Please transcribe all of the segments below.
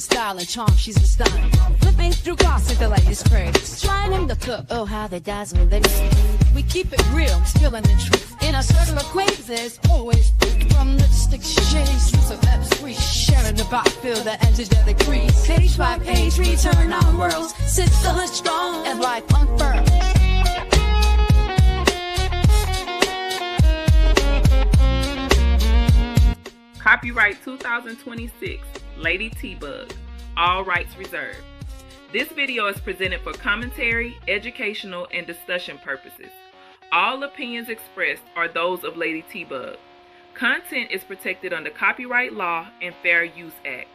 Style and charm, she's a star. Flipping through gossip, the latest craze. Trying to cook, oh how they dazzle they make. We keep it real, spilling the truth. In a circle of queens, there's always fruit. From lipstick shades, roots of sweet. Sharing the box, feel the edges that they crease. Page by page, we turn our worlds. Sit still and strong as life unfurls. Copyright 2026, Lady T-Bug, all rights reserved. This video is presented for commentary, educational, and discussion purposes. All opinions expressed are those of Lady T-Bug. Content is protected under Copyright Law and Fair Use Act.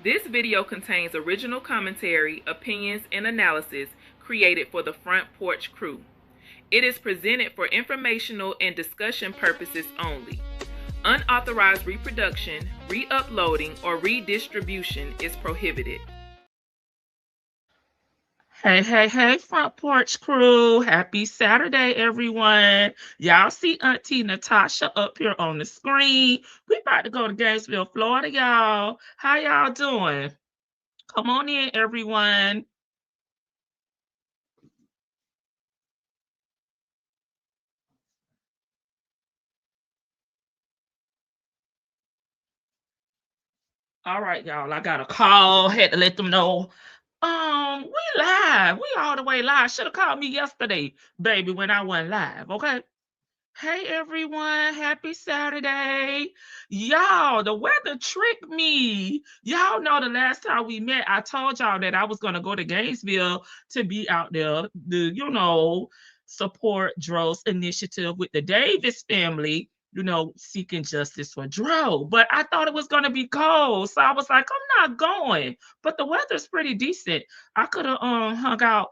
This video contains original commentary, opinions, and analysis created for the Front Porch crew. It is presented for informational and discussion purposes only. Unauthorized reproduction, re-uploading, or redistribution is prohibited. Hey, Front Porch crew. Happy Saturday, everyone. Y'all see Auntie Natasha up here on the screen. We about to go to Gainesville, Florida, y'all. How y'all doing? Come on in, everyone. All right, y'all. I got a call. Had to let them know. We live. We all the way live. Should have called me yesterday, baby, when I went live. Okay. Hey, everyone. Happy Saturday. Y'all, the weather tricked me. Y'all know the last time we met, I told y'all that I was going to go to Gainesville to be out there, support Dro's initiative with the Davis family. Seeking justice for Dro. But I thought it was going to be cold. So I was like, I'm not going. But the weather's pretty decent. I could have hung out,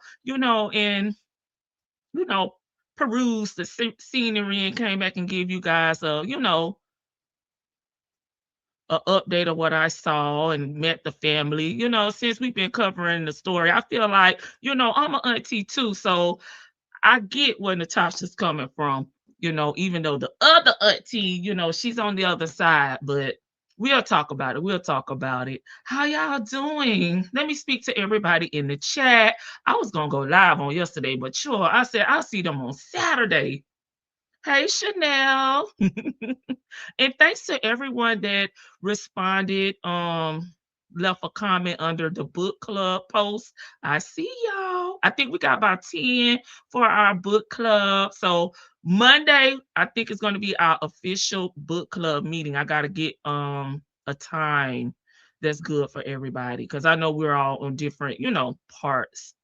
and, peruse the scenery and came back and give you guys a, an update of what I saw and met the family. Since we've been covering the story, I feel like, I'm an auntie too. So I get where Natasha's coming from. Even though the other auntie, she's on the other side, but we'll talk about it. How y'all doing? Let me speak to everybody in the chat. I was going to go live on yesterday, but sure, I said I'll see them on Saturday. Hey, Chanel. And thanks to everyone that responded, left a comment under the book club post. I see y'all. I think we got about 10 for our book club. So Monday, I think it's going to be our official book club meeting. I got to get a time that's good for everybody because I know we're all on different, parts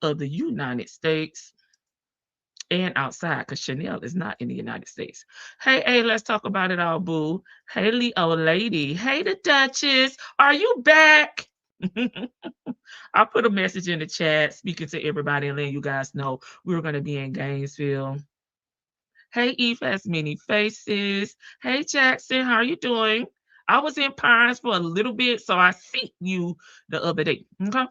of the United States and outside because Chanel is not in the United States. Hey, let's talk about it all, boo. Hey, Leo lady. Hey, the Duchess. Are you back? I put a message in the chat speaking to everybody and letting you guys know we were going to be in Gainesville. Hey, Eve has many faces. Hey, Jackson, how are you doing? I was in Pines for a little bit, so I seen you the other day. Okay.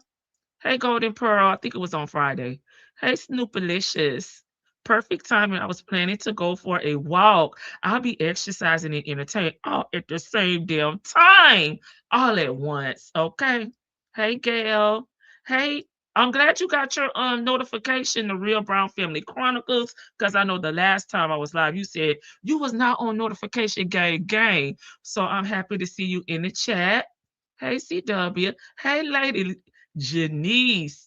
Hey, Golden Pearl. I think it was on Friday. Hey, Snoopalicious. Perfect timing. I was planning to go for a walk. I'll be exercising and entertaining all at the same damn time, all at once. Okay. Hey, Gail. Hey, I'm glad you got your notification, the Real Brown Family Chronicles, because I know the last time I was live, you said you was not on notification gang. So I'm happy to see you in the chat. Hey, CW. Hey, Lady Janice.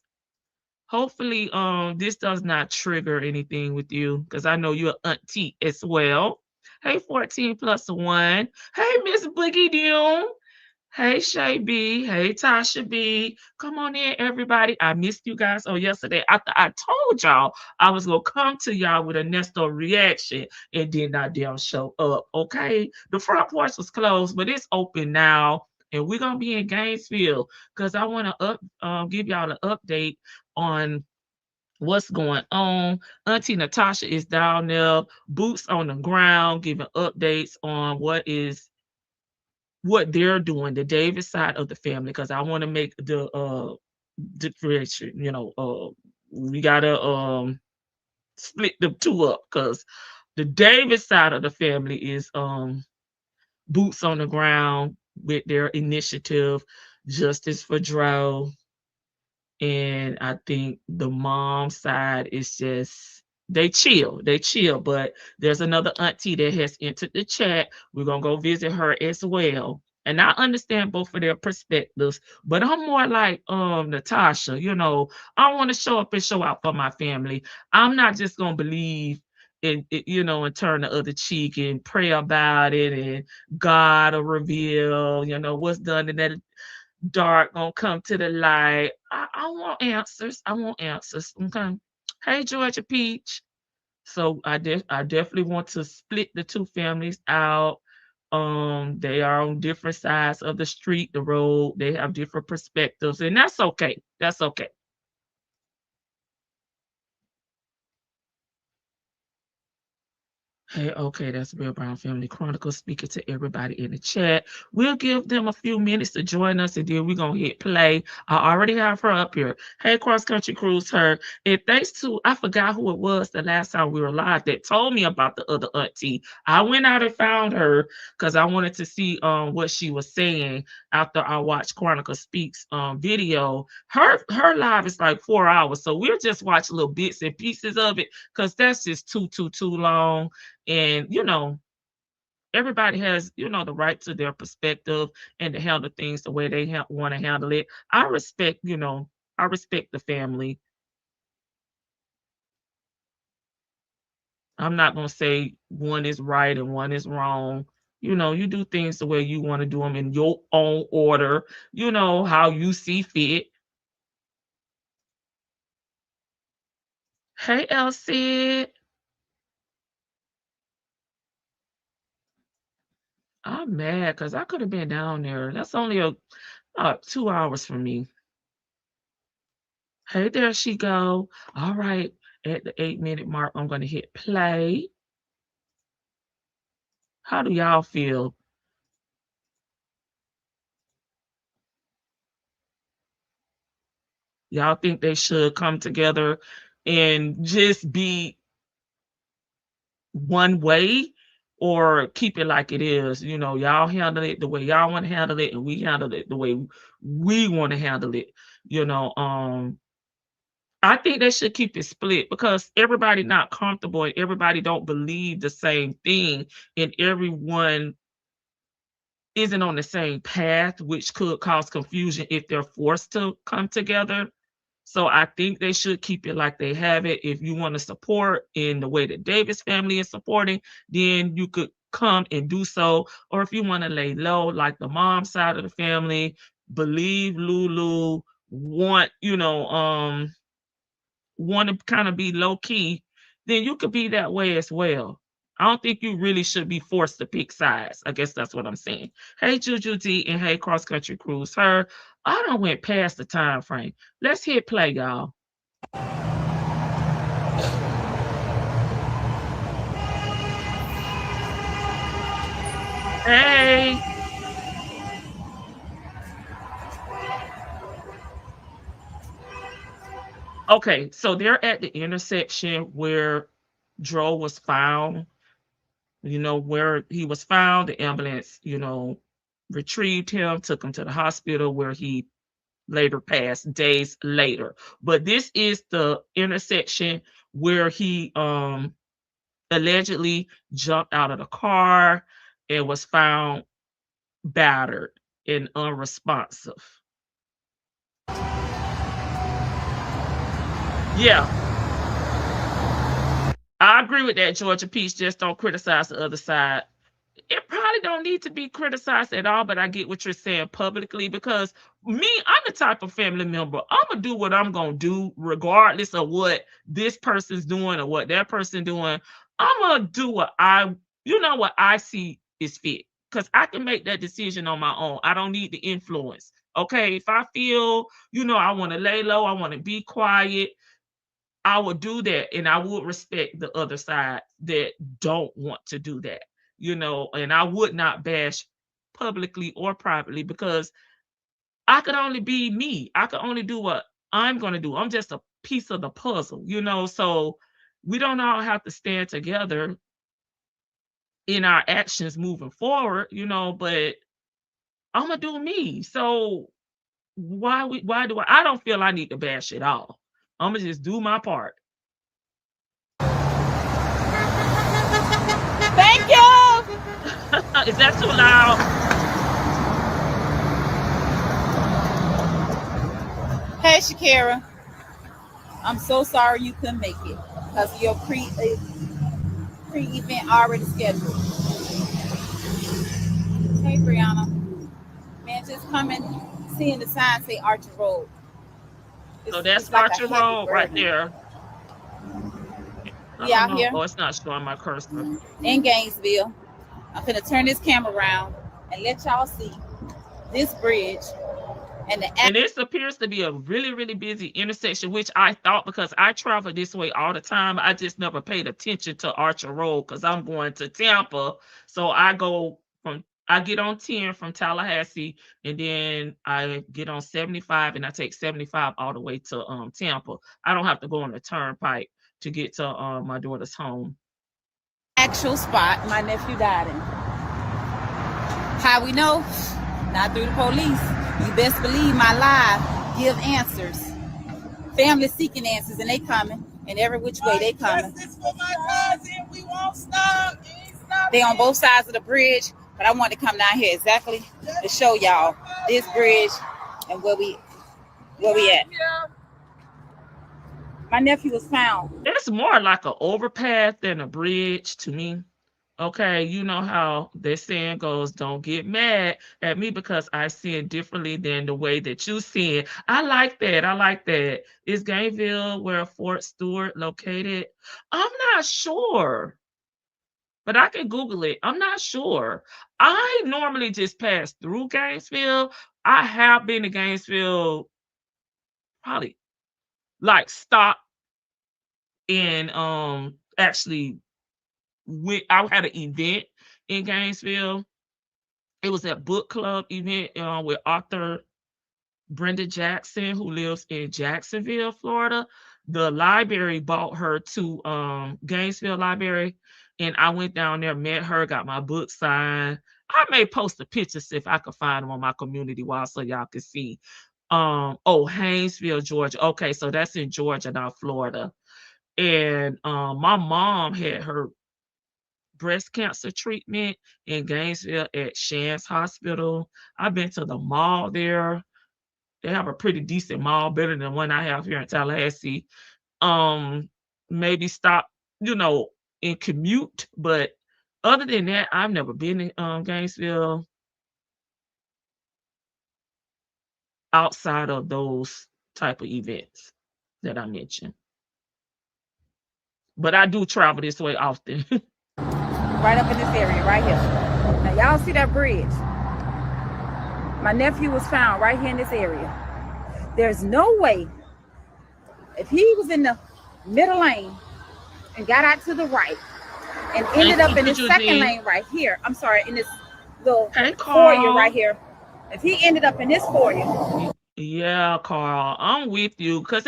Hopefully, this does not trigger anything with you, because I know you're auntie as well. Hey, 14+1. Hey, Miss Boogie Doom. Hey Shay B. Hey Tasha B. Come on in, everybody. I missed you guys on yesterday. After I told y'all I was gonna come to y'all with a Nesto reaction and did not damn show up. Okay. The front porch was closed, but it's open now. And we're gonna be in Gainesville because I want to give y'all an update on what's going on. Auntie Natasha is down there, boots on the ground, giving updates on what they're doing, the Davis side of the family, because I want to make the differentiation. We gotta split the two up because the Davis side of the family is boots on the ground with their initiative, Justice for Dro. And I think the mom side is just they chill. But there's another auntie that has entered the chat. We're gonna go visit her as well. And I understand both of their perspectives, but I'm more like Natasha, I want to show up and show out for my family. I'm not just gonna believe in it, and turn the other cheek and pray about it, and God will reveal, what's done in that dark gonna come to the light. I want answers. I want answers. Okay. Hey, Georgia Peach. So I definitely want to split the two families out. They are on different sides of the street, the road. They have different perspectives, and that's okay. That's okay. Hey, okay, that's Real Brown Family Chronicles speaking to everybody in the chat. We'll give them a few minutes to join us, and then we're going to hit play. I already have her up here. Hey, Cross Country Cruise, her. And thanks to, I forgot who it was the last time we were live that told me about the other auntie. I went out and found her because I wanted to see what she was saying after I watched Chronicle Speaks video. Her live is like 4 hours, so we'll just watch little bits and pieces of it because that's just too long. And everybody has the right to their perspective and to handle things the way they want to handle it. I respect the family. I'm not going to say one is right and one is wrong. You do things the way you want to do them in your own order, how you see fit. Hey, Elsie. I'm mad because I could have been down there. That's only 2 hours from me. Hey, there she go. All right. At the 8-minute mark, I'm going to hit play. How do y'all feel? Y'all think they should come together and just be one way, or keep it like it is? Y'all handle it the way y'all want to handle it, and we handle it the way we want to handle it. I think they should keep it split because everybody not comfortable and everybody don't believe the same thing, and everyone isn't on the same path, which could cause confusion if they're forced to come together. So I think they should keep it like they have it. If you want to support in the way that Davis family is supporting, then you could come and do so. Or if you want to lay low, like the mom side of the family, believe Lulu, want to kind of be low key, then you could be that way as well. I don't think you really should be forced to pick sides. I guess that's what I'm saying. Hey, Juju D, and hey, Cross Country Cruise. I don't went past the time frame. Let's hit play, y'all. Hey. Okay, so they're at the intersection where Dro was found. Where he was found, the ambulance, retrieved him, took him to the hospital where he later passed days later. But this is the intersection where he allegedly jumped out of the car and was found battered and unresponsive. Yeah, I agree with that, Georgia Peach. Just don't criticize the other side. It probably don't need to be criticized at all, but I get what you're saying publicly because me, I'm the type of family member. I'm gonna do what I'm gonna do, regardless of what this person's doing or what that person doing. I'm gonna do what what I see is fit because I can make that decision on my own. I don't need the influence. Okay, if I feel, I want to lay low, I want to be quiet, I would do that, and I would respect the other side that don't want to do that, and I would not bash publicly or privately because I could only be me. I could only do what I'm going to do. I'm just a piece of the puzzle. So we don't all have to stand together in our actions moving forward, but I'm gonna do me. So why do I don't feel I need to bash it all. I'm gonna just do my part. Thank you. Is that too loud? Hey, Shakira. I'm so sorry you couldn't make it because your pre-event already scheduled. Hey, Brianna. Man, just come and seeing the sign say Archer Road. So that's Archer Road right there. Yeah, out here. Oh, it's not showing my cursor. In Gainesville. I'm going to turn this camera around and let y'all see this bridge. And this appears to be a really, really busy intersection, which I thought because I travel this way all the time. I just never paid attention to Archer Road because I'm going to Tampa. So I get on 10 from Tallahassee, and then I get on 75, and I take 75 all the way to Tampa. I don't have to go on the turnpike to get to my daughter's home. Actual spot my nephew died in. How we know? Not through the police. You best believe my live give answers. Family seeking answers, and they coming. And every which way they coming. We won't stop. They on both sides of the bridge, but I want to come down here exactly to show y'all this bridge and where we at. My nephew was found. It's more like an overpass than a bridge to me. Okay, you know how this saying goes, don't get mad at me because I see it differently than the way that you see it. I like that. Is Gainesville where Fort Stewart located? I'm not sure, but I can Google it. I'm not sure. I normally just pass through Gainesville. I have been to Gainesville probably like stop and actually I had an event in Gainesville. It was a book club event with author Brenda Jackson, who lives in Jacksonville, Florida. The library bought her to Gainesville Library, and I went down there, met her, got my book signed. I may post the pictures if I could find them on my community wall so y'all can see. Haynesville, Georgia. Okay, so that's in Georgia, not Florida. And my mom had her breast cancer treatment in Gainesville at Shands Hospital. I've been to the mall there. They have a pretty decent mall, better than the one I have here in Tallahassee. Maybe stop, and commute. But other than that, I've never been in Gainesville outside of those type of events that I mentioned. But I do travel this way often. Right up in this area, right here. Now, y'all see that bridge? My nephew was found right here in this area. There's no way, if he was in the middle lane and got out to the right and ended up in the second lane right here, I'm sorry, in this little foyer right here, if he ended up in this foyer. Yeah, Carl, I'm with you. Because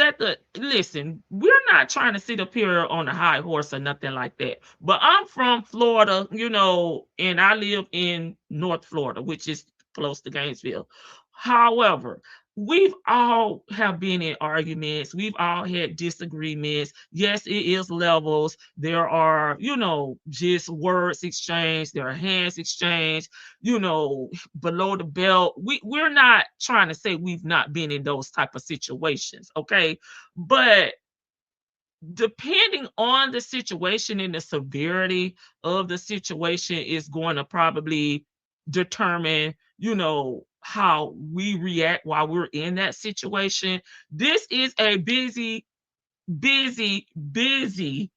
listen, we're not trying to sit up here on a high horse or nothing like that. But I'm from Florida, and I live in North Florida, which is close to Gainesville. However, we've all have been in arguments. We've all had disagreements. Yes, it is levels. There are, just words exchanged. There are hands exchanged, below the belt. We're not trying to say we've not been in those type of situations, okay? But depending on the situation and the severity of the situation is going to probably determine, how we react while we're in that situation. This is a busy, busy, busy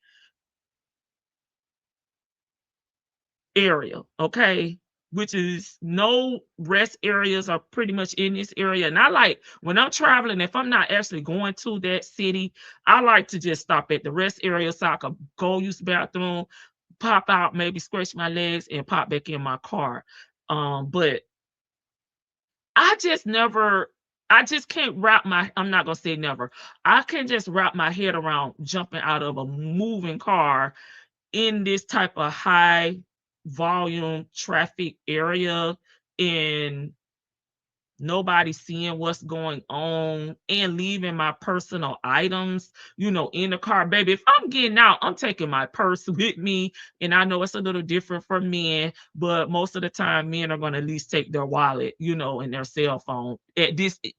area, okay? Which is no rest areas are pretty much in this area. And I like, when I'm traveling, if I'm not actually going to that city, I like to just stop at the rest area so I can go use the bathroom, pop out, maybe stretch my legs, and pop back in my car. But I just can't I'm not gonna say never. I can just wrap my head around jumping out of a moving car in this type of high volume traffic area and nobody seeing what's going on and leaving my personal items, in the car. Baby, if I'm getting out, I'm taking my purse with me. And I know it's a little different for men, but most of the time men are going to at least take their wallet, and their cell phone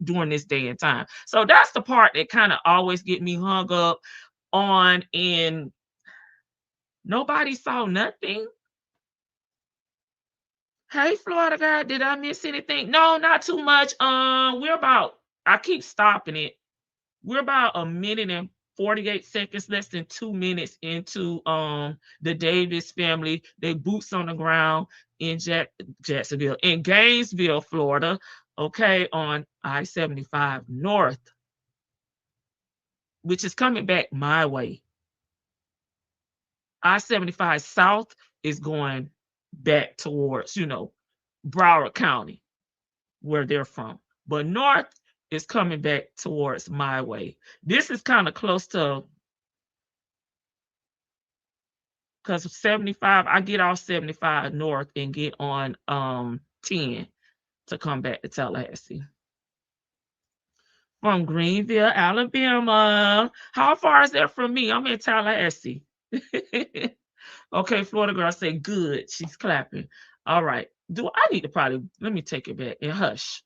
during this day and time. So that's the part that kind of always get me hung up on, and nobody saw nothing. Hey, Florida guy, did I miss anything? No, not too much. I keep stopping it. We're about 1 minute and 48 seconds, less than 2 minutes into the Davis family. They boots on the ground in Jacksonville, in Gainesville, Florida, okay, on I-75 North, which is coming back my way. I-75 South is going back towards, Broward County, where they're from. But North is coming back towards my way. This is kind of close to, because 75, I get off 75 North and get on 10 to come back to Tallahassee. From Greenville, Alabama. How far is that from me? I'm in Tallahassee. Okay, Florida girl say good. She's clapping. All right. I need to let me take it back and hush.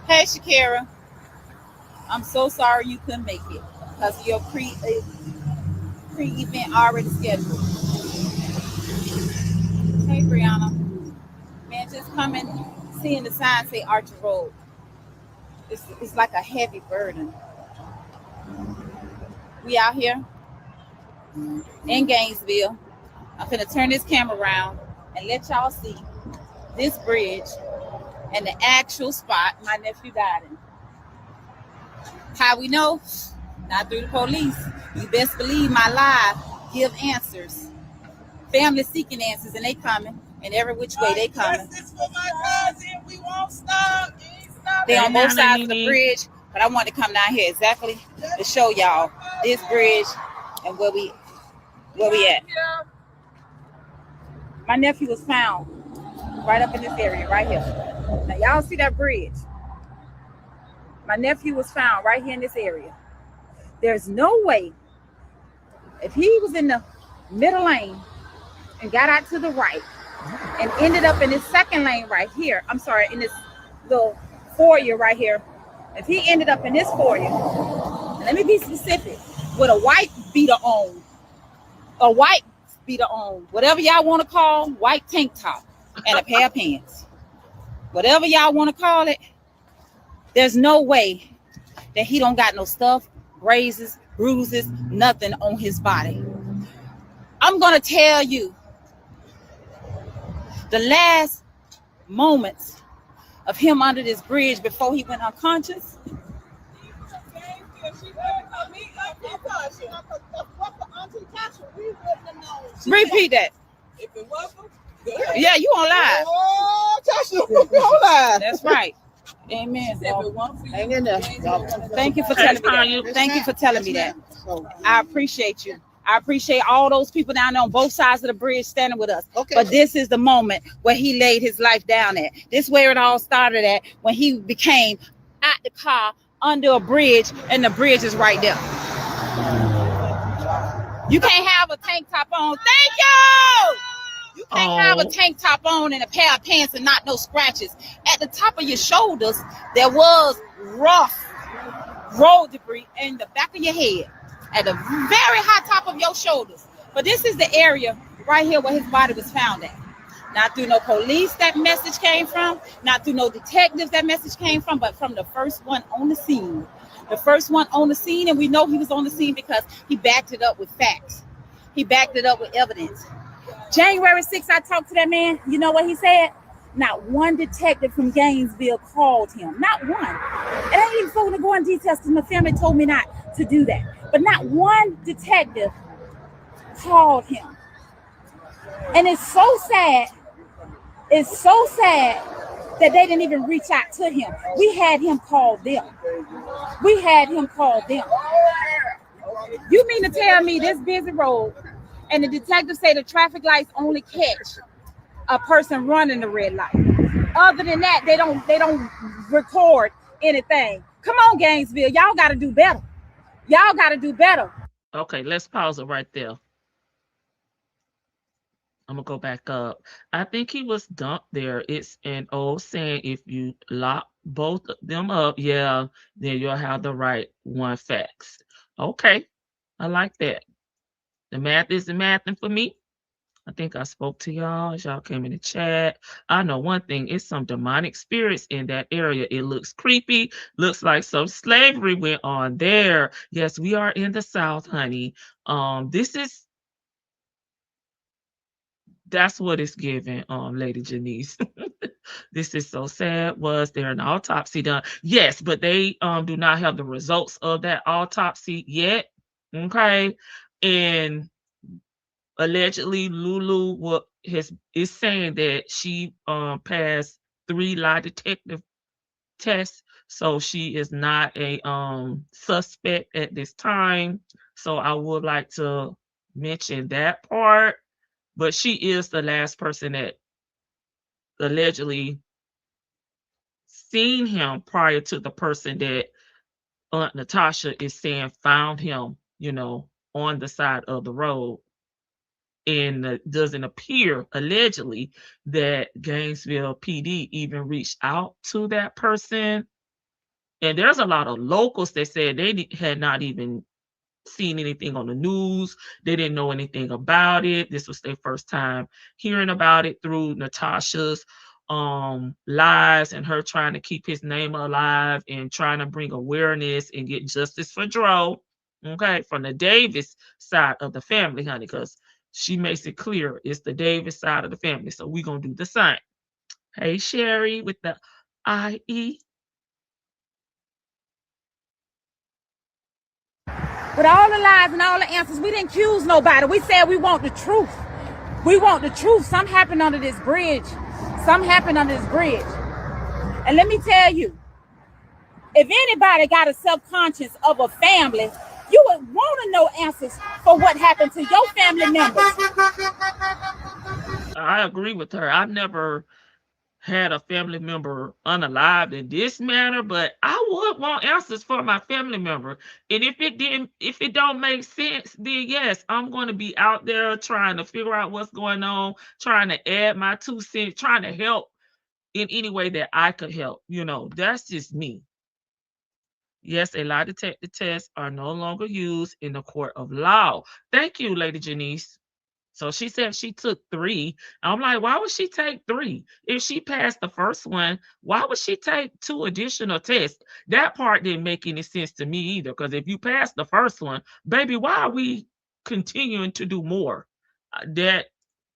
Hey, Shakira, I'm so sorry you couldn't make it because of your pre-event already scheduled. Hey, Brianna. Man, just coming, seeing the sign say Archer Road. It's like a heavy burden. We out here in Gainesville. I'm finna turn this camera around and let y'all see this bridge and the actual spot my nephew died in. How we know? Not through the police. You best believe my live give answers. Family seeking answers, and they coming. And every which way they coming. Justice for my cousin. We won't stop. They on both sides of the bridge, but I want to come down here exactly to show y'all this bridge and where we at. My nephew was found right up in this area, right here. Now, y'all see that bridge? My nephew was found right here in this area. There's no way, if he was in the middle lane and got out to the right and ended up in this second lane right here, in this little foyer right here, if he ended up in this foyer, and let me be specific, with a white beater on, whatever y'all want to call, white tank top and a pair of pants. Whatever y'all want to call it, there's no way that he don't got no stuff, grazes, bruises, nothing on his body. I'm going to tell you the last moments of him under this bridge before he went unconscious. Repeat that. If it wasn't, yeah, you on live. Oh, Tasha, you on live. That's right. Amen. Hang in there. Thank you for telling me Tanya. that. Thank you for telling me that. I appreciate you. I appreciate all those people down there on both sides of the bridge standing with us. Okay. But this is the moment where he laid his life down at. This is where it all started at, when he became at the car under a bridge, and the bridge is right there. You can't have a tank top on. Thank you. You can't have a tank top on and a pair of pants and not no scratches. At the top of your shoulders, there was rough road debris in the back of your head, at the very high top of your shoulders. But this is the area right here where his body was found at. Not through no police that message came from, not through no detectives that message came from, but from the first one on the scene. The first one on the scene, and we know he was on the scene because he backed it up with facts. He backed it up with evidence. January 6th, I talked to that man. You know what he said? Not one detective from Gainesville called him. Not one. And I ain't even supposed to go in details because my family told me not to do that. But not one detective called him. And it's so sad. It's so sad that they didn't even reach out to him. We had him call them. We had him call them. You mean to tell me this busy road, and the detectives say the traffic lights only catch a person running the red light? Other than that, they don't record anything. Come on, Gainesville, y'all got to do better. Y'all got to do better. Okay, let's pause it right there. I'm gonna go back up. I think he was dumped there. It's an old saying: if you lock both of them up, yeah, then you'll have the right one facts. Okay, I like that. The math isn't mathing for me. I think I spoke to y'all as y'all came in the chat. I know one thing, it's some demonic spirits in that area. It looks creepy, looks like some slavery went on there. Yes, we are in the South, honey. That's what it's giving, Lady Janice. This is so sad. Was there an autopsy done? Yes, but they do not have the results of that autopsy yet. Okay. And allegedly Lulu is saying that she passed 3 lie detective tests, so she is not a suspect at this time. So I would like to mention that part. But she is the last person that allegedly seen him prior to the person that Aunt Natasha is saying found him, on the side of the road. And doesn't appear, allegedly, that Gainesville PD even reached out to that person. And there's a lot of locals that said they had not even seen anything on the news. They didn't know anything about it. This was their first time hearing about it through Natasha's lies and her trying to keep his name alive and trying to bring awareness and get justice for Dro. Okay, from the Davis side of the family, honey, because she makes it clear it's the Davis side of the family. So we're gonna do the same. Hey, Sherry with the IE. With all the lies and all the answers, we didn't accuse nobody. We said we want the truth. We want the truth. Something happened under this bridge. Something happened under this bridge. And let me tell you, if anybody got a self-conscious of a family, you would want to know answers for what happened to your family members. I agree with her. I've never had a family member unalived in this manner, but I would want answers for my family member. And if it don't make sense, then yes, I'm going to be out there trying to figure out what's going on, trying to add my 2 cents, trying to help in any way that I could help. That's just me. Yes, a lie detector tests are no longer used in the court of law. Thank you, Lady Janice. So she said she took 3. I'm like, why would she take 3? If she passed the first one, why would she take 2 additional tests? That part didn't make any sense to me either. Because if you passed the first one, baby, why are we continuing to do more? That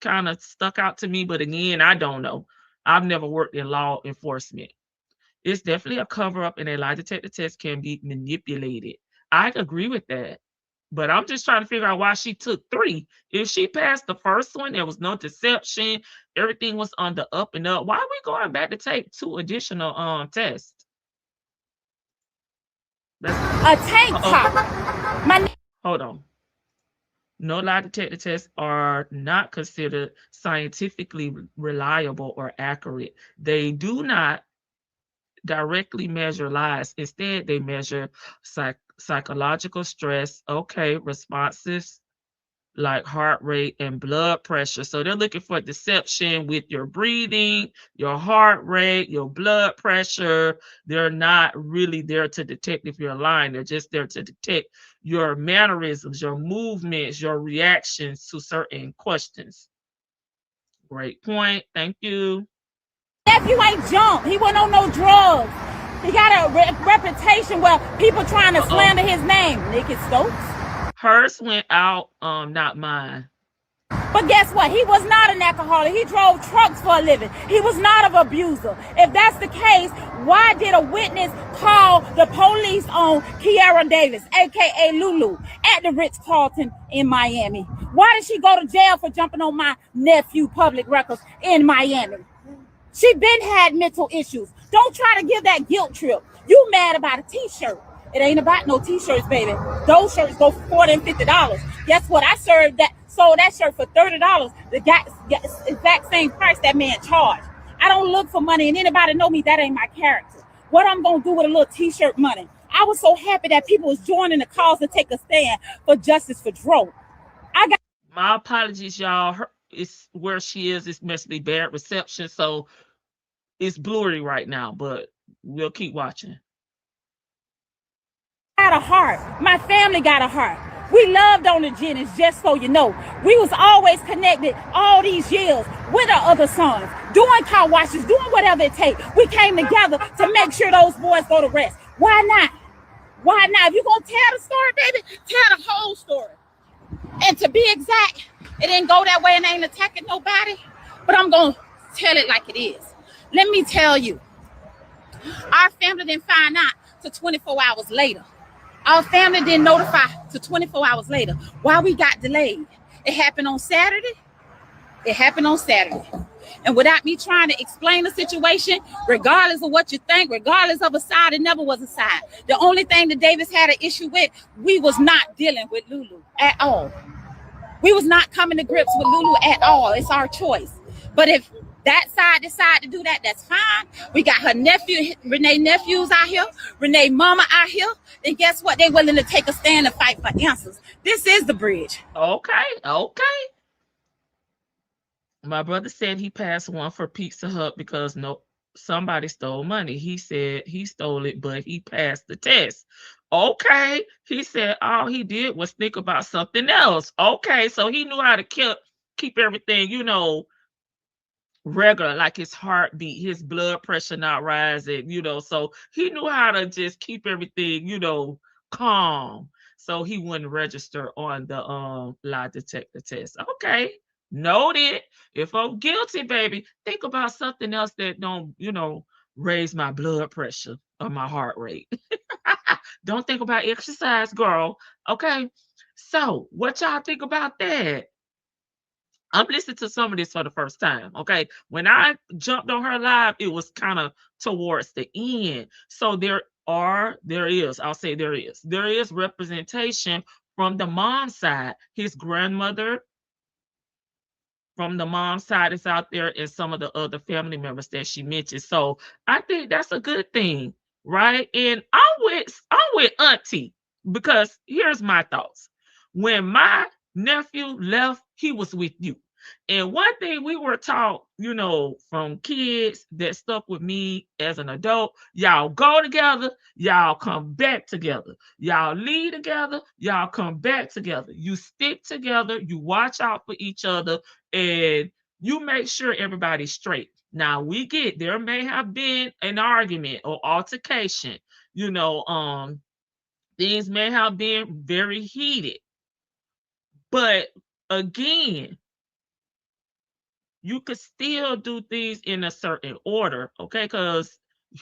kind of stuck out to me. But again, I don't know. I've never worked in law enforcement. It's definitely a cover-up, and a lie detector test can be manipulated. I agree with that. But I'm just trying to figure out why she took 3. If she passed the first one, there was no deception. Everything was on the up and up. Why are we going back to take 2 additional tests? A tank top. Hold on. No lie detector tests are not considered scientifically reliable or accurate. They do not directly measure lies. Instead, they measure psychological stress, responses like heart rate and blood pressure. So they're looking for deception with your breathing, your heart rate, your blood pressure. They're not really there to detect if you're lying. They're just there to detect your mannerisms, your movements, your reactions to certain questions. Great point. Thank you. Nephew ain't jumped. He wasn't on no drugs. He got a reputation where people trying to slander his name. Nikki Stokes. Hers went out, not mine. But guess what? He was not an alcoholic. He drove trucks for a living. He was not an abuser. If that's the case, why did a witness call the police on Kiara Davis, a.k.a. Lulu, at the Ritz-Carlton in Miami? Why did she go to jail for jumping on my nephew public records in Miami? She been had mental issues. Don't try to give that guilt trip. You mad about a t-shirt. It ain't about no t-shirts, baby. Those shirts go for $40 and $50. Guess what? I sold that shirt for $30. The exact same price that man charged. I don't look for money, and anybody know me, that ain't my character. What I'm gonna do with a little t-shirt money? I was so happy that people was joining the cause to take a stand for justice for Dro. My apologies, y'all. It's where she is. It's must be bad reception, so it's blurry right now, but we'll keep watching. Got a heart. My family got a heart. We loved on the Jennings, just so you know. We was always connected all these years with our other sons, doing car washes, doing whatever it takes. We came together to make sure those boys go to rest. Why not? Why not? If you're going to tell the story, baby, tell the whole story. And to be exact, it didn't go that way and ain't attacking nobody, but I'm going to tell it like it is. Let me tell you, our family didn't find out till 24 hours later. Our family didn't notify till 24 hours later. Why we got delayed? It happened on Saturday. And without me trying to explain the situation, regardless of what you think, regardless of a side, it never was a side. The only thing that Davis had an issue with, we was not dealing with Lulu at all. We was not coming to grips with Lulu at all. It's our choice. But if that side decide to do that, that's fine. We got her nephew, Renee nephews out here, Renee mama out here. Then guess what? They willing to take a stand and fight for answers. This is the bridge. Okay. My brother said he passed one for Pizza Hut because somebody stole money. He said he stole it, but he passed the test. Okay. He said all he did was think about something else. Okay. So he knew how to keep everything, regular, like his heartbeat, his blood pressure not rising, so he knew how to just keep everything, calm, so he wouldn't register on the lie detector test. Okay, noted. If I'm guilty, baby, think about something else that don't, raise my blood pressure or my heart rate. Don't think about exercise, girl. Okay, so what y'all think about that? I'm listening to some of this for the first time. Okay. When I jumped on her live, it was kind of towards the end. So there is representation from the mom side. His grandmother from the mom side is out there, and some of the other family members that she mentioned. So I think that's a good thing, right? And I'm with Auntie, because here's my thoughts. When my nephew left, he was with you. And one thing we were taught, from kids that stuck with me as an adult, y'all go together, y'all come back together. Y'all leave together, y'all come back together. You stick together, you watch out for each other, and you make sure everybody's straight. Now we get there may have been an argument or altercation, things may have been very heated. But again, you could still do things in a certain order, okay? Because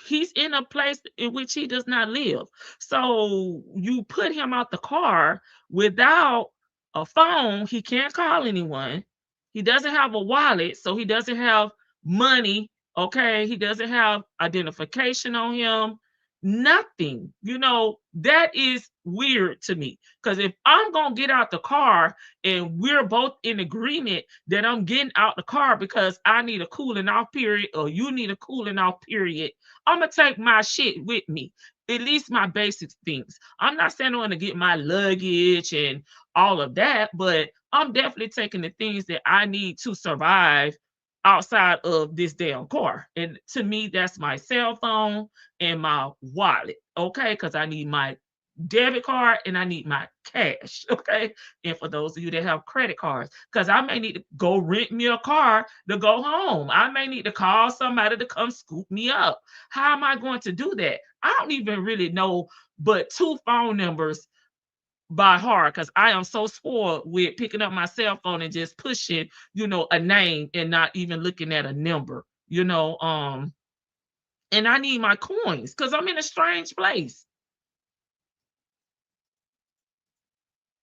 he's in a place in which he does not live. So you put him out the car without a phone. He can't call anyone. He doesn't have a wallet, so he doesn't have money, okay? He doesn't have identification on him. nothing. You know, that is weird to me. Because if I'm going to get out the car and we're both in agreement that I'm getting out the car because I need a cooling off period or you need a cooling off period, I'm going to take my shit with me. At least my basic things. I'm not saying I want to get my luggage and all of that, but I'm definitely taking the things that I need to survive outside of this damn car. And to me, that's my cell phone and my wallet, okay? Because I need my debit card and I need my cash, okay? And for those of you that have credit cards, because I may need to go rent me a car to go home. I may need to call somebody to come scoop me up. How am I going to do that? I don't even really know but 2 phone numbers by heart because I am so spoiled with picking up my cell phone and just pushing, you know, a name and not even looking at a number, you know. And I need my coins because I'm in a strange place.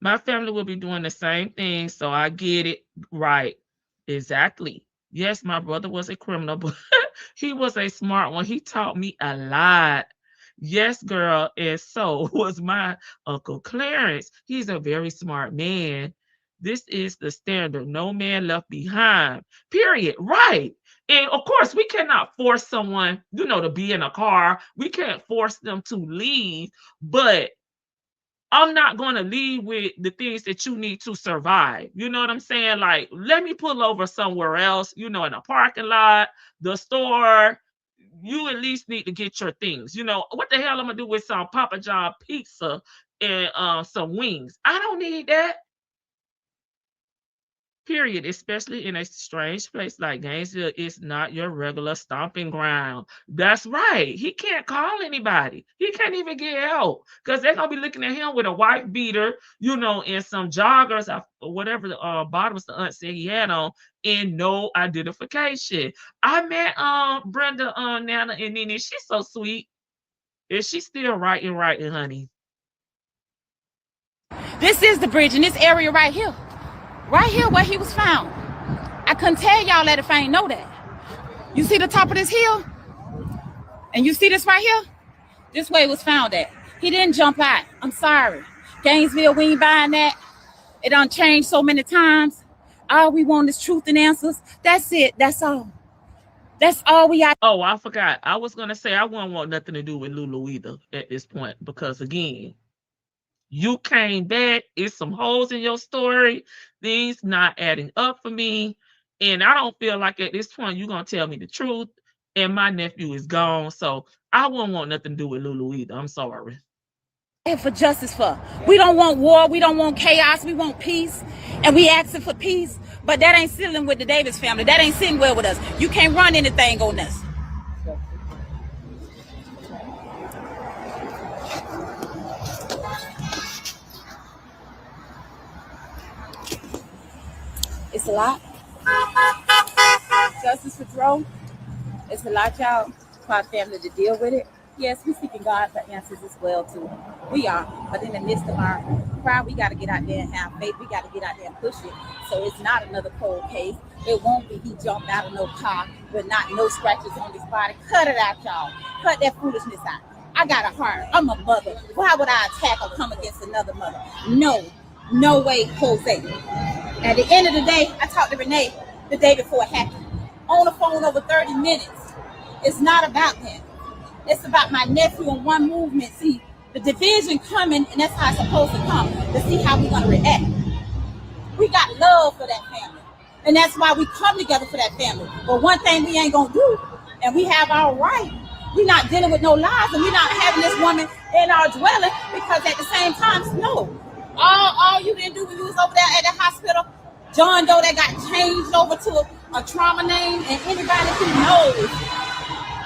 My family will be doing the same thing, so I get it. Right. Exactly. Yes, my brother was a criminal, but he was a smart one. He taught me a lot. Yes, girl, and so was my Uncle Clarence. He's a very smart man. This is the standard. No man left behind. Period. Right. And of course, we cannot force someone, you know, to be in a car. We can't force them to leave, but I'm not going to leave with the things that you need to survive. You know what I'm saying? Like, let me pull over somewhere else, you know, in a parking lot, the store. You at least need to get your things. You know, what the hell I'm going to do with some Papa John pizza and some wings? I don't need that. Period. Especially in a strange place like Gainesville, it's not your regular stomping ground. That's right. He can't call anybody. He can't even get help because they're gonna be looking at him with a wife beater, you know, and some joggers or whatever the bottoms the aunt said he had on, and no identification. I met Brenda, Nana, and Nene. She's so sweet. Is she still writing, honey? This is the bridge in this area right here. Right here where he was found. I couldn't tell y'all that if I ain't know that. You see the top of this hill? And you see this right here? This way it was found at. He didn't jump out. I'm sorry. Gainesville, we ain't buying that. It done changed so many times. All we want is truth and answers. That's it. That's all. That's all we got. Oh, I forgot. I was going to say I wouldn't want nothing to do with Lulu either at this point because, again, you came back. It's some holes in your story. Things not adding up for me. And I don't feel like at this point you're going to tell me the truth. And my nephew is gone. So I wouldn't want nothing to do with Lulu either. I'm sorry. For justice for. We don't want war. We don't want chaos. We want peace. And we asking for peace. But that ain't sitting with the Davis family. That ain't sitting well with us. You can't run anything on us. It's a lot. Justice for Tyrone. It's a lot, y'all, for our family to deal with it. Yes, we're seeking God for answers as well, too. We are. But in the midst of our cry, we got to get out there and have faith. We got to get out there and push it. So it's not another cold case. It won't be he jumped out of no car with no scratches on his body. Cut it out, y'all. Cut that foolishness out. I got a heart. I'm a mother. Why would I attack or come against another mother? No way, Jose. At the end of the day, I talked to Renee the day before it happened. On the phone over 30 minutes. It's not about him. It's about my nephew in one movement. See, the division coming, and that's how it's supposed to come, to see how we're going to react. We got love for that family. And that's why we come together for that family. But one thing we ain't going to do, and we have our right, we're not dealing with no lies, and we're not having this woman in our dwelling, because at the same time, no. All you didn't do when you was over there at the hospital, John Doe that got changed over to a trauma name, and anybody who knows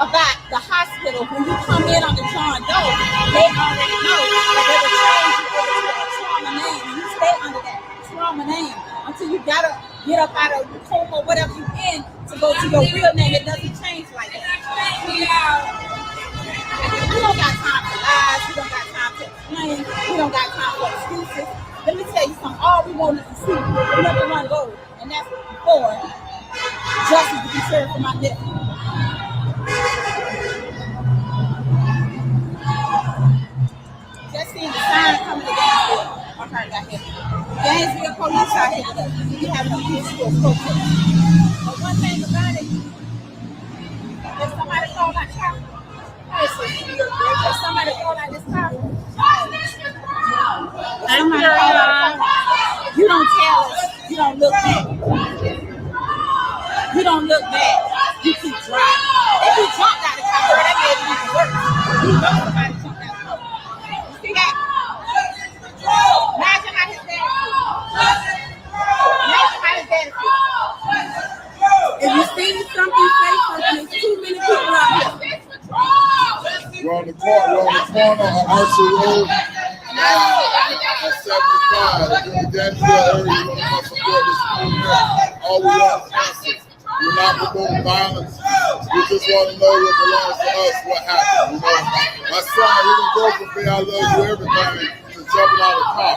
about the hospital, when you come in on the John Doe, they already know that they will change you over to a trauma name, and you stay under that trauma name until you gotta get up out of the coma or whatever you in to go to your real name. It doesn't change like that. We don't got time for lies. We don't got time to explain. We don't got time for excuses. Let me tell you something. All we want is to see the number one goal, and that's for justice to be served for my nephew. out here we have a peaceful protest. But one thing about it, if somebody called out car, if somebody called out this car, you don't tell us, you don't look back. You don't look back. You keep driving. If you jumped out the car, girl, that made it even worse. You know somebody jumped out the car. You see that? Imagine how his dad feels. Imagine how his dad feels. If you see something, say something. There's too many people out here. We're on the corner on Archer Road. On 75 in the Gainesville area. We want to support this movement. All we want is justice. We're not promoting violence. We just want to know what belongs to us, what happened. You know, my son, he didn't go from me, I love you, everything, to jumping out of the car.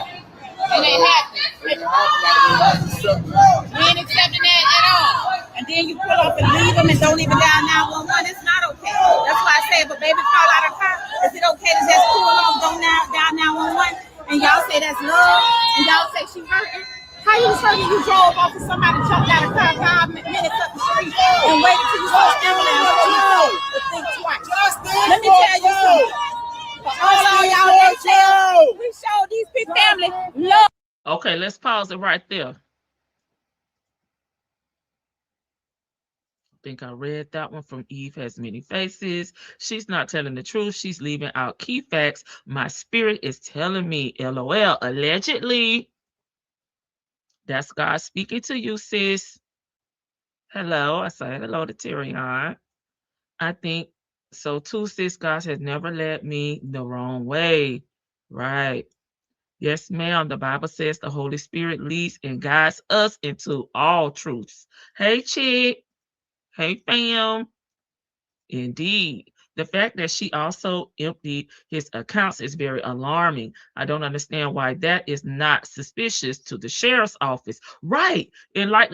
And it happened. It didn't happen like that. We ain't accepting that. We ain't accepting that at all. And then you pull up and leave them and don't even dial 911. It's not okay. That's why I say if a baby fall out of the car, is it okay to just pull off, don't dial 911? And y'all say that's love, and y'all say she hurting. How you was hurting? You drove off and somebody jumped out of the car 5 minutes up the street and waited till you saw the ambulance to think twice. Let me tell you something. For all y'all that jail, we showed these people family love. Okay, let's pause it right there. I think I read that one from Eve Has Many Faces. She's not telling the truth. She's leaving out key facts. My spirit is telling me, LOL, allegedly. That's God speaking to you, sis. Hello. I say hello to Tyrone. I think so too, sis. God has never led me the wrong way. Right. Yes, ma'am. The Bible says the Holy Spirit leads and guides us into all truths. Hey, chick. Hey, fam. Indeed. The fact that she also emptied his accounts is very alarming. I don't understand why that is not suspicious to the sheriff's office. Right. And like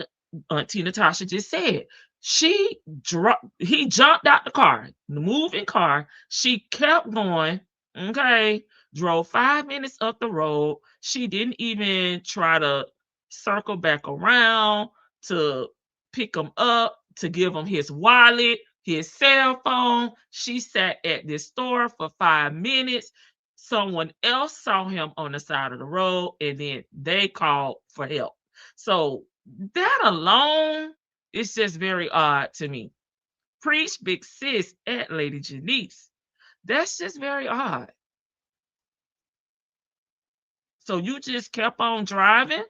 Auntie Natasha just said, he jumped out the car, the moving car. She kept going. Okay. Drove 5 minutes up the road. She didn't even try to circle back around to pick him up, to give him his wallet, his cell phone. She sat at this store for 5 minutes. Someone else saw him on the side of the road, and then they called for help. So that alone is just very odd to me. Preach, big sis, at Lady Janice. That's just very odd. So you just kept on driving?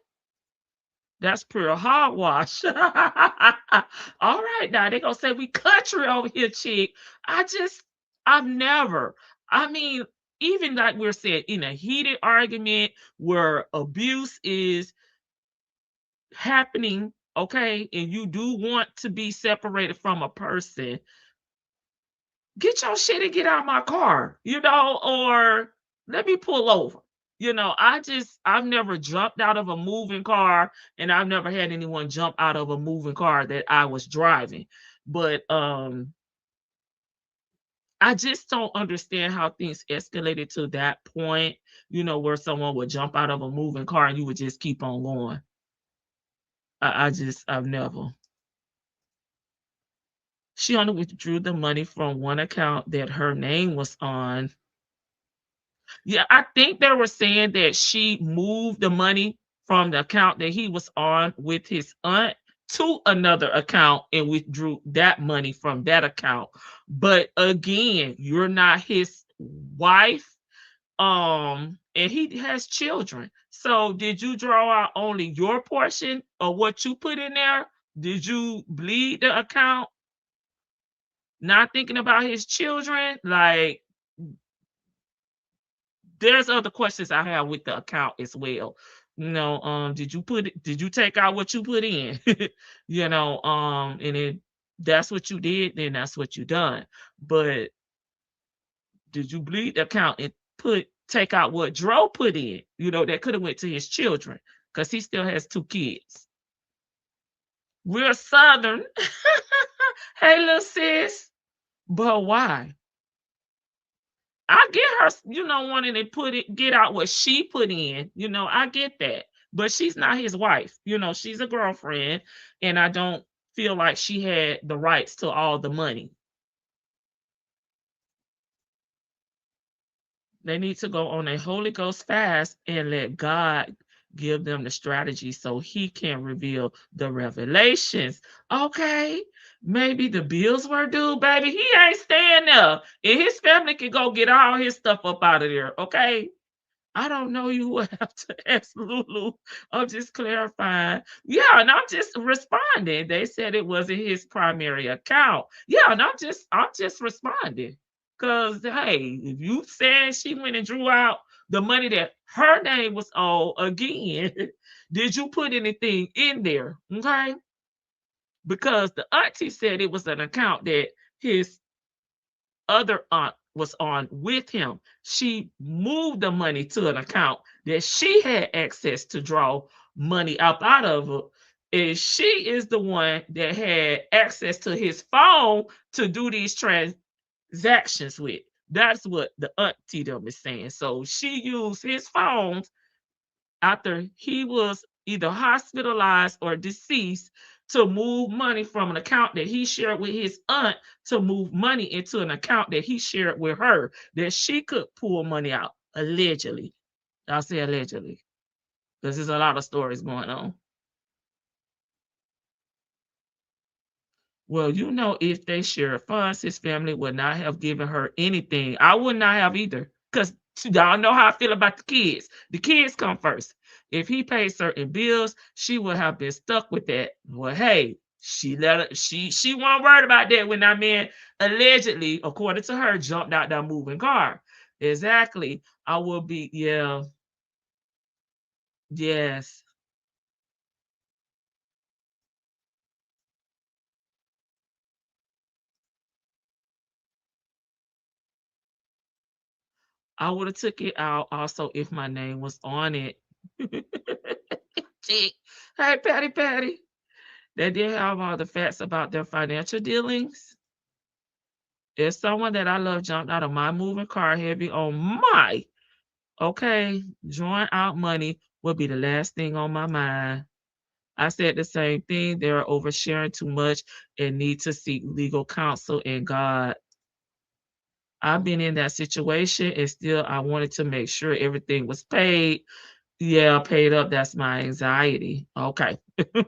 That's pure hogwash. All right, now they're gonna say we country over here, chick. I've never, I mean, even like we're saying, in a heated argument where abuse is happening, okay, and you do want to be separated from a person, get your shit and get out of my car, or let me pull over. I've never jumped out of a moving car, and I've never had anyone jump out of a moving car that I was driving. But I just don't understand how things escalated to that point, where someone would jump out of a moving car and you would just keep on going. I've never. She only withdrew the money from one account that her name was on. Yeah, I think they were saying that she moved the money from the account that he was on with his aunt to another account and withdrew that money from that account. But again, you're not his wife, and he has children. So did you draw out only your portion of what you put in there? Did you bleed the account? Not thinking about his children? Like, there's other questions I have with the account as well. Did you take out what you put in? And that's what you did, then that's what you done. But did you bleed the account and take out what Dro put in? That could have went to his children, because he still has 2 kids. We're Southern. Hey, little sis. But why? I get her, wanting to get out what she put in. I get that. but she's not his wife. You know, she's a girlfriend, and I don't feel like she had the rights to all the money. They need to go on a Holy Ghost fast and let God give them the strategy so he can reveal the revelations. Okay, maybe the bills were due, baby. He ain't staying there. And his family can go get all his stuff up out of there. Okay. I don't know. You will have to ask Lulu. I'm just clarifying. Yeah, and I'm just responding. They said it wasn't his primary account. Yeah, and I'm just responding. Cause hey, if you said she went and drew out the money that her name was on again, did you put anything in there? Okay. Because the auntie said it was an account that his other aunt was on with him. She moved the money to an account that she had access to draw money up out of it. And she is the one that had access to his phone to do these transactions with. That's what the auntie them is saying. So she used his phone after he was either hospitalized or deceased to move money from an account that he shared with his aunt to move money into an account that he shared with her that she could pull money out allegedly. I'll say allegedly because there's a lot of stories going on. Well, you know, if they share funds, his family would not have given her anything. I would not have either because y'all know how I feel about the kids. The kids come first. If he paid certain bills, she would have been stuck with that. Well, hey, she wasn't worried about that when that man allegedly, according to her, jumped out that moving car. Exactly. I will be, yeah, yes. I would have took it out also if my name was on it. Gee. Hey, Patty. They did have all the facts about their financial dealings. If someone that I love jumped out of my moving car heavy on my, okay, drawing out money would be the last thing on my mind. I said the same thing. They're oversharing too much and need to seek legal counsel and God. I've been in that situation and still I wanted to make sure everything was paid. Yeah, paid up. That's my anxiety. Okay. You see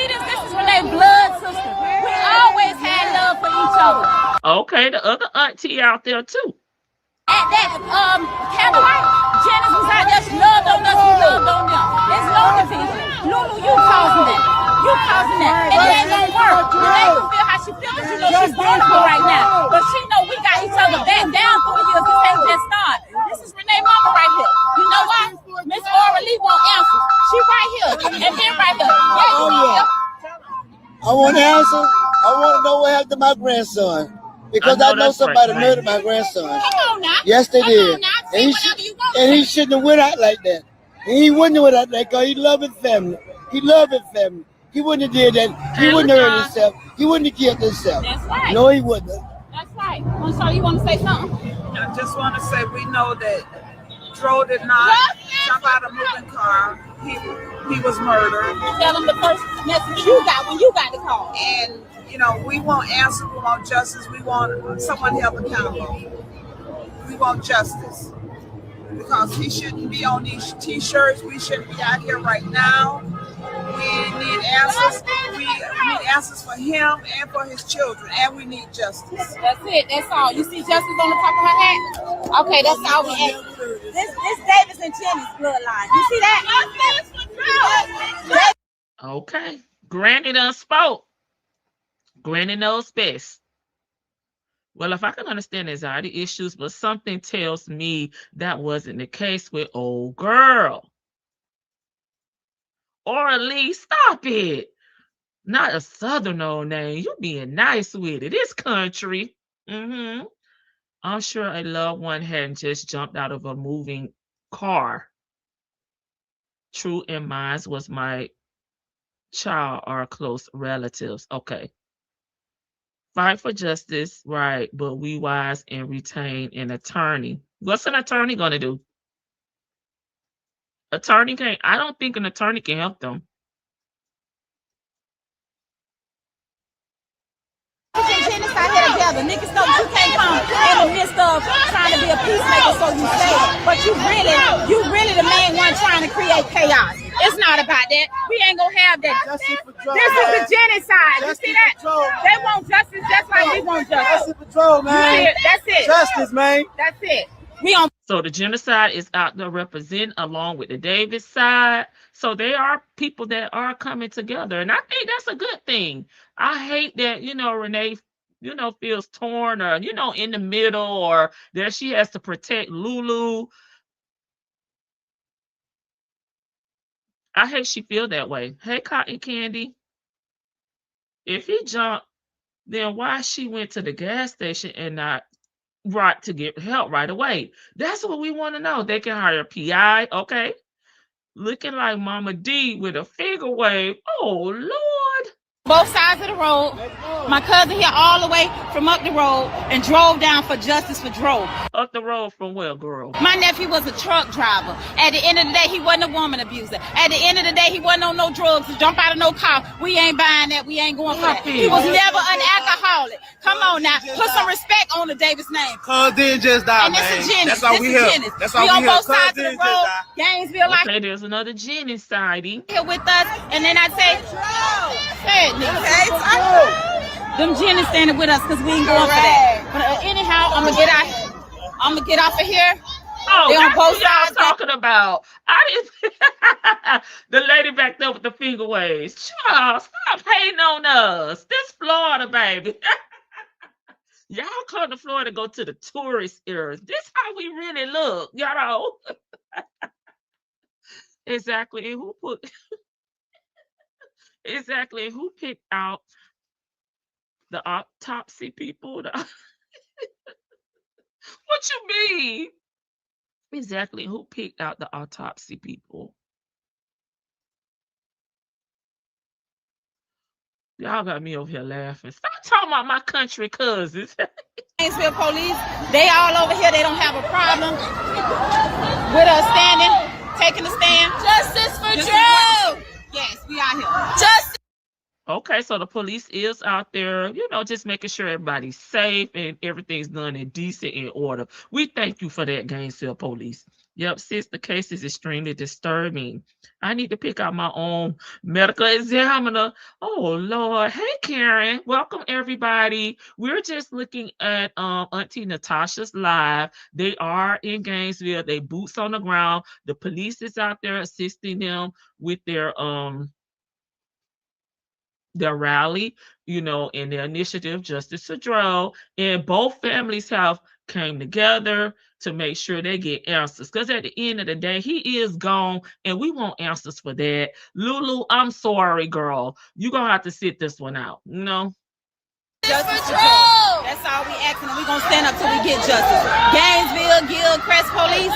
this? This is Renee blood sister. We always had love for each other. Okay, the other auntie out there too. At that candlelight, Janice was out there. She loved on us. We loved on them. There's no division. Lulu, you causing that. You causing that. And it ain't gonna work. Renee can feel how she feels. You know she's vulnerable right now. But she know we got each other back down through the years. This ain't just start. This is Renee mama right here. You know why? Miss Aura Lee won't answer. She right here. And then right here. Yeah, you here. I want to answer. I want to know what happened to my grandson. Because I know somebody murdered my grandson. Come on now. Yes, they did. Now. And he shouldn't have went out like that. And he wouldn't have went out like that because he loved his family. He loved his family. He wouldn't have did that. He wouldn't have hurt himself. He wouldn't have killed himself. That's right. No, he wouldn't have. That's right. So you want to say something? I just want to say we know that Dro did not jump out of a moving car. He was murdered. Tell him the first message you got when you got the call. And you know, we want answers, we want justice, we want someone held accountable. We want justice. Because he shouldn't be on these t-shirts. We shouldn't be out here right now. We need answers. We need answers for him and for his children. And we need justice. That's it. That's all. You see justice on the top of her hat? Okay, that's all we ask. This Davis and Jenny's bloodline. You see that? Okay. Granny done spoke. Granny knows best. Well, if I can understand anxiety issues, but something tells me that wasn't the case with old girl. Or at least stop it. Not a Southern old name. You being nice with it. It's country. I'm sure a loved one hadn't just jumped out of a moving car. True, and mine was my child or close relatives. Okay. Fight for justice, right, but we wise and retain an attorney. What's an attorney going to do? Attorney can't. I don't think an attorney can help them. Genocide here together. Niggas know you can't come in the midst of trying to be a peacemaker, so you say it. But you really the main one trying to create chaos. It's not about that. We ain't gonna have that. This is the genocide. You see that? They want justice just like we want justice. Justice Patrol, man. That's it. Justice, man. That's it. We on. So the genocide is out to represent along with the Davis side. So they are people that are coming together. And I think that's a good thing. I hate that, Renee, feels torn or, in the middle, or that she has to protect Lulu. I hate she feel that way. Hey, Cotton Candy. If he jumped, then why she went to the gas station and not right to get help right away? That's what we want to know. They can hire a PI, okay? Looking like Mama D with a finger wave. Oh, Lord. Both sides of the road. My cousin here all the way from up the road and drove down for justice for Drove. Up the road from where, girl? My nephew was a truck driver. At the end of the day, he wasn't a woman abuser. At the end of the day, he wasn't on no drugs to jump out of no car. We ain't buying that. We ain't going for that. He was never an alcoholic. Come on now. Put some respect on the Davis name. Cuz didn't just die, and man. This is Jenny. That's all we hear. That's all we on hear. both sides of the road. Gainesville, Okay, there's another Jenny sighting here with us. And then I say it, nigga. Them Jenny standing with us because we ain't going for that. But anyhow, I'm gonna get off of here. Oh, they on that's both what y'all sides. talking about. I didn't. The lady back there with the finger waves. Child, stop hating on us. This Florida, baby. Y'all come to Florida, go to the tourist areas. This how we really look, y'all. Exactly. And who put? Exactly. Who picked out the autopsy people? What you mean? Exactly. Who picked out the autopsy people? Y'all got me over here laughing. Stop talking about my country cousins. Gainesville police, they all over here. They don't have a problem with us standing, taking a stand. Justice for Drew. Yes, we out here. Justice. Okay, so the police is out there, just making sure everybody's safe and everything's done in decent and order. We thank you for that, Gainesville police. Yep, sis, the case is extremely disturbing. I need to pick out my own medical examiner. Oh, Lord. Hey, Karen. Welcome, everybody. We're just looking at Auntie Natasha's live. They are in Gainesville. They boots on the ground. The police is out there assisting them with their rally, and their initiative, Justice for Drew. And both families have came together to make sure they get answers. Because at the end of the day, he is gone, and we want answers for that. Lulu, I'm sorry, girl. You're going to have to sit this one out, Justice for Drew. That's all we asking, and we're going to stand up till we get justice. Gainesville, Gilchrist police,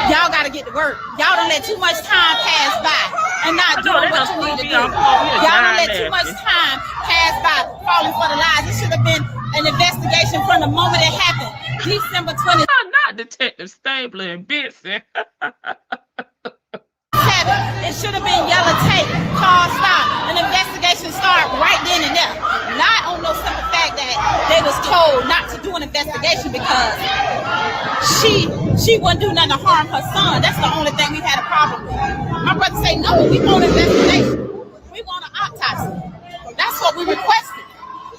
y'all got to get to work. Y'all don't let too much time pass by and not doing what you need to do. Y'all don't let too much time pass by falling for the lies. It should have been an investigation from the moment it happened. December 20th. Not Detective Stabler and Benson. It should have been yellow tape, call stop. An investigation start right then and there. Not on no simple fact that they was told not to do an investigation because she wouldn't do nothing to harm her son. That's the only thing we've had a problem with. My brother say, no, we want an investigation. We want an autopsy. That's what we requested.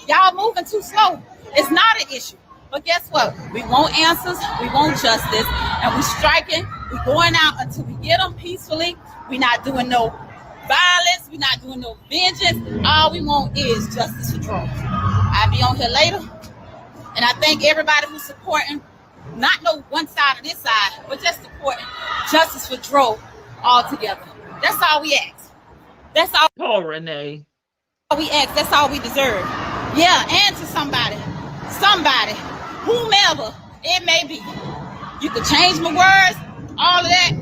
Y'all moving too slow. It's not an issue. But guess what? We want answers. We want justice. And we striking. We going out until we get them peacefully. We not doing no violence. We not doing no vengeance. All we want is justice for Drew. I'll be on here later. And I thank everybody who's supporting, not no one side or this side, but just supporting justice for Drew all together. That's all we ask. That's all. Poor Renee. We ask. That's all we deserve. Yeah, and to somebody, whomever it may be. You can change my words, all of that.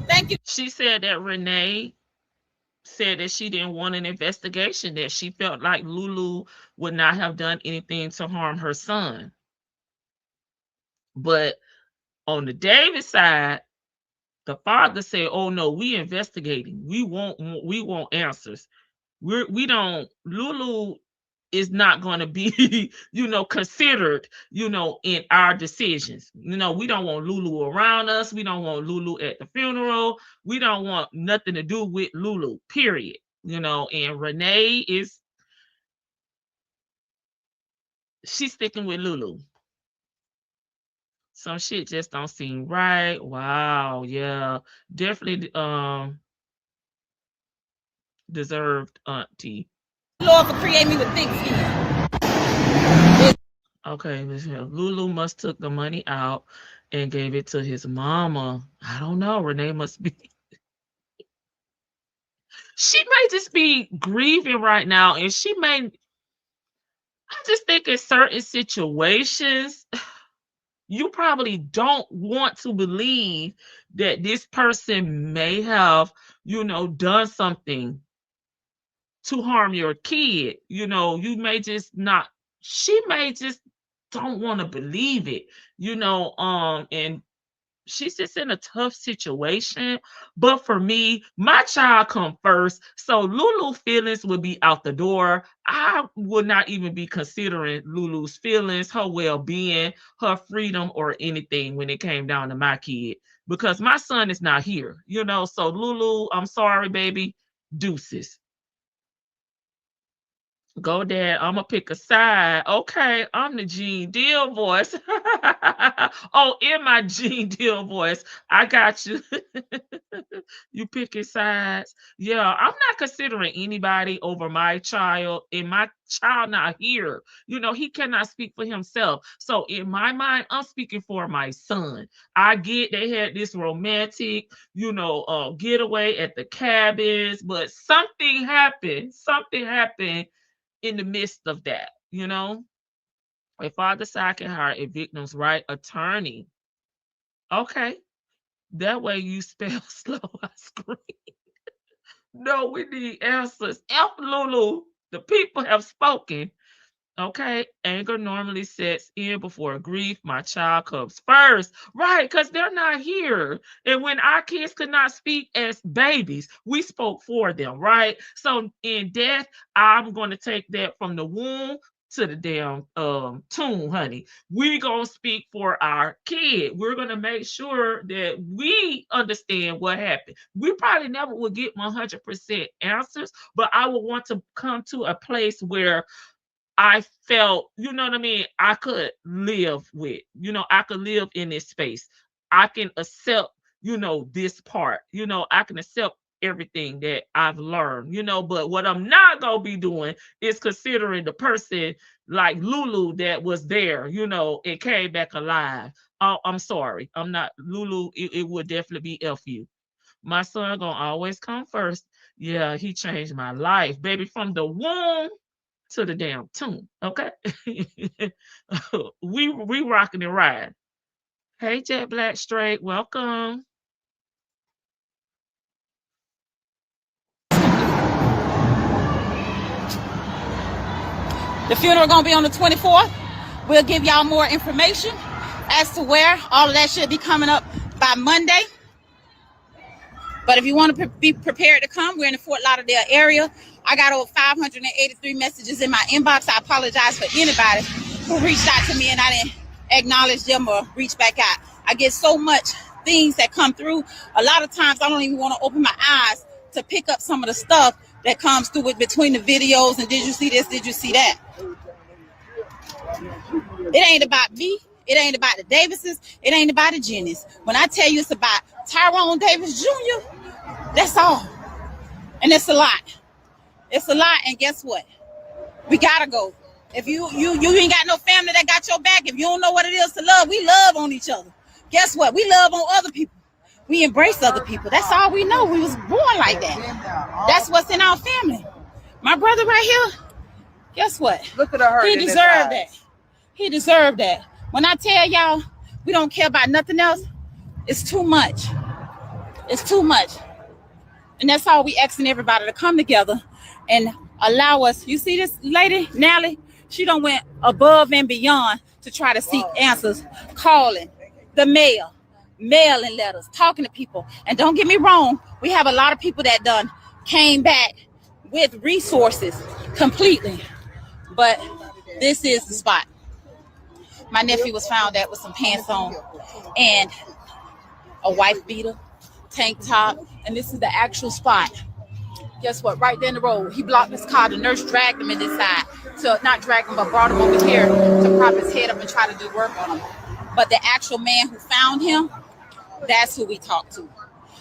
Thank you. She said that Renee said that she didn't want an investigation, that she felt like Lulu would not have done anything to harm her son. But on the Davis side, The father said, "Oh no, we investigating. We want answers. We don't. Lulu is not going to be, considered, in our decisions. We don't want Lulu around us. We don't want Lulu at the funeral. We don't want nothing to do with Lulu. Period. And Renee she's sticking with Lulu. Some shit just don't seem right. Wow, yeah. Definitely deserved auntie. Lord for creating me with thick skin. Okay, Lulu must took the money out and gave it to his mama. I don't know. Renee must be. She may just be grieving right now, and she may. I just think in certain situations, you probably don't want to believe that this person may have, done something to harm your kid. You may just not, she may just don't want to believe it, and she's just in a tough situation. But for me, my child come first. So Lulu's feelings would be out the door. I would not even be considering Lulu's feelings, her well-being, her freedom, or anything when it came down to my kid, because my son is not here, So Lulu, I'm sorry, baby. Deuces. Go, Dad. I'm gonna pick a side. Okay, I'm the Gene Deal voice. Oh, in my Gene Deal voice, I got you. You picking sides? Yeah, I'm not considering anybody over my child, and my child not here. He cannot speak for himself. So in my mind, I'm speaking for my son. I get they had this romantic, getaway at the cabins, but something happened. Something happened in the midst of that, A father side can hire a victim's right attorney. Okay. That way you spell slow, I scream. No, we need answers. F Lulu, the people have spoken. Okay, anger normally sets in before grief. My child comes first, right? Because they're not here. And when our kids could not speak as babies, we spoke for them, right? So in death, I'm going to take that from the womb to the damn tomb, honey. We're going to speak for our kid. We're going to make sure that we understand what happened. We probably never will get 100% answers, but I would want to come to a place where I felt, I could live with, I could live in this space. I can accept, this part, I can accept everything that I've learned, but what I'm not going to be doing is considering the person like Lulu that was there, and came back alive. Oh, I'm sorry. I'm not Lulu. It would definitely be F you. My son going to always come first. Yeah, he changed my life, baby, from the womb to the damn tomb. Okay. we rocking and riding. Hey, Jet Black Straight, welcome. The funeral gonna be on the 24th. We'll give y'all more information as to where. All of that should be coming up by Monday. But if you want to be prepared to come, we're in the Fort Lauderdale area. I got over 583 messages in my inbox. I apologize for anybody who reached out to me and I didn't acknowledge them or reach back out. I get so much things that come through. A lot of times I don't even want to open my eyes to pick up some of the stuff that comes through it between the videos and did you see this, did you see that? It ain't about me. It ain't about the Davises. It ain't about the Jennys. When I tell you it's about Tyrone Davis Jr., that's all. And it's a lot. It's a lot. And guess what? We gotta go. If you ain't got no family that got your back, if you don't know what it is to love, we love on each other. Guess what? We love on other people. We embrace other people. That's all we know. We was born like that. That's what's in our family. My brother right here, guess what? Look at her. He deserved that. He deserved that. When I tell y'all we don't care about nothing else, it's too much. It's too much. And that's all we asking everybody to come together and allow us. You see this lady, Nally? She done went above and beyond to try to seek answers, calling the mayor, mailing letters, talking to people. And don't get me wrong, we have a lot of people that done came back with resources completely. But this is the spot. My nephew was found out with some pants on and a wife beater, tank top, and this is the actual spot. Guess what? Right there in the road, he blocked his car. The nurse dragged him in this side. So not dragged him, but brought him over here to prop his head up and try to do work on him. But the actual man who found him, that's who we talked to.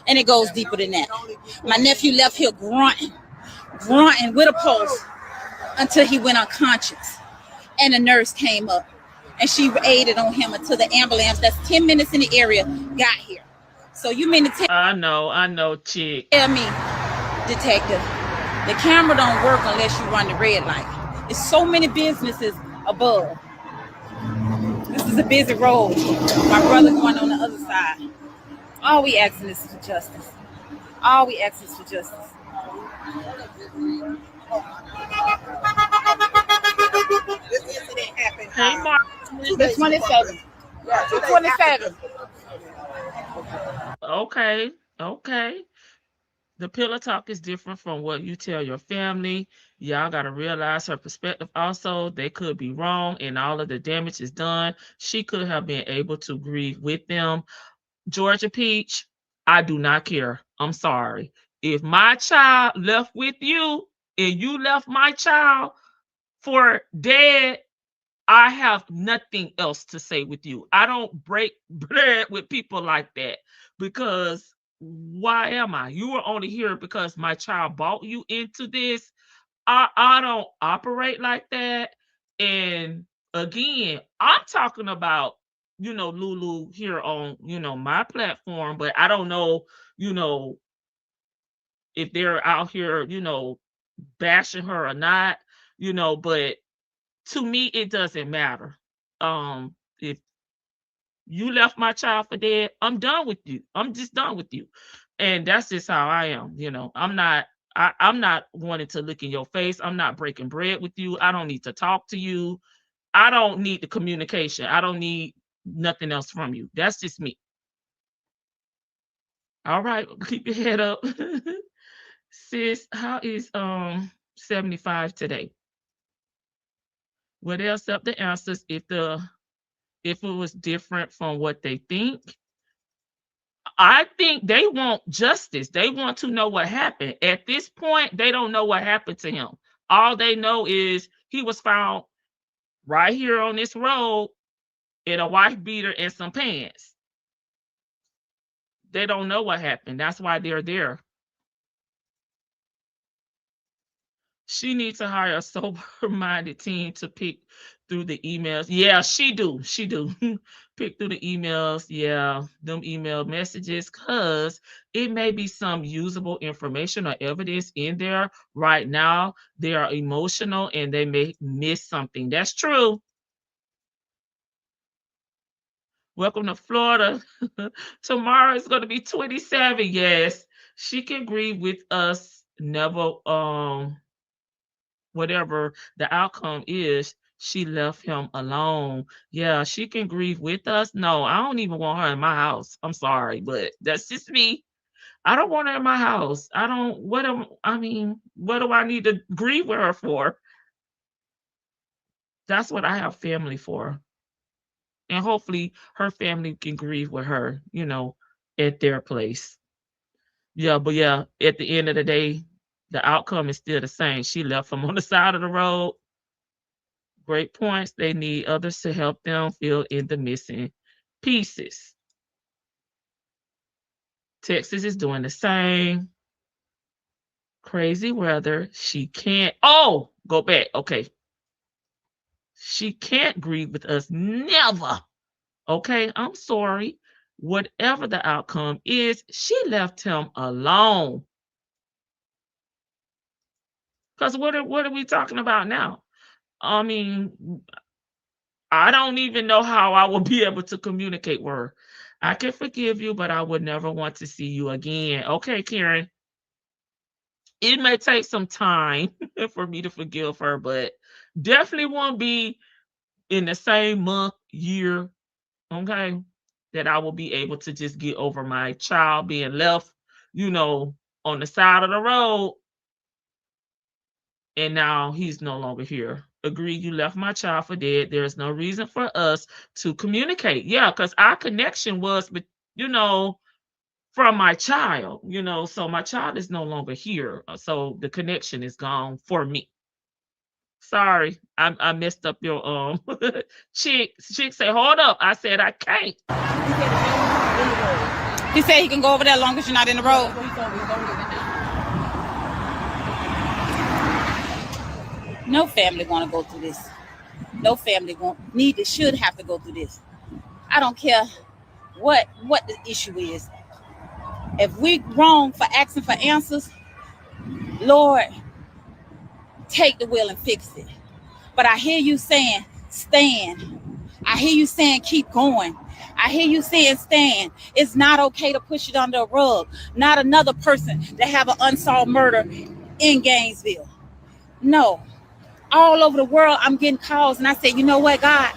And it goes deeper than that. My nephew left here grunting with a pulse until he went unconscious. And the nurse came up and she aided on him until the ambulance that's 10 minutes in the area got here. So you mean to tell I know, chick. Tell me, detective, the camera don't work unless you run the red light. There's so many businesses above. This is a busy road. My brother going on the other side. All we asking is for justice. All we ask is for justice. This incident happened. Hey, Mark. The 27. Yeah, the 27. Okay. The pillow talk is different from what you tell your family. Y'all got to realize her perspective also. They could be wrong and all of the damage is done. She could have been able to grieve with them. Georgia Peach, I do not care. I'm sorry. If my child left with you and you left my child for dead, I have nothing else to say with you. I don't break bread with people like that because why am I? You were only here because my child brought you into this. I don't operate like that. And again, I'm talking about, Lulu here on, my platform, but I don't know, if they're out here, bashing her or not, but to me, it doesn't matter. If you left my child for dead, I'm done with you. I'm just done with you. And that's just how I am. I'm not wanting to look in your face. I'm not breaking bread with you. I don't need to talk to you. I don't need the communication. I don't need nothing else from you. That's just me. All right, keep your head up. Sis, how is 75 today? Well, they'll accept the answers if it was different from what they think. I think they want justice. They want to know what happened. At this point, they don't know what happened to him. All they know is he was found right here on this road in a wife beater and some pants. They don't know what happened. That's why they're there. She needs to hire a sober-minded team to pick through the emails. Yeah, she do. Pick through the emails. Yeah, them email messages, because it may be some usable information or evidence in there right now. They are emotional and they may miss something. That's true. Welcome to Florida. Tomorrow is going to be 27. Yes, she can grieve with us. Never, whatever the outcome is, she left him alone. Yeah, she can grieve with us. No, I don't even want her in my house. I'm sorry, but that's just me. I don't want her in my house. What do I need to grieve with her for? That's what I have family for. And hopefully her family can grieve with her, at their place. Yeah, but yeah, at the end of the day, the outcome is still the same. She left him on the side of the road. Great points. They need others to help them fill in the missing pieces. Texas is doing the same. Crazy weather. She can't. Oh, go back. Okay. She can't grieve with us. Never. Okay, I'm sorry. Whatever the outcome is, she left him alone. Because what are we talking about now? I mean, I don't even know how I will be able to communicate with her. I can forgive you, but I would never want to see you again. Okay, Karen. It may take some time for me to forgive her, but definitely won't be in the same month, year. Okay. that I will be able to just get over my child being left, you know, on the side of the road. And now he's no longer here. Agree, you left my child for dead. There's no reason for us to communicate. Yeah, because our connection was, you know, from my child, you know, so my child is no longer here. So the connection is gone for me. Sorry, I messed up your chick. Chick said, hold up. I said I can't. He said he can go over there as long as you're not in the road. No family want to go through this. No family should have to go through this. I don't care what the issue is. If we wrong for asking for answers, Lord, take the wheel and fix it. But I hear you saying, stand. I hear you saying, keep going. I hear you saying, stand. It's not okay to push it under a rug. Not another person that have an unsolved murder in Gainesville. No. All over the world, I'm getting calls, and I say, you know what, God?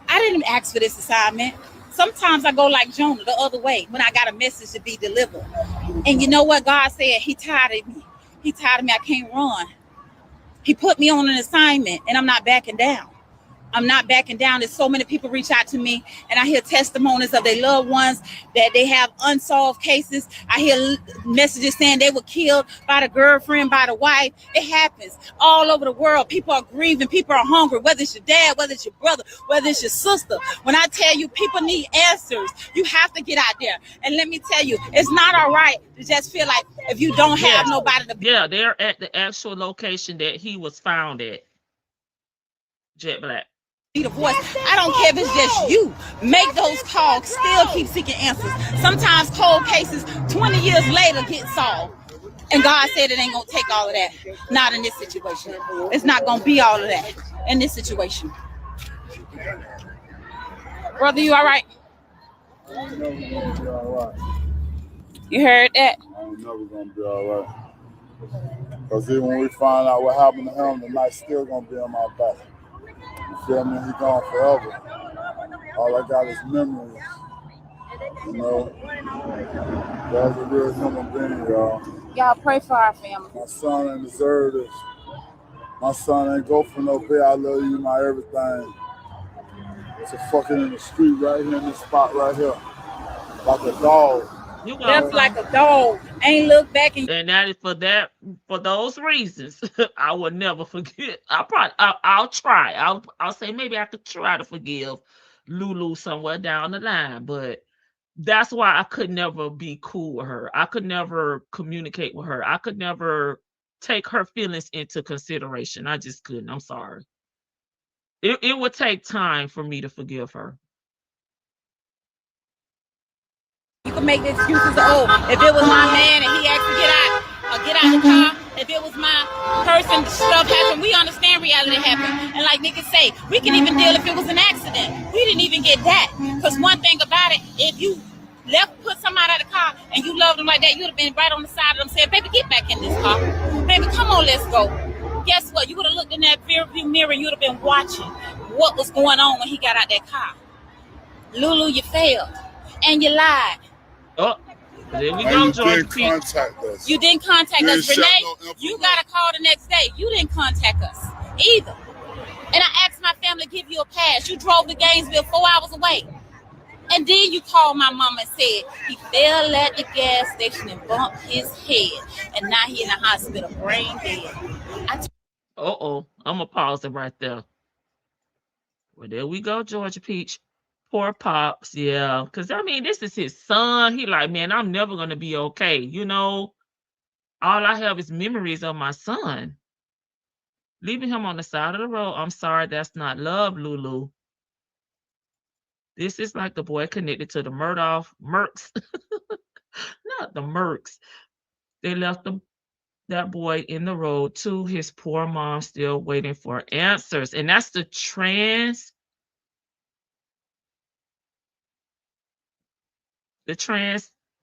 I didn't ask for this assignment. Sometimes I go like Jonah the other way when I got a message to be delivered. And you know what God said? He tired of me. He tired of me. I can't run. He put me on an assignment, and I'm not backing down. I'm not backing down. There's so many people reach out to me, and I hear testimonies of their loved ones that they have unsolved cases. I hear messages saying they were killed by the girlfriend, by the wife. It happens all over the world. People are grieving. People are hungry, whether it's your dad, whether it's your brother, whether it's your sister. When I tell you people need answers, you have to get out there. And let me tell you, it's not all right to just feel like if you don't have nobody to... Yeah, they're at the actual location that he was found at. Jet Black. The voice. I don't care if it's just you. Make those calls. Still keep seeking answers. Sometimes cold cases 20 years later get solved. And God said it ain't gonna take all of that. Not in this situation. It's not gonna be all of that in this situation. Brother, you all right? I'm never gonna be all right. You heard that? I'm never gonna be all right. Because even when we find out what happened to him, the night's still gonna be on my back. You feel me? He gone forever. All I got is memories. You know? That's a real human being, y'all. Y'all pray for our family. My son ain't deserve this. My son ain't go for no pay. I love you, my everything. It's a fucking in the street right here in this spot right here. Like a dog. You Left like a dog. Ain't look back and that is for those reasons. I will never forget. I'll try. I'll say maybe I could try to forgive Lulu somewhere down the line, but that's why I could never be cool with her. I could never communicate with her. I could never take her feelings into consideration. I just couldn't. I'm sorry. It would take time for me to forgive her. you can make the excuses. Oh, if it was my man and he asked to get out the car, if it was my person, stuff happened. We understand reality happened. And like niggas say, we can even deal if it was an accident. We didn't even get that. Because one thing about it, if you put somebody out of the car and you loved them like that, you would have been right on the side of them saying, baby, get back in this car. Baby, come on, let's go. Guess what? You would have looked in that rear view mirror and you would have been watching what was going on when he got out that car. Lulu, you failed. And you lied. Oh, there we go, George. You didn't contact us. You didn't contact us. Renee, you got a call the next day. You didn't contact us either. And I asked my family to give you a pass. You drove to Gainesville 4 hours away. And then you called my mama and said he fell at the gas station and bumped his head. And now he in the hospital, brain dead. I'm going to pause it right there. Well, there we go, Georgia Peach. Poor Pops, yeah. Because, I mean, this is his son. He like, man, I'm never going to be okay. You know, all I have is memories of my son. Leaving him on the side of the road. I'm sorry, that's not love, Lulu. This is like the boy connected to the Mercs. Not the Mercs. They left that boy in the road too. His poor mom still waiting for answers. And that's the trans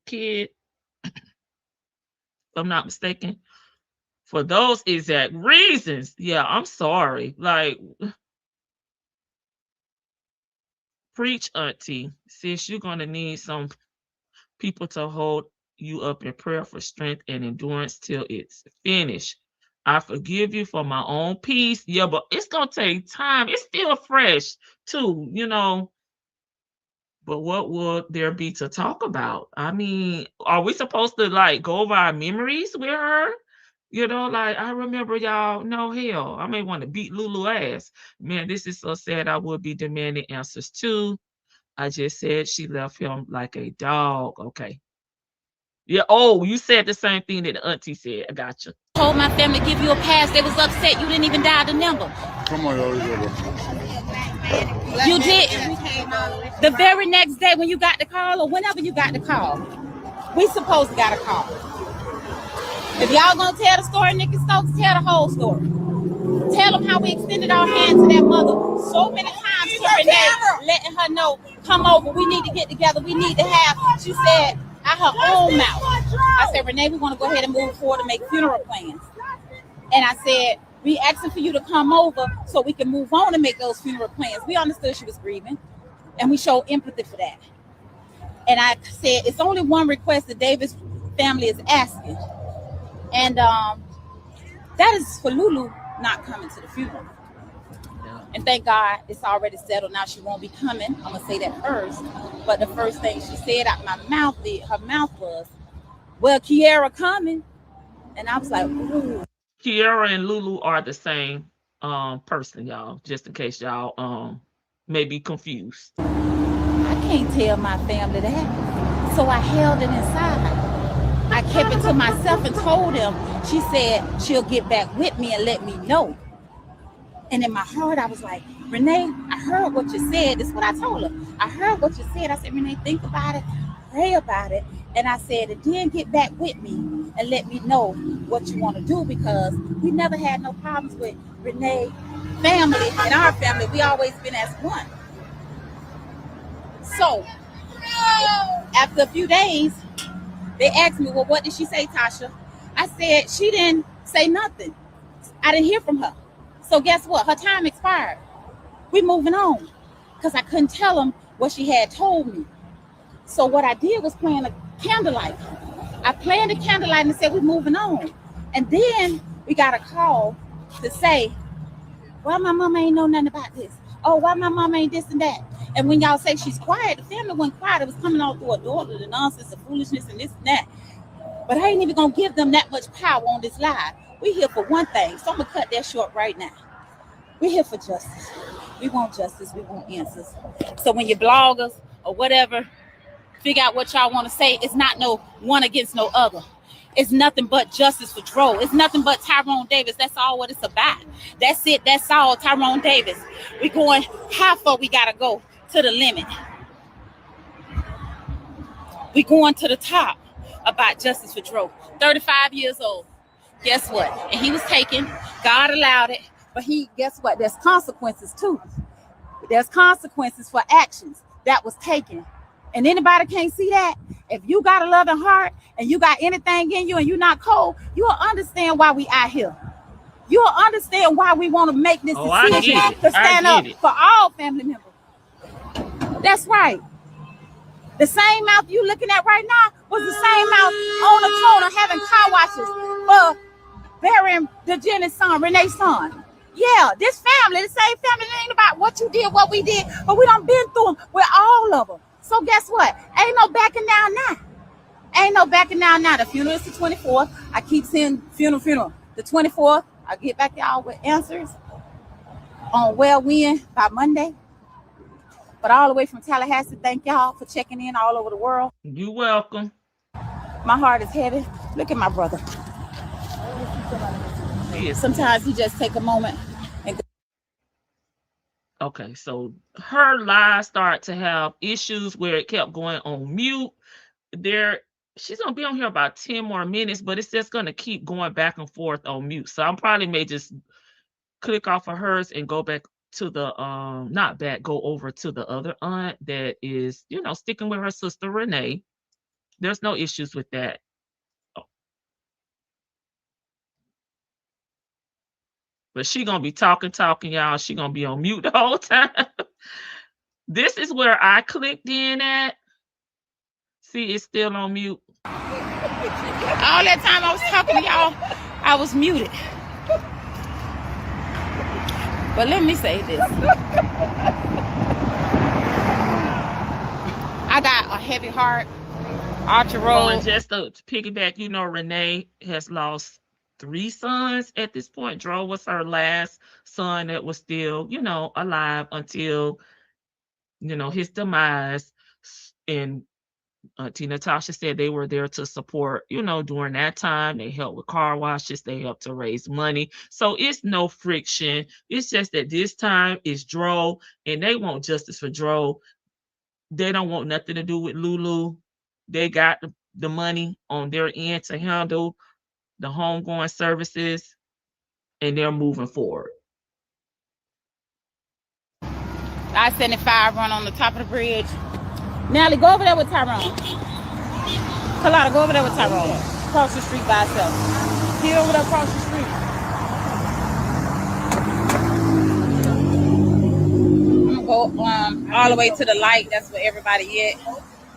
kid, if I'm not mistaken, for those exact reasons. Yeah, I'm sorry. Like, Preach, auntie. Sis, you're gonna need some people to hold you up in prayer for strength and endurance till it's finished. I forgive you for my own peace. Yeah, but it's gonna take time. It's still fresh, too, But what would there be to talk about? I mean, are we supposed to like go over our memories with her? Like I remember y'all. No hell, I may want to beat Lulu ass. Man, this is so sad. I would be demanding answers too. I just said she left him like a dog. Okay. Yeah. Oh, you said the same thing that the auntie said. I got you. Told my family to give you a pass. They was upset you didn't even dial the number. Come on, y'all. You did. The very next day when you got the call or whenever you got the call, we supposed to got a call. If y'all gonna tell the story, Nikki Stokes, tell the whole story. Tell them how we extended our hand to that mother so many times to Renee, letting her know, come over, we need to get together, we need to have. She said, out her own mouth. I said, Renee, we want to go ahead and move forward and make funeral plans. And I said, we asking for you to come over so we can move on and make those funeral plans. We understood she was grieving, and we showed empathy for that. And I said, it's only one request the Davis family is asking. And that is for Lulu not coming to the funeral. Yeah. And thank God it's already settled. Now she won't be coming. I'm going to say that first. But the first thing she said out my mouth, her mouth was, well, Kiara coming. And I was like, ooh. Kiara and Lulu are the same person, y'all, just in case y'all may be confused. I can't tell my family that. So I held it inside. I kept it to myself and told them, she said she'll get back with me and let me know. And in my heart, I was like, Renee, I heard what you said. This is what I told her. I heard what you said. I said, Renee, think about it, pray about it. And I said, and then get back with me and let me know what you want to do, because we never had no problems with Renee family and our family. We always been as one. So after a few days, they asked me, well, what did she say, Tasha? I said, she didn't say nothing. I didn't hear from her. So guess what? Her time expired. We moving on, because I couldn't tell them what she had told me. So what I did was plan a candlelight. I planned a candlelight and said, we're moving on. And then we got a call to say, why my mama ain't know nothing about this? Oh, why my mama ain't this and that? And when y'all say she's quiet, the family went quiet. It was coming all through her daughter, the nonsense, the foolishness, and this and that. But I ain't even gonna give them that much power on this live. We here for one thing, so I'm gonna cut that short right now. We're here for justice. We want justice, we want answers. So when you're bloggers or whatever, figure out what y'all want to say. It's not no one against no other. It's nothing but justice for Dro. It's nothing but Tyrone Davis. That's all what it's about. That's it. That's all. Tyrone Davis. We going how far we gotta go to the limit. We going to the top about justice for Dro. 35 years old. Guess what? And he was taken. God allowed it. But guess what? There's consequences too. There's consequences for actions that was taken. And anybody can't see that. If you got a loving heart and you got anything in you and you're not cold, you'll understand why we out here. You'll understand why we want to make this decision to stand up for all family members. That's right. The same mouth you looking at right now was the same mouth on the corner having car washes for burying the Jenny's son, Renee's son. Yeah, this family, the same family, it ain't about what you did, what we did, but we done been through them with all of them. So guess what? Ain't no backing down now. Ain't no backing down now. The funeral is the 24th. I keep saying funeral. The 24th, I'll get back to y'all with answers on where when by Monday. But all the way from Tallahassee, thank y'all for checking in all over the world. You're welcome. My heart is heavy. Look at my brother. Yes. Sometimes he just take a moment and go. Okay, so her live start to have issues where it kept going on mute. She's gonna be on here about 10 more minutes, but it's just gonna keep going back and forth on mute. So I probably may just click off of hers and go back to the go over to the other aunt that is, sticking with her sister Renee. There's no issues with that. But she gonna be talking, y'all. She gonna be on mute the whole time. This is where I clicked in at. See, it's still on mute. All that time I was talking to y'all, I was muted. But let me say this. I got a heavy heart. Archer Road. And just to piggyback, you know, Renee has lost 3 sons at this point. Dro was her last son that was still, you know, alive until, you know, his demise. And Auntie Natasha said they were there to support, you know, during that time. They helped with car washes. They helped to raise money. So it's no friction. It's just that this time it's Dro, and they want justice for Dro. They don't want nothing to do with Lulu. They got the money on their end to handle the homegoing services, and they're moving forward. I-75 run on the top of the bridge. Nally, go over there with Tyrone. Kalana, go over there with Tyrone. Cross the street by itself. Get over there across the street. I'm gonna go all the way to the light. That's where everybody at.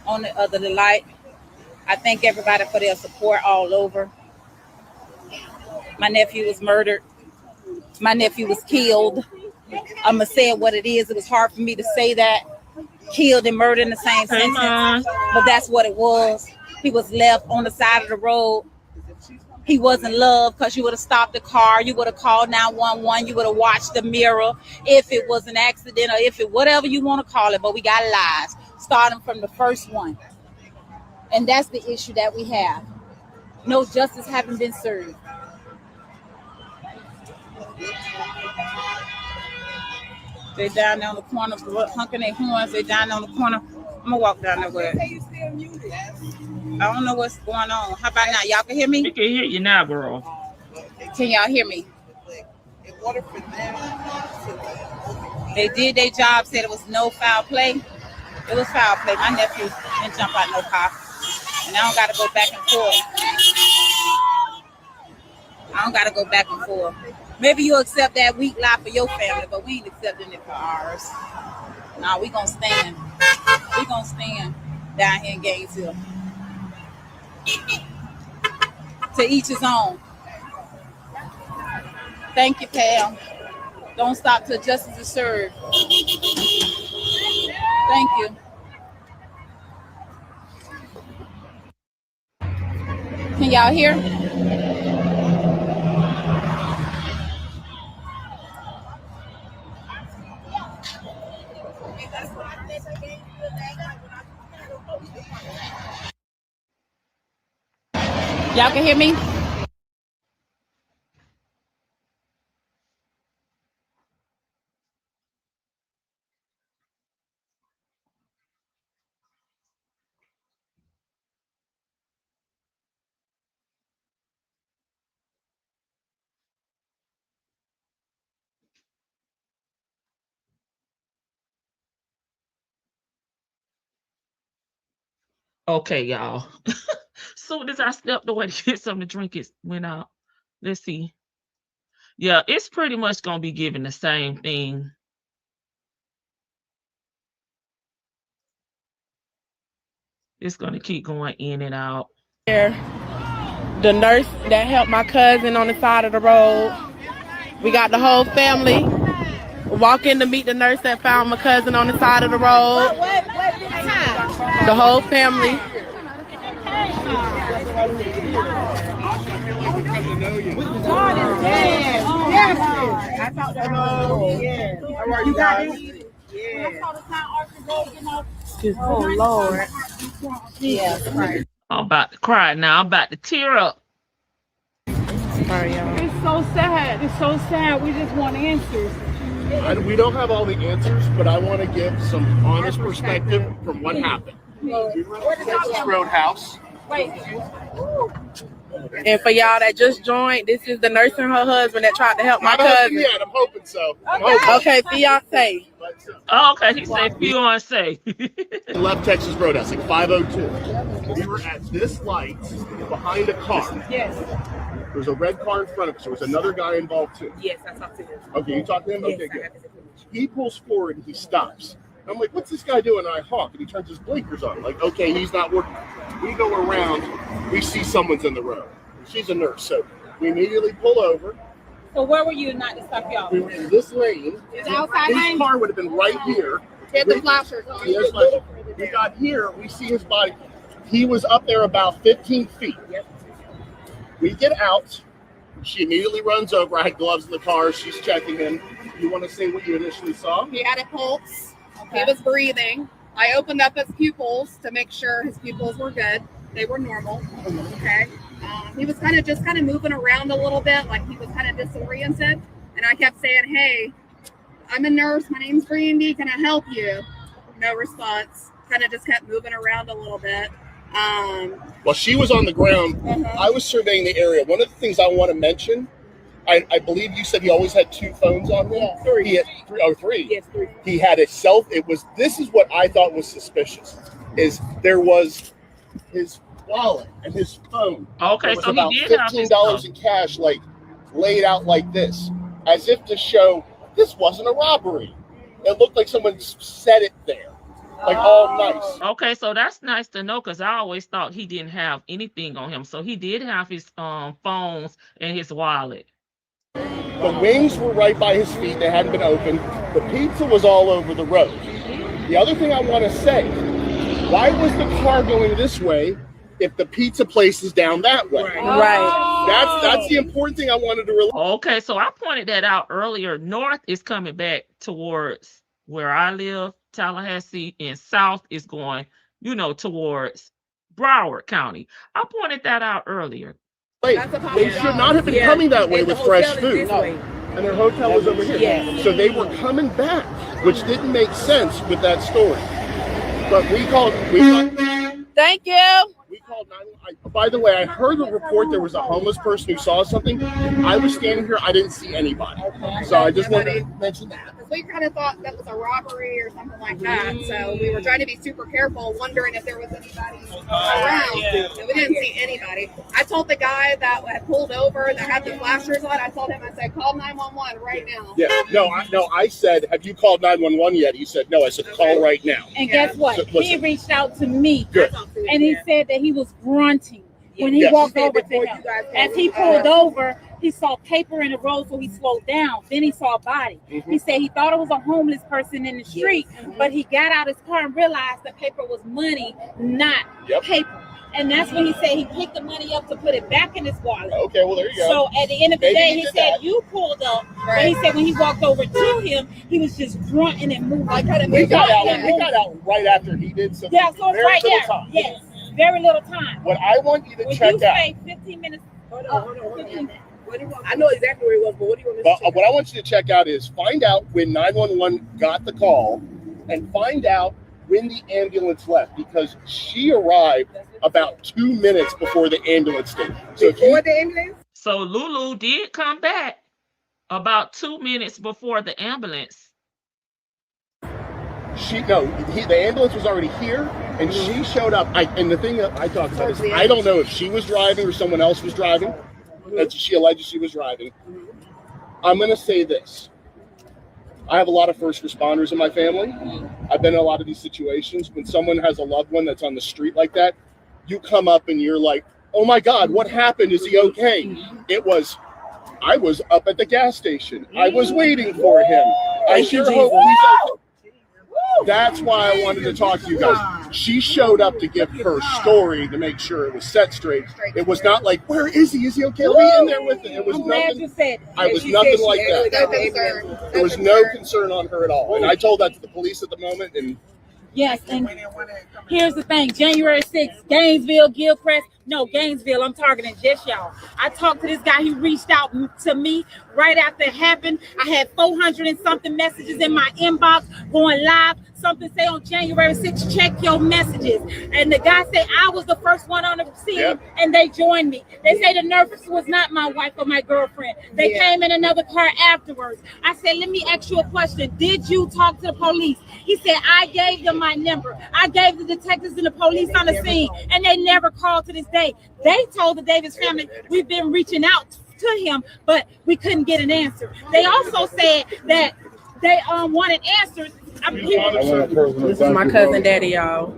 On the other the light. I thank everybody for their support all over. My nephew was murdered. My nephew was killed. I'm gonna say it what it is. It was hard for me to say that. Killed and murdered in the same sentence, but that's what it was. He was left on the side of the road. He wasn't loved because you would have stopped the car. You would have called 911. You would have watched the mirror if it was an accident or if it, whatever you want to call it. But we got lies starting from the first one. And that's the issue that we have. No justice having been served. They down there on the corner, honking their horns. They down there on the corner. I'm gonna walk down there with it. I don't know what's going on. How about now? Y'all can hear me? We can hear you now, girl. Can y'all hear me? They did their job, said it was no foul play. It was foul play. My nephew didn't jump out no car. And I don't got to go back and forth. Maybe you'll accept that weak lie for your family, but we ain't accepting it for ours. Nah, we gonna stand. We gonna stand down here in Gainesville. To each his own. Thank you, Pam. Don't stop till justice is served. Thank you. Can y'all hear? Y'all can hear me? Okay, y'all. Soon as I stepped away to get something to drink, it went out. Let's see. Yeah, it's pretty much gonna be giving the same thing. It's gonna keep going in and out. The nurse that helped my cousin on the side of the road. We got the whole family walking to meet the nurse that found my cousin on the side of the road. The whole family. Oh, Lord. Yeah. I'm about to cry now. I'm about to tear up. Sorry, y'all. It's so sad. It's so sad. We just want answers. We don't have all the answers, but I want to give some honest perspective from what happened. We were at Texas Roadhouse. And for y'all that just joined, this is the nurse and her husband that tried to help my cousin. Yeah, I'm hoping so. Okay, fiance. Oh, okay, he said fiance. Left Texas Roadhouse, like 5:02. We were at this light behind a car. Yes. There was a red car in front of us. There was another guy involved too. Yes, I talked to him. Okay, you talked to him? Okay, good. He pulls forward and he stops. I'm like, what's this guy doing? And I honk, and he turns his blinkers on. Like, okay, he's not working. We go around, we see someone's in the road. She's a nurse, so we immediately pull over. So where were you not to stop y'all? We were in this lane. His outside His lane? car would have been right here. He had the flashers on. He has flashers. We got here, we see his body. He was up there about 15 feet. Yep. We get out. She immediately runs over. I had gloves in the car. She's checking him. You want to say what you initially saw? He had a pulse. He was breathing. I opened up his pupils to make sure his pupils were good. They were normal. Okay. He was kind of moving around a little bit, like he was kind of disoriented. And I kept saying, "Hey, I'm a nurse. My name's Brandy. Can I help you?" No response. Kind of just kept moving around a little bit. While she was on the ground, I was surveying the area. One of the things I want to mention, I believe you said he always had 2 phones on him. Yeah. Three. He had 3. Oh, 3. Yes, 3. He had a this is what I thought was suspicious, is there was his wallet and his phone. Okay, was so about he did have his $15 in cash, like laid out like this, as if to show this wasn't a robbery. It looked like someone set it there, like all nice. Okay, so that's nice to know, because I always thought he didn't have anything on him. So he did have his phones and his wallet. The wings were right by his feet. They hadn't been opened. The pizza was all over the road. The other thing I want to say, why was the car going this way if the pizza place is down that way? Right. That's the important thing I wanted to realize. Okay, so I pointed that out earlier. North is coming back towards where I live, Tallahassee, and south is going, towards Broward County. I pointed that out earlier. They should not have been coming that way with fresh food. And their hotel was over here. Yeah. So they were coming back, which didn't make sense with that story. But we called. Thank you. We called 911. By the way, I heard the report there was a homeless person who saw something. I was standing here. I didn't see anybody. So I just wanted to mention that. Because we kind of thought that was a robbery or something like that. So we were trying to be super careful, wondering if there was anybody around. And we didn't see anybody. I told the guy that had pulled over, that had the flashers on, I told him, I said, call 911 right now. Yeah. No, I said, have you called 911 yet? He said, no. I said, call right now. And guess what? So, he reached out to me. Good. And he said that he was grunting when he walked over to him. As he pulled over, he saw paper in the road, so he slowed down. Then he saw a body. He said he thought it was a homeless person in the street, but he got out his car and realized the paper was money, not paper. And that's when he said he picked the money up to put it back in his wallet. Okay, well, there you go. So at the end of the day, he said you pulled up. But he said when he walked over to him, he was just grunting and moving. We got out right after he did. So yeah, so it's right there. Time. Yes, very little time. What I want you to check out. Say 15 minutes. Hold on. 15 minutes. I know exactly where he was, but what do you want to check what I want you to check out is find out when 911 got the call and find out when the ambulance left, because she arrived about 2 minutes before the ambulance did. So before the ambulance? So Lulu did come back about 2 minutes before the ambulance. The ambulance was already here, and she showed up. And the thing that I talked about is I don't know if she was driving or someone else was driving. She alleged she was driving. I'm going to say this. I have a lot of first responders in my family. I've been in a lot of these situations. When someone has a loved one that's on the street like that, you come up and you're like, oh my God, what happened? Is he okay? I was up at the gas station. I was waiting for him. I sure hope he's okay. That's why I wanted to talk to you guys. She showed up to give her story to make sure it was set straight. It was not like, where is he? Is he okay? I'll be in there with him. It was nothing. I was nothing like that. There was no concern on her at all. And I told that to the police at the moment. And yes, and here's the thing. January 6th, Gainesville, Gilchrist. No, Gainesville, I'm targeting just y'all. I talked to this guy. He reached out to me right after it happened. I had 400 and something messages in my inbox going live. Something say on January 6th, check your messages. And the guy said I was the first one on the scene, and they joined me. They say the nurse was not my wife or my girlfriend. They came in another car afterwards. I said, let me ask you a question. Did you talk to the police? He said, I gave them my number. I gave the detectives and the police on the scene, and they never called to this day. They told the Davis family, we've been reaching out to him, but we couldn't get an answer. They also said that they wanted answers. This is my cousin daddy, y'all.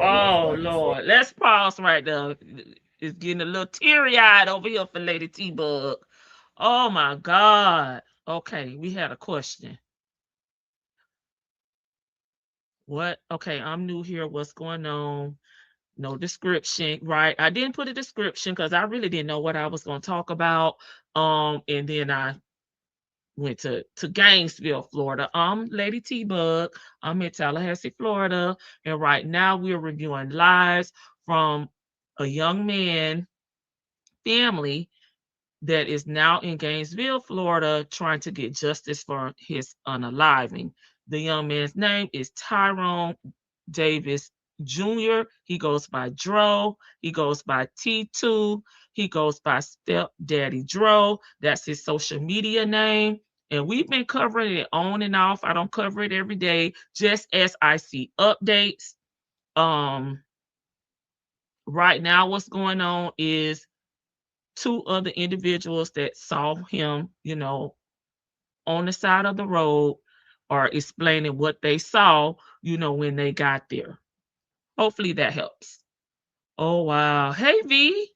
Oh Lord, let's pause right there. It's getting a little teary-eyed over here for Lady T-Bug. Oh my God. Okay, we had a question. What? Okay, I'm new here. What's going on? No description, right? I didn't put a description because I really didn't know what I was going to talk about. And then I went to Gainesville, Florida. I'm Lady T-Bug. I'm in Tallahassee, Florida. And right now we're reviewing lives from a young man family that is now in Gainesville, Florida, trying to get justice for his unaliving. The young man's name is Tyrone Davis Jr. He goes by Dro. He goes by T2. He goes by Stepdaddy Dro. That's his social media name. And we've been covering it on and off. I don't cover it every day, just as I see updates. Right now, what's going on is 2 other individuals that saw him, on the side of the road are explaining what they saw, when they got there. Hopefully that helps. Oh, wow. Hey, V.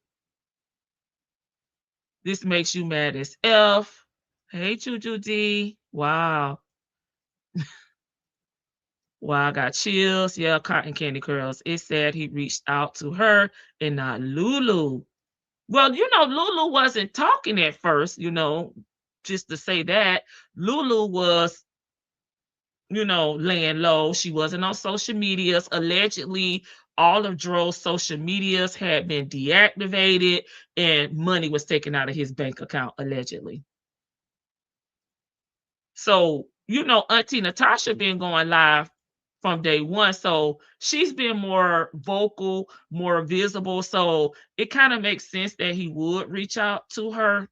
This makes you mad as F. Hey, Juju D. Wow. Wow, I got chills. Yeah, cotton candy curls. It said he reached out to her and not Lulu. Well, Lulu wasn't talking at first, just to say that. Lulu was, laying low. She wasn't on social medias. Allegedly, all of Dro's social medias had been deactivated and money was taken out of his bank account, allegedly. So, Auntie Natasha been going live from day one. So she's been more vocal, more visible. So it kind of makes sense that he would reach out to her.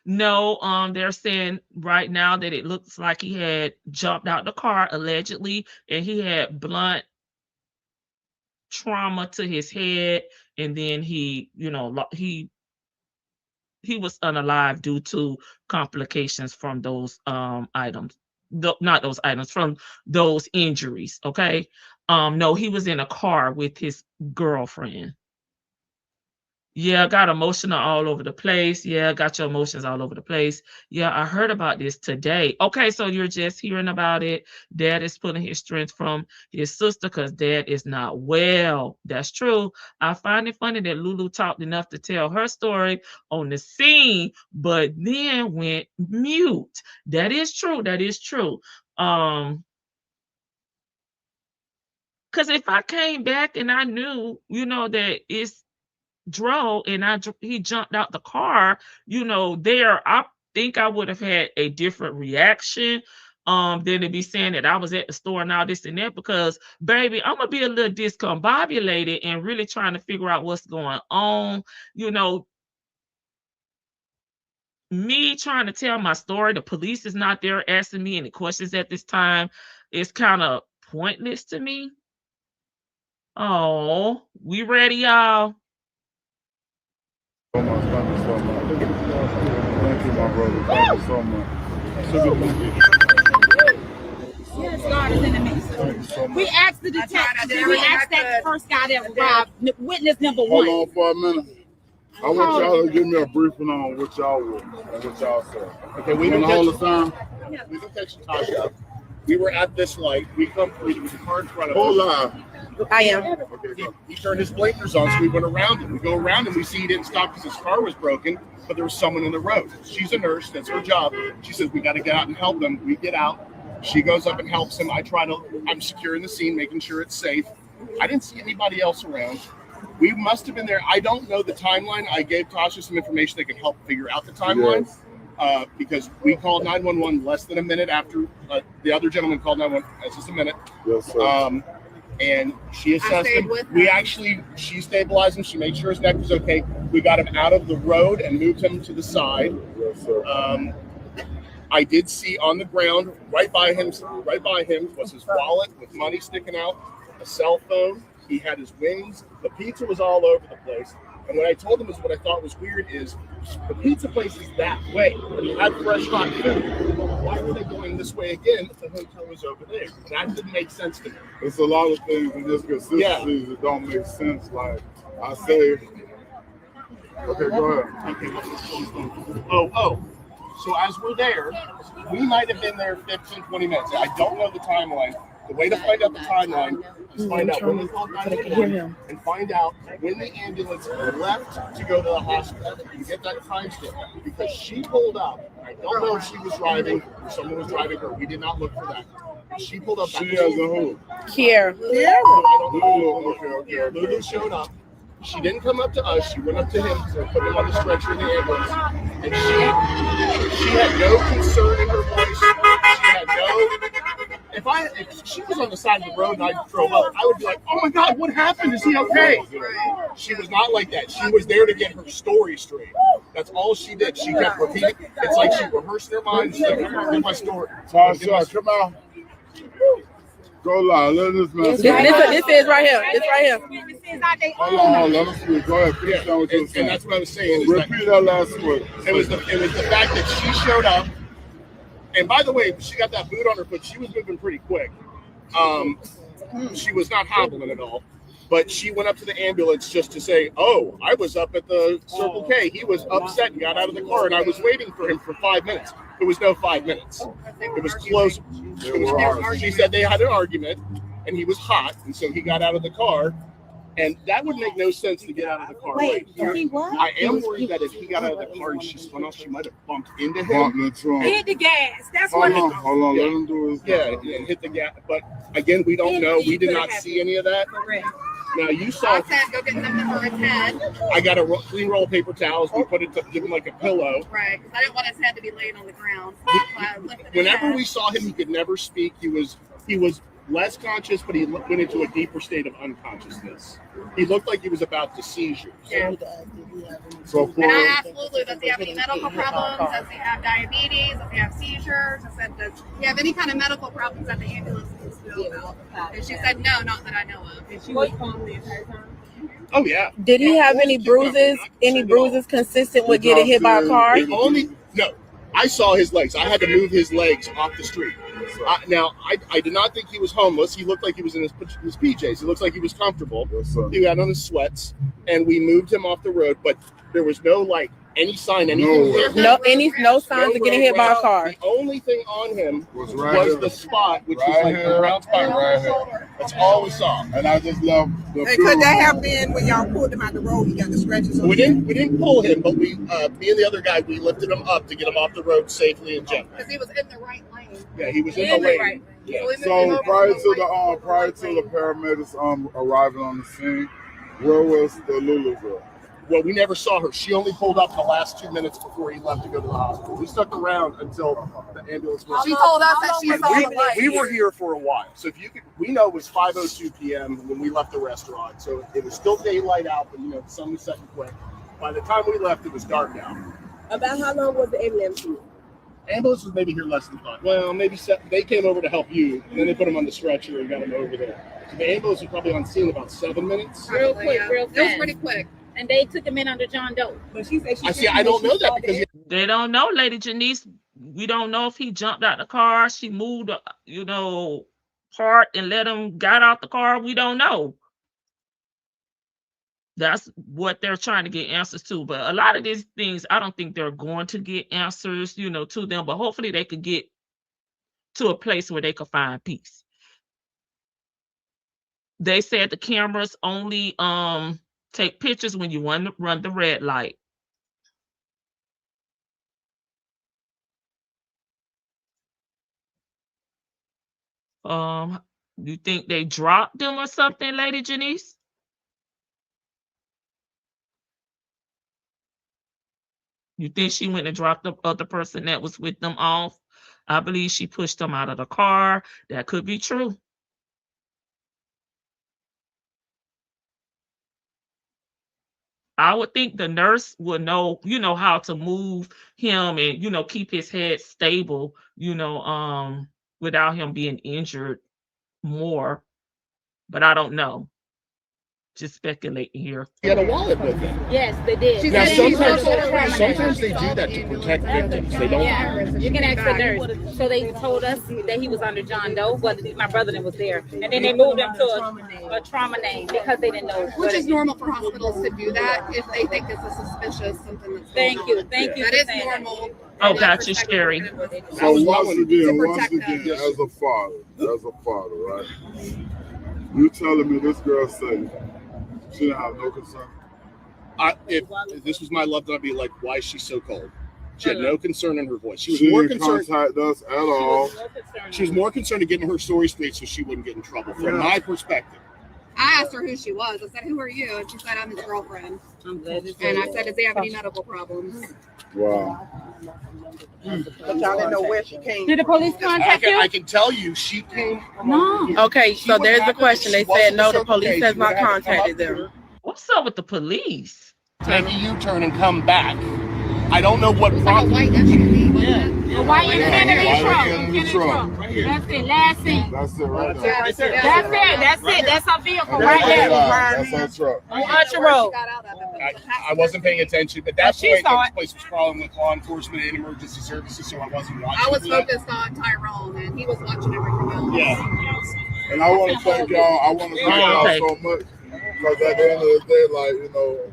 No, they're saying right now that it looks like he had jumped out the car allegedly, and he had blunt trauma to his head, and then he was unalive due to complications from those items. Not those items, from those injuries. Okay. No, he was in a car with his girlfriend. Yeah, got emotional all over the place. Yeah, got your emotions all over the place. Yeah, I heard about this today. Okay, so you're just hearing about it. Dad is pulling his strength from his sister because Dad is not well. That's true. I find it funny that Lulu talked enough to tell her story on the scene, but then went mute. That is true. That is true. Because if I came back and I knew, that it's Dro and he jumped out the car, there, I think I would have had a different reaction than to be saying that I was at the store and all this and that, because baby, I'm gonna be a little discombobulated and really trying to figure out what's going on. Me trying to tell my story, the police is not there asking me any questions at this time. It's kind of pointless to me. Oh, we ready, y'all? So much. Thank you so much. Thank you, my brother. Thank you so much. Yes, God is in the midst. Thank you so much. We asked the detective, we asked that first guy that robbed, witness number 1. Hold on for a minute. I want y'all to give me a briefing on what y'all were and what y'all said. Okay, we didn't catch Tasha. We were at this light. There was a car in front of us. Hold on. I am. Okay, He turned his blinkers on, so we went around him. We go around him. We see he didn't stop because his car was broken, but there was someone in the road. She's a nurse. That's her job. She says, we got to get out and help them. We get out. She goes up and helps him. I'm securing the scene, making sure it's safe. I didn't see anybody else around. We must have been there. I don't know the timeline. I gave Tasha some information that could help figure out the timeline. Yes. Because we called 911 less than a minute after the other gentleman called 911. That's just a minute. Yes, sir. And she assessed him. She stabilized him. She made sure his neck was okay. We got him out of the road and moved him to the side. Yes, sir. I did see on the ground right by him was his wallet with money sticking out, a cell phone. He had his wings. The pizza was all over the place. And what I told him is what I thought was weird is the pizza place is that way. And you had fresh hot food. Why were they going this way again if the hotel was over there? That didn't make sense to me. It's a lot of things in this consistencies that don't make sense. Like I say, okay, go ahead. Okay. Oh. So as we're there, we might have been there 15, 20 minutes. I don't know the timeline. The way to find out the timeline is find out when they called 911 and find out when the ambulance left to go to the hospital and get that timestamp. Because she pulled up. I don't know if she was driving or someone was driving her. We did not look for that. She pulled up. She as a who? Kier. I don't know. Okay. Lulu showed up. She didn't come up to us. She went up to him because they put him on the stretcher in the ambulance. And she had no concern in her voice. She had no. If she was on the side of the road and I drove up, I would be like, "Oh my God, what happened? Is he okay?" She was not like that. She was there to get her story straight. That's all she did. She kept repeating. It's like she rehearsed in her mind. She's like, "Get my story." Tasha, come on. Go live. Let this man. This is right here. This right here. Hold on. Let us see. Go ahead. Finish down what you were saying. And that's what I was saying. Repeat that last word. It was the fact that she showed up. And by the way, she got that boot on her foot. She was moving pretty quick. She was not hobbling at all. But she went up to the ambulance just to say, "Oh, I was up at the Circle K. He was upset and got out of the car, and I was waiting for him for 5 minutes." It was no 5 minutes. It was close. She said they had an argument, and he was hot, and so he got out of the car. And that would make no sense to get out of the car. Wait, he what? I am worried that if he got out of the car and she spun off, she might have bumped into him. Hit the gas. That's Hold what. on. Let him do his and hit the gas. But again, we don't know. We did not see any of that. Now you saw. I said go get something for his head. I got a clean roll of paper towels. We put it to give him like a pillow. Right, because I didn't want his head to be laying on the ground. Whenever we saw him, he could never speak. He was less conscious, but he went into a deeper state of unconsciousness. He looked like he was about to seizure. Yeah. So And I asked Lulu, does he have any medical problems? Does he have diabetes? Does he have seizures? I said, does he have any kind of medical problems that the ambulance needs to know about? And she said, no, not that I know of. And she was calm the entire time. Oh yeah. Did he have any bruises? Any bruises consistent with getting hit by a car? No. I saw his legs. I had to move his legs off the street. Now, I did not think he was homeless. He looked like he was in his PJs. He looked like he was comfortable. He had on his sweats, and we moved him off the road. But there was no any sign, anything. No signs of getting hit by a car. The only thing on him was the spot, which right was like here, the brown spot right here. That's all we saw. And I just love the. Hey, could that have been when y'all pulled him out the road? He got the scratches on. We didn't pull him, but me and the other guy, we lifted him up to get him off the road safely and gently. Because he was in the right lane. Yeah, he was in the lane. Right. Yeah. So prior to the paramedics arriving on the scene, where was the Lulu girl? Well, we never saw her. She only pulled up the last 2 minutes before he left to go to the hospital. We stuck around until the ambulance was. She told us that she saw the light. We were here for a while, so we know it was 5:02 p.m. when we left the restaurant. So it was still daylight out, but the sun was setting quick. By the time we left, it was dark out. About how long was the ambulance here? Ambulance was maybe here less than 5. Well, maybe they came over to help you, and then they put him on the stretcher and got him over there. So the ambulance was probably on scene about 7 minutes. Real quick. It was pretty quick. And they took him in under John Doe. But she said I don't know that because they don't know, Lady Janice. We don't know if he jumped out the car. She moved, part and let him got out the car. We don't know. That's what they're trying to get answers to. But a lot of these things, I don't think they're going to get answers, to them. But hopefully they could get to a place where they could find peace. They said the cameras only take pictures when you run the red light. You think they dropped them or something, Lady Janice? You think she went and dropped the other person that was with them off? I believe she pushed them out of the car. That could be true. I would think the nurse would know, how to move him and, keep his head stable, without him being injured more. But I don't know. just speculating here. He had a wallet with him. Yes, they did. She Now, said she's sometimes they do that to protect victims. They don't. Yeah, you can ask the nurse. So they told us that he was under John Doe, but my brother was there, and then they moved him to a trauma name because they didn't know. Which is normal for hospitals to do that if they think it's a suspicious something that's Thank going you, on. thank you. That is normal. Oh, gotcha, Sherry. So once again, as a father, right? You telling me this girl said she didn't have no concern? If this was my loved one, I'd be like, why is she so cold? She had no concern in her voice. She was She more didn't concerned. contact us at all. She was more concerned in getting her story straight so she wouldn't get in trouble. From my perspective. I asked her who she was. I said, "Who are you?" And she said, "I'm his girlfriend." And I said, "Does he have any medical problems?" Wow. But y'all didn't know where she came. Did the police contact you? I can tell you, she came. No. Okay, so there's the question. They said no, the police has not contacted them. What's up with the police? Take a U-turn and come back. I don't know what Like a prompted. white SUV, wasn't it? The white Infinity truck. Infinity truck. That's it. Last seat. That's it right there. Yeah, That's it. That's it. That's our vehicle right That's there. our truck. On Archer Road. I wasn't paying attention, but that She point, saw this place was crawling with law enforcement and emergency services, so I wasn't watching. I was for that. focused on Tyrone, and he was watching everything else. Yeah. And I want to thank y'all. I want to thank y'all so much because at the end of the day, like, you know,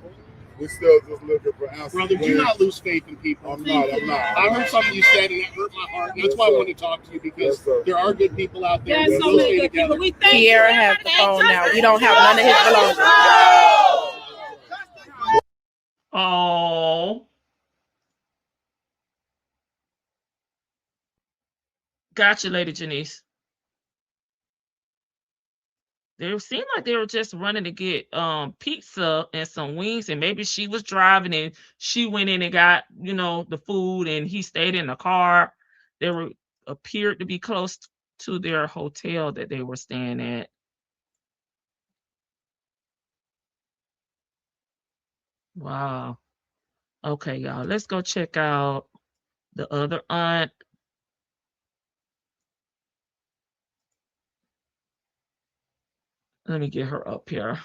we still just looking for answers. Brother, do not lose faith in people. I'm not. I heard something you said, and it hurt my heart. And that's why I wanted to talk to you, because there are good people out there. There's so many good people. We thank you. Kiera has the phone now. We don't have none of his belongings. Oh. Gotcha, Lady Janice. They seemed like they were just running to get pizza and some wings, and maybe she was driving and she went in and got, you know, the food, and he stayed in the car. They were appeared to be close to their hotel that they were staying at. Wow. Okay, y'all, let's go check out the other aunt. Let me get her up here.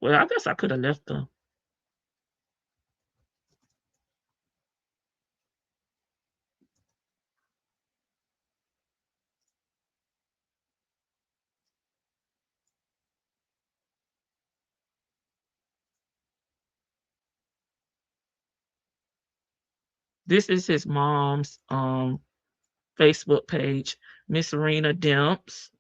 Well, I guess I could have left them. This is his mom's Facebook page, Miss Serena Demps.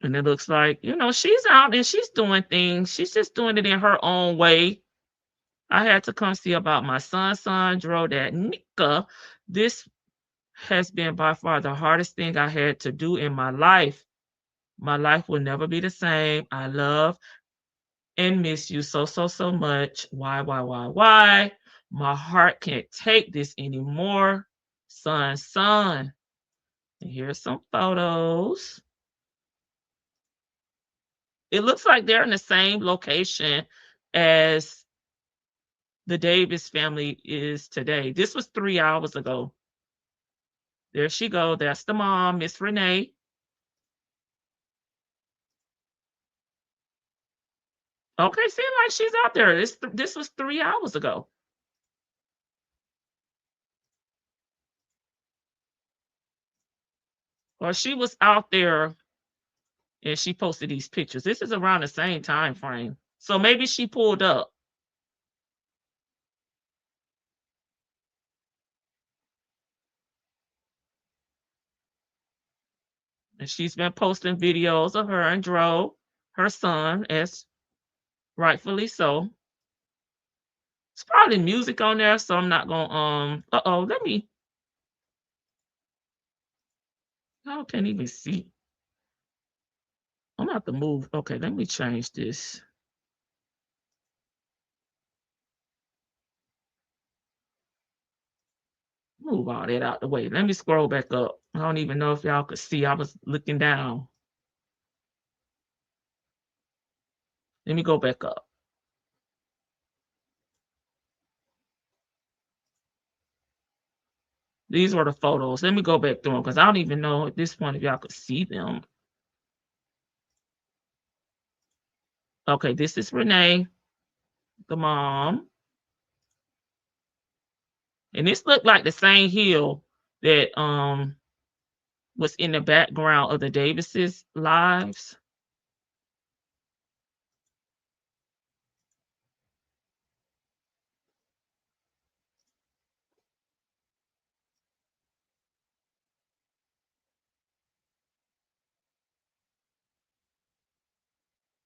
And it looks like, you know, she's out and she's doing things. She's just doing it in her own way. I had to come see about my son drove that Nika. This has been by far the hardest thing I had to do in my life. My life will never be the same. I love and miss you so much. Why? My heart can't take this anymore. Son. And here's some photos. It looks like they're in the same location as the Davis family is today. This was 3 hours ago. There she go. That's the mom, Miss Renee. Okay, seems like she's out there. This was 3 hours ago. Or she was out there and she posted these pictures. This is around the same time frame. So maybe she pulled up. And she's been posting videos of her and Dro, her son, as rightfully so. It's probably music on there, so I'm not gonna let me. I can't even see. I'm gonna have to move. Okay, let me change this. Move all that out the way. Let me scroll back up. I don't even know if y'all could see. I was looking down. Let me go back up. These were the photos. Let me go back through them because I don't even know at this point if y'all could see them. Okay, this is Renee, the mom. And this looked like the same hill that was in the background of the Davises' lives.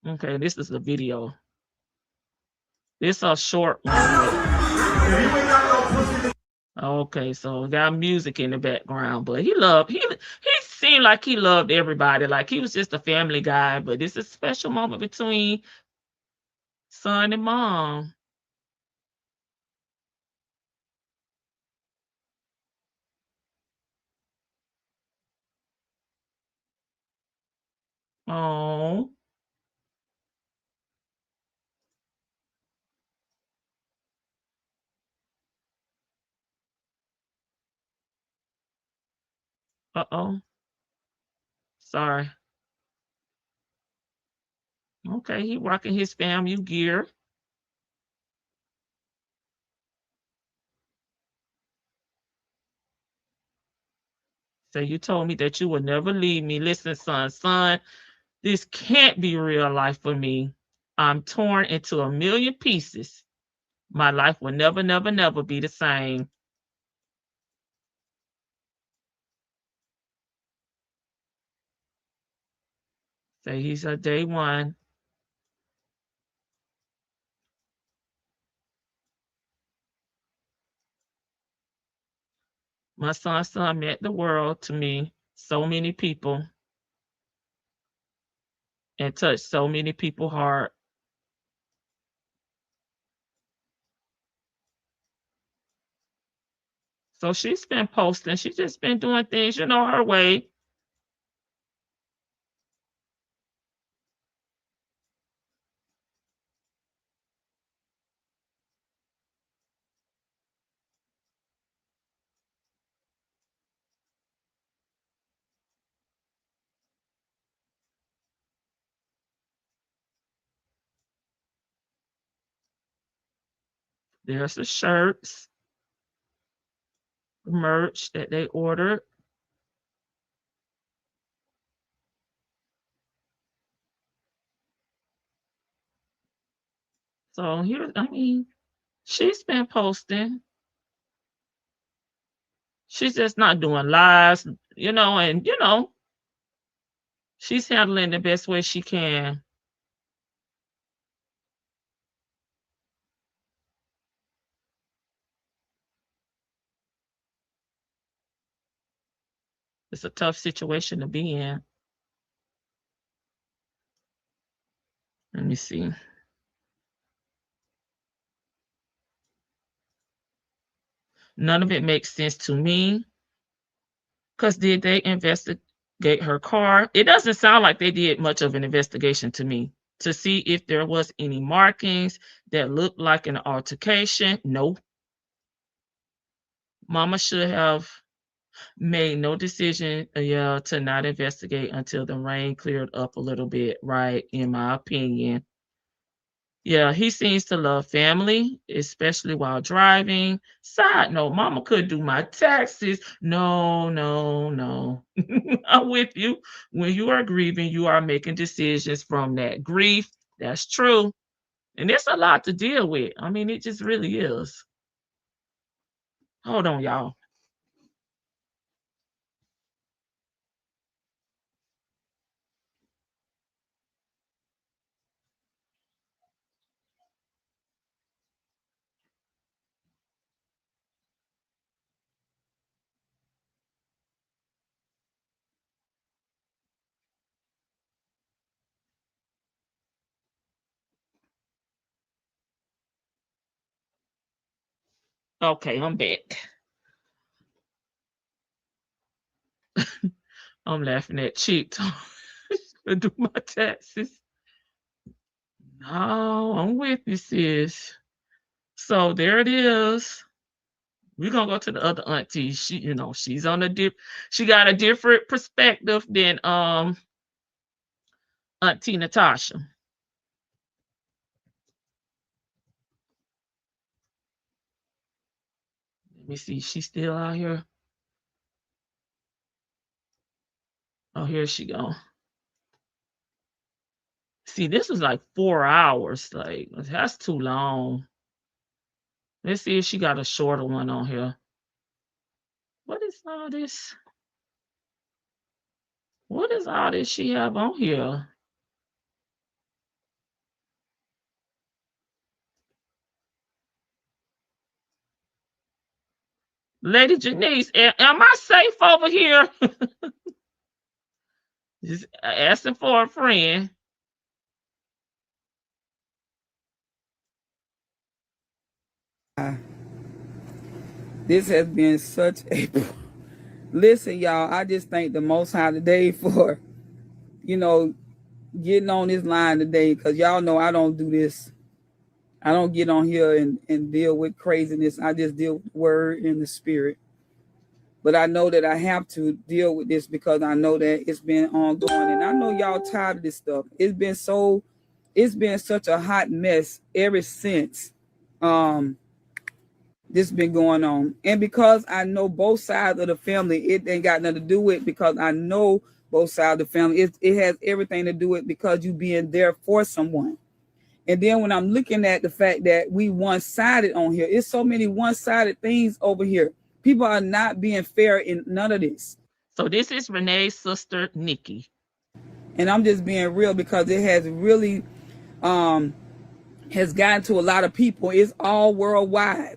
Okay, this is the video. This is a short one. Okay, so got music in the background, but he seemed like he loved everybody. Like he was just a family guy, but this is a special moment between son and mom. Oh. Uh-oh. Sorry. Okay, he rocking his family gear. So you told me that you would never leave me. Listen, son, this can't be real life for me. I'm torn into a million pieces. My life will never, never, never be the same. So he's a day one. My son meant the world to me. So many people. And touched so many people's heart. So she's been posting. She's just been doing things, her way. There's the shirts, the merch that they ordered. So here, she's been posting. She's just not doing lives, and she's handling the best way she can. It's a tough situation to be in. Let me see. None of it makes sense to me. Because did they investigate her car? It doesn't sound like they did much of an investigation to me to see if there was any markings that looked like an altercation. No. Mama should have made no decision to not investigate until the rain cleared up a little bit, right? In my opinion. Yeah, he seems to love family, especially while driving. Side note, mama could do my taxes. No, no, no. I'm with you. When you are grieving, you are making decisions from that grief. That's true. And it's a lot to deal with. It just really is. Hold on, y'all. Okay, I'm back. I'm laughing at Cheek to do my taxes. No, I'm with you, sis. So there it is. We're gonna go to the other auntie. She, you know, she's on a she got a different perspective than Auntie Natasha. Let me see, she's still out here. Oh, here she go. See, this is like 4 hours. Like, that's too long. Let's see if she got a shorter one on here. What is all this? What is all this she have on here? Lady Janice, am I safe over here? Just asking for a friend. This has been such a listen, y'all. I just thank the Most High today for, you know, getting on this line today, because y'all know I don't do this. I don't get on here and deal with craziness. I just deal with the word and the spirit. But I know that I have to deal with this because I know that it's been ongoing, and I know y'all tired of this stuff. It's been such a hot mess ever since this been going on. And because I know both sides of the family, it ain't got nothing to do with because I know both sides of the family. It has everything to do with because you being there for someone. And then when I'm looking at the fact that we one-sided on here, it's so many one-sided things over here. People are not being fair in none of this. So this is Renee's sister, Nikki. And I'm just being real because it has really has gotten to a lot of people. It's all worldwide.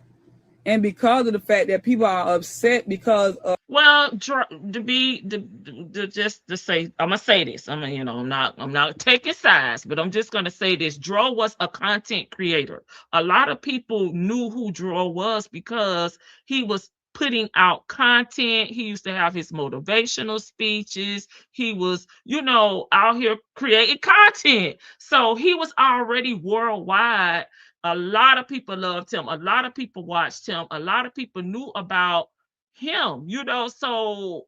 And because of the fact that people are upset because of, well, just to say, I'm gonna say this. I mean, you know, I'm not taking sides, but I'm just gonna say this. Dro was a content creator. A lot of people knew who Dro was because he was putting out content. He used to have his motivational speeches. He was, you know, out here creating content. So he was already worldwide. A lot of people loved him. A lot of people watched him. A lot of people knew about him, you know. So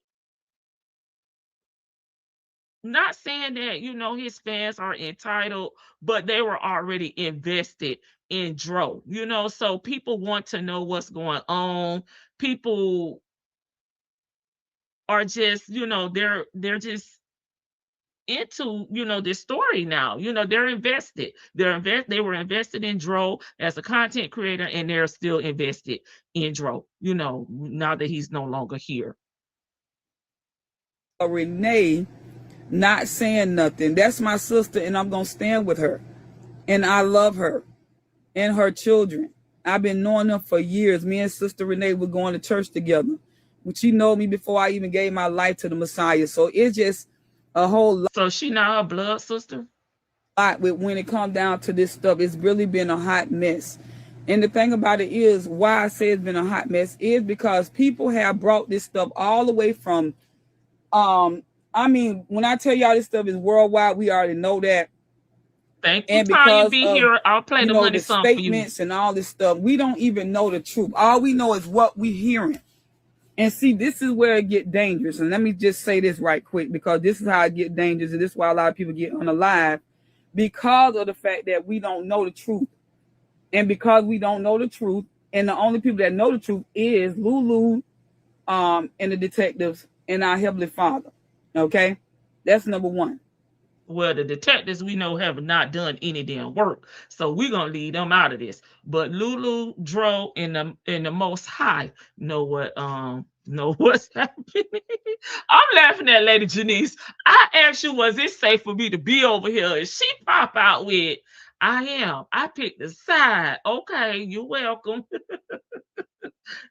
not saying that, you know, his fans are entitled, but they were already invested in Dro, you know. So people want to know what's going on. People are just, you know, they're just into, you know, this story now. You know, they're invested. They were invested in Dro as a content creator, and they're still invested in Dro, you know, now that he's no longer here. Renee not saying nothing. That's my sister, and I'm gonna stand with her. And I love her and her children. I've been knowing them for years. Me and Sister Renee were going to church together. She know me before I even gave my life to the Messiah. So it's just a whole lot. So she not her blood sister? When it comes down to this stuff, it's really been a hot mess. And the thing about it is, why I say it's been a hot mess is because people have brought this stuff all the way from, I mean, when I tell y'all this stuff is worldwide, we already know that. Thank you, Tanya, be here. I'll play the money song for you. Statements and all this stuff, we don't even know the truth. All we know is what we hearing. And see, this is where it get dangerous. And let me just say this right quick, because this is how it get dangerous, and this is why a lot of people get unalive, because of the fact that we don't know the truth. And because we don't know the truth, and the only people that know the truth is Lulu, and the detectives and our Heavenly Father. Okay, that's number one. Well, the detectives we know have not done any damn work, so we're gonna leave them out of this. But Lulu, Dro, and the Most High know what's happening. I'm laughing at Lady Janice. I asked you, was it safe for me to be over here? And she pop out with, I picked the side. Okay, you're welcome.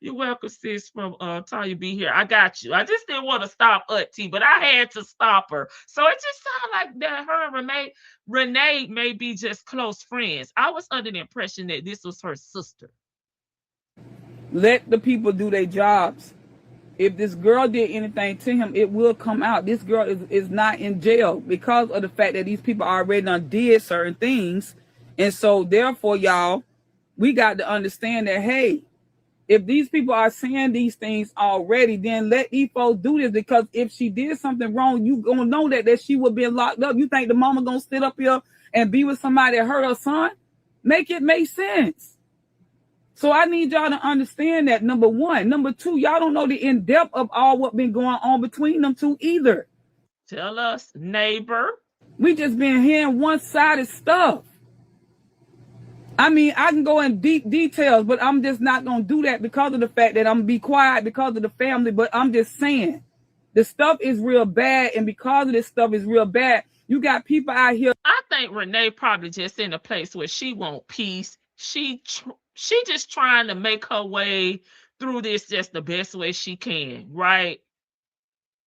You're welcome, sis, from Tanya be here. I got you. I just didn't want to stop Auntie, but I had to stop her. So it just sounded like that her and Renee may be just close friends. I was under the impression that this was her sister. Let the people do their jobs. If this girl did anything to him, it will come out. This girl is not in jail because of the fact that these people already done did certain things. And so therefore, y'all, we got to understand that, hey, If these people are saying these things already, then let these folks do this, because if she did something wrong, you gonna know that she would be locked up. You think the mama gonna sit up here and be with somebody that hurt her son? Make it make sense. So I need y'all to understand that, number one. Number two, y'all don't know the in-depth of all what been going on between them two either. Tell us, neighbor. We just been hearing one-sided stuff. I mean, I can go in deep details, but I'm just not going to do that because of the fact that I'm going to be quiet because of the family. But I'm just saying, the stuff is real bad. And because of this stuff is real bad, you got people out here. I think Renee probably just in a place where she want peace. She just trying to make her way through this just the best way she can, right?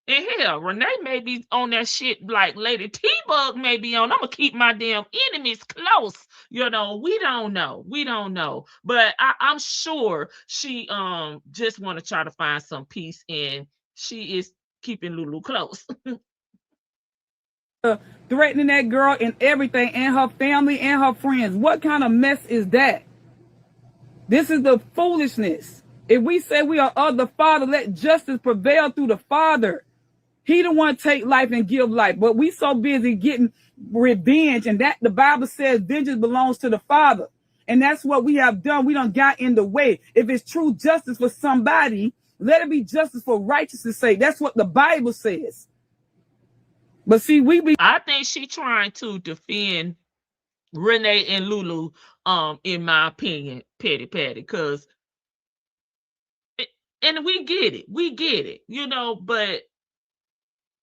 And hell, Renee may be on that shit like Lady T-Bug may be on. I'm going to keep my damn enemies close. You know, we don't know. We don't know. But I'm sure she just want to try to find some peace, and she is keeping Lulu close. Threatening that girl and everything, and her family and her friends. What kind of mess is that? This is the foolishness. If we say we are of the Father, let justice prevail through the Father. He the one take life and give life, but we so busy getting revenge, and that the Bible says vengeance belongs to the Father, and that's what we have done. We done got in the way. If it's true justice for somebody, let it be justice for righteousness' sake. That's what the Bible says. But see, I think she trying to defend Renee and Lulu, in my opinion, Petty, because, and we get it, you know, but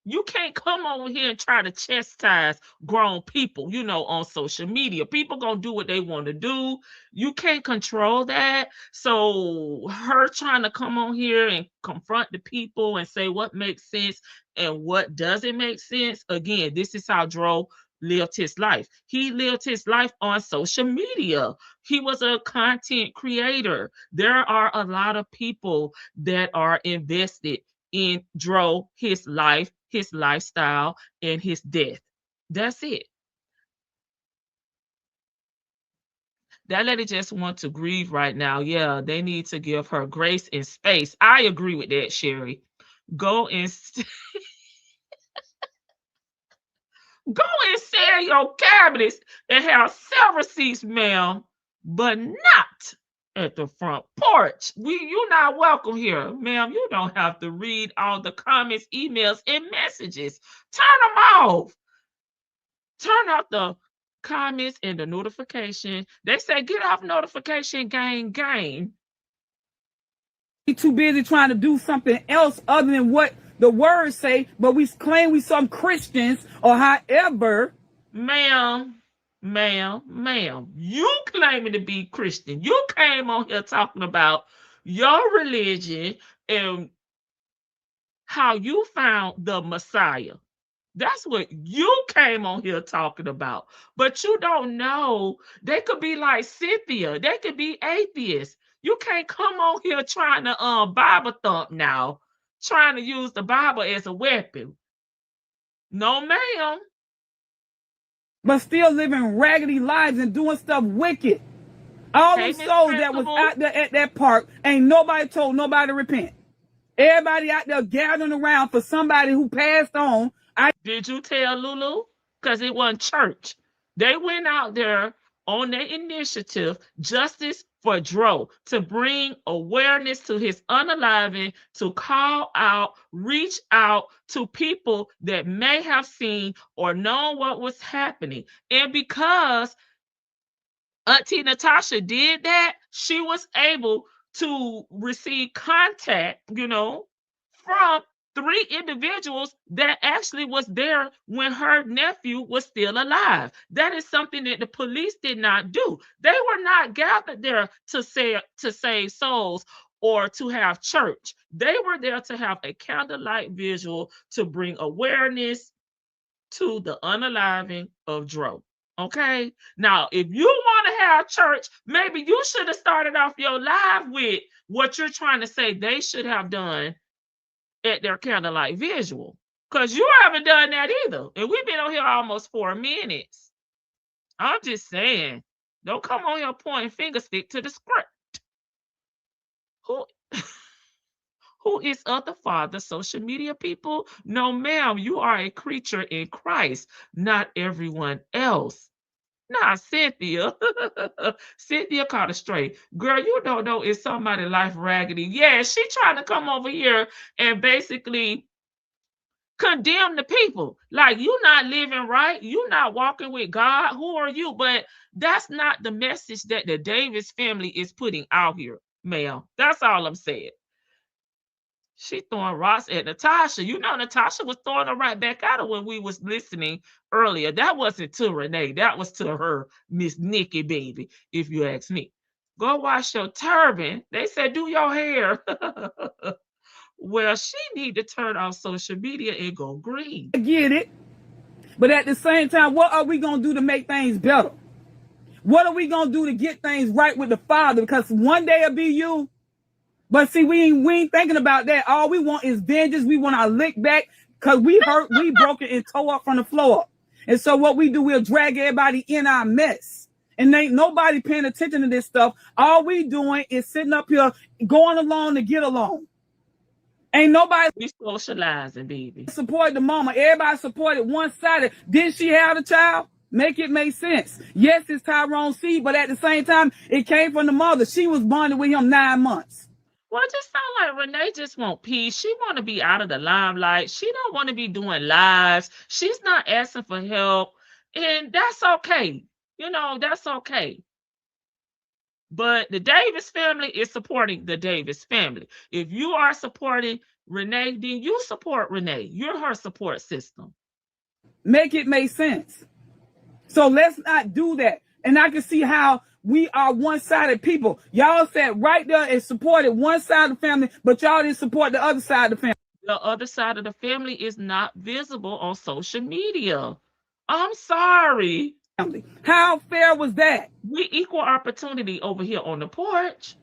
you can't come over here and try to chastise grown people, you know, on social media. People gonna do what they want to do. You can't control that. So her trying to come on here and confront the people and say what makes sense and what doesn't make sense. Again, this is how Dro lived his life. He lived his life on social media. He was a content creator. There are a lot of people that are invested in Dro, his life, his lifestyle, and his death. That's it. That lady just wants to grieve right now. Yeah, they need to give her grace and space. I agree with that, Sherry. Go and go and sell your cabinets and have several seats, ma'am, but not at the front porch. You're not welcome here, ma'am. You don't have to read all the comments, emails, and messages. Turn them off. Turn off the comments and the notification. They say get off notification, gang. Too busy trying to do something else other than what the words say, but we claim we some Christians or however. Ma'am, you claiming to be Christian. You came on here talking about your religion and how you found the Messiah. That's what you came on here talking about. But you don't know. They could be like Cynthia. They could be atheists. You can't come on here trying to Bible thump now, trying to use the Bible as a weapon. No, ma'am. But still living raggedy lives and doing stuff wicked. All the souls that was out there at that park, ain't nobody told nobody to repent. Everybody out there gathering around for somebody who passed on. Did you tell Lulu? Because it wasn't church. They went out there on their initiative, Justice for Dro, to bring awareness to his unaliving, to call out, reach out to people that may have seen or known what was happening. And because Auntie Natasha did that, she was able to receive contact, you know, from 3 individuals that actually was there when her nephew was still alive. That is something that the police did not do. They were not gathered there to save souls or to have church. They were there to have a candlelight visual to bring awareness to the unaliving of Dro. Okay? Now, if you want to have church, maybe you should have started off your live with what you're trying to say they should have done at their candlelight visual, because you haven't done that either. And we've been on here almost 4 minutes. I'm just saying, don't come on here pointing fingers, stick to the script. Who who is of the Father, social media people? No, ma'am, you are a creature in Christ, not everyone else. Nah, Cynthia. Cynthia caught it straight. Girl, you don't know is somebody life raggedy. Yeah, she trying to come over here and basically condemn the people. Like, you not living right. You not walking with God. Who are you? But that's not the message that the Davis family is putting out here, ma'am. That's all I'm saying. She throwing rocks at Natasha. You know, Natasha was throwing her right back at her when we was listening earlier. That wasn't to Renee. That was to her, Miss Nikki, baby, if you ask me. Go wash your turban. They said, do your hair. Well, she need to turn off social media and go green. I get it. But at the same time, what are we going to do to make things better? What are we going to do to get things right with the Father? Because one day it'll be you. But see, we ain't thinking about that. All we want is vengeance. We want our lick back because we hurt, we broken and tore up from the floor up. And so what we do, we'll drag everybody in our mess. And ain't nobody paying attention to this stuff. All we doing is sitting up here going along to get along. Ain't nobody we socializing, baby. Support the mama. Everybody supported one-sided. Did she have a child? Make it make sense. Yes, it's Tyrone seed, but at the same time, it came from the mother. She was bonded with him 9 months. Well, it just sound like Renee just want peace. She want to be out of the limelight. She don't want to be doing lives. She's not asking for help. And that's okay. You know, that's okay. But the Davis family is supporting the Davis family. If you are supporting Renee, then you support Renee. You're her support system. Make it make sense. So let's not do that. And I can see how we are one-sided people. Y'all sat right there and supported one side of the family, but y'all didn't support the other side of the family. The other side of the family is not visible on social media. I'm sorry. How fair was that? We equal opportunity over here on the porch.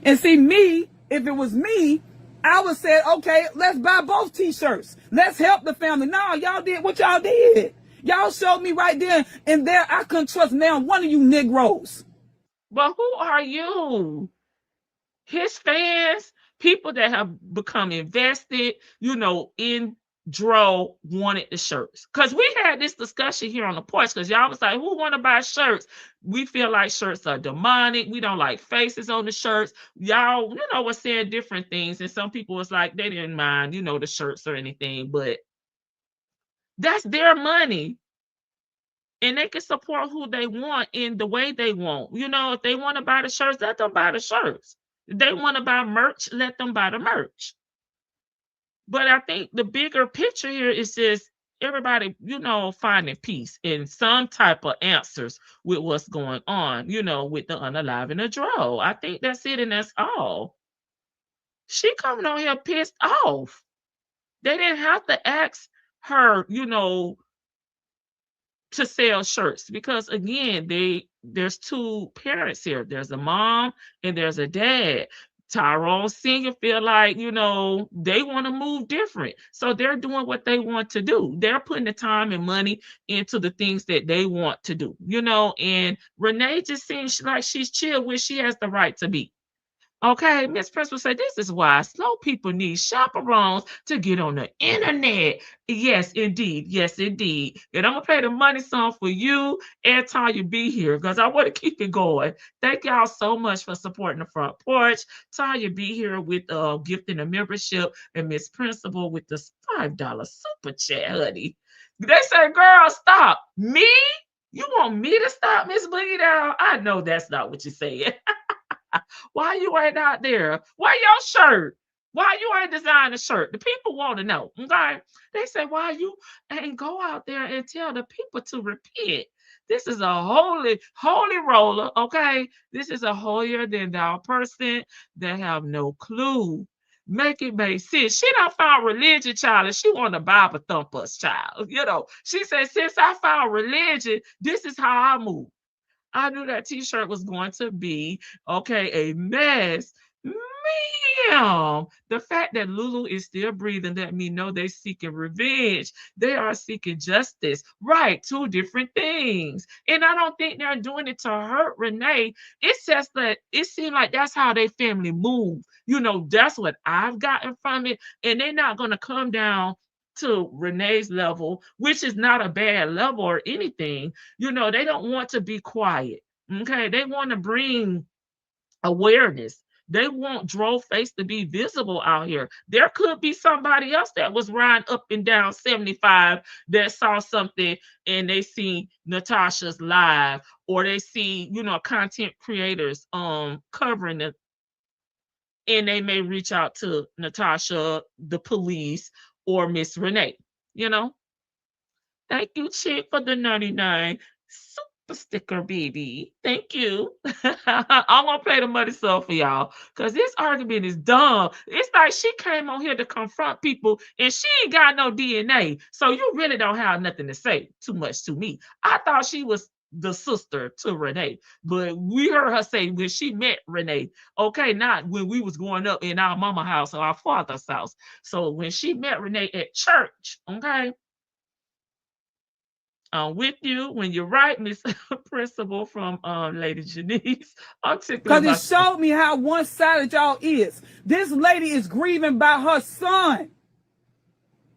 And see, me, if it was me, I would say, okay, let's buy both t-shirts. Let's help the family. No, y'all did what y'all did. Y'all showed me right there and there I couldn't trust now one of you Negroes. But who are you? His fans, people that have become invested, you know, in Dro wanted the shirts. Because we had this discussion here on the porch because y'all was like, who want to buy shirts? We feel like shirts are demonic. We don't like faces on the shirts. Y'all, you know, was saying different things. And some people was like, they didn't mind, you know, the shirts or anything. But that's their money. And they can support who they want in the way they want. You know, if they want to buy the shirts, let them buy the shirts. If they want to buy merch, let them buy the merch. But I think the bigger picture here is just everybody, you know, finding peace and some type of answers with what's going on, you know, with the unaliving of Dro. I think that's it and that's all. She coming on here pissed off. They didn't have to ask her, you know, to sell shirts because again, there's two parents here. There's a mom and there's a dad. Tyrone Sr. feel like, you know, they want to move different. So they're doing what they want to do. They're putting the time and money into the things that they want to do, you know, and Renee just seems like she's chill where she has the right to be. Okay, Miss Principal said, this is why slow people need chaperones to get on the internet. Yes, indeed. Yes, indeed. And I'm going to play the money song for you and Tanya be here because I want to keep it going. Thank y'all so much for supporting the front porch. Tanya be here with gifting a membership and Miss Principal with the $5 super chat, honey. They say, girl, stop. Me? You want me to stop, Miss Boogie Down? I know that's not what you said. Why you ain't out there? Why your shirt? Why you ain't design a shirt? The people want to know. Okay. They say, why you ain't go out there and tell the people to repent? This is a holy roller. Okay. This is a holier than thou person that have no clue. Make it make sense. She done found religion, child, and she want to Bible thump us, child. You know, she said, since I found religion, this is how I move. I knew that t-shirt was going to be, okay, a mess. Me, Damn, the fact that Lulu is still breathing let me know they're seeking revenge. They are seeking justice. Right, two different things. And I don't think they're doing it to hurt Renee. It's just that it seems like that's how their family move. You know, that's what I've gotten from it. And they're not going to come down to Renee's level, which is not a bad level or anything. You know, they don't want to be quiet. Okay, they want to bring awareness. They want Dro face to be visible out here. There could be somebody else that was riding up and down 75 that saw something and they see Natasha's live, or they see, you know, content creators covering it, and they may reach out to Natasha, the police, or Miss Renee, you know. Thank you, Chick, for the 99 super sticker, baby. Thank you. I'm gonna play the muddy soul for y'all because this argument is dumb. It's like she came on here to confront people and she ain't got no DNA. So you really don't have nothing to say too much to me. I thought she was the sister to Renee, but we heard her say when she met Renee, okay, not when we was growing up in our mama house or our father's house. So when she met Renee at church, okay. I'm with you when you're right, Miss Principal from Lady Janice. Because it showed me how one-sided y'all is. This lady is grieving about her son.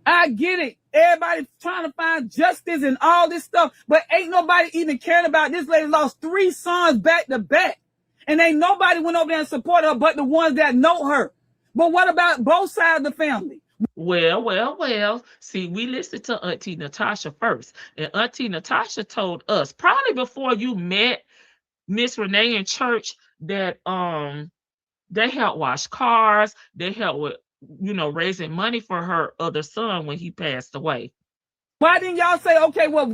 I get it. Everybody trying to find justice and all this stuff, but ain't nobody even caring about this lady lost 3 sons back to back. And ain't nobody went over there and supported her but the ones that know her. But what about both sides of the family? Well. See, we listened to Auntie Natasha first. And Auntie Natasha told us, probably before you met Miss Renee in church, that they helped wash cars, they helped with, you know, raising money for her other son when he passed away. Why didn't y'all say, okay, well,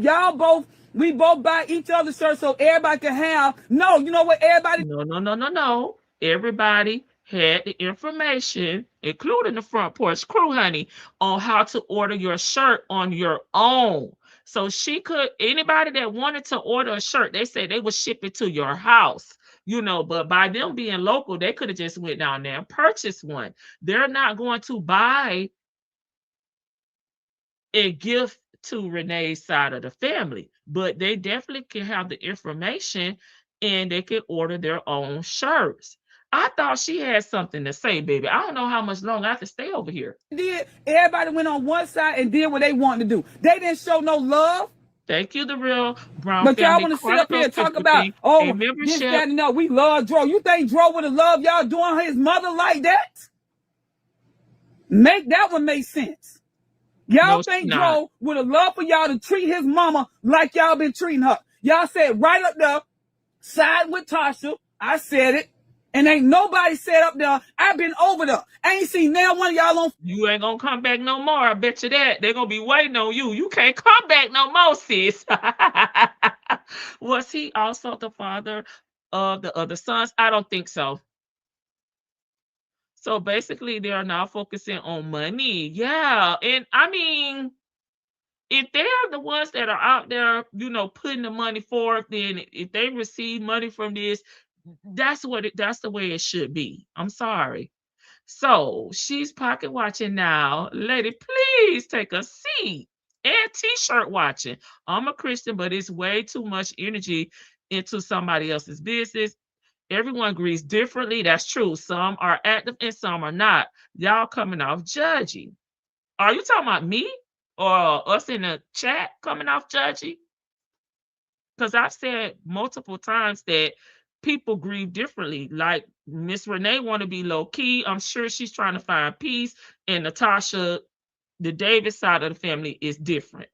we both buy each other's shirts so everybody can have? No, you know what, everybody. No. Everybody had the information, including the front porch crew, honey, on how to order your shirt on your own. So she could, anybody that wanted to order a shirt, they said they would ship it to your house, you know, but by them being local, they could have just went down there and purchased one. They're not going to buy a gift to Renee's side of the family, but they definitely can have the information and they can order their own shirts. I thought she had something to say, baby. I don't know how much longer I have to stay over here. Everybody went on one side and did what they wanted to do. They didn't show no love. Thank you, the real Brown but family. Y'all want to sit up here and talk about, this, that, and no. We love Dro. You think Dro would have loved y'all doing his mother like that? Make that one make sense. Y'all think Dro would have loved for y'all to treat his mama like y'all been treating her. Y'all said right up there, side with Tasha. I said it. And ain't nobody said up there, I've been over there. I ain't seen now one of y'all on. You ain't gonna come back no more. I bet you that. They're gonna be waiting on you. You can't come back no more, sis. Was he also the father of the other sons? I don't think so. So basically, they are now focusing on money. Yeah. And I mean, if they're the ones that are out there, you know, putting the money forth, then if they receive money from this, that's the way it should be. I'm sorry. So she's pocket watching now. Lady, please take a seat. And t-shirt watching. I'm a Christian, but it's way too much energy into somebody else's business. Everyone agrees differently. That's true. Some are active and some are not. Y'all coming off judgy. Are you talking about me or us in the chat coming off judgy? Because I've said multiple times that people grieve differently. Like Miss Renee want to be low key. I'm sure she's trying to find peace. And Natasha, the Davis side of the family, is different.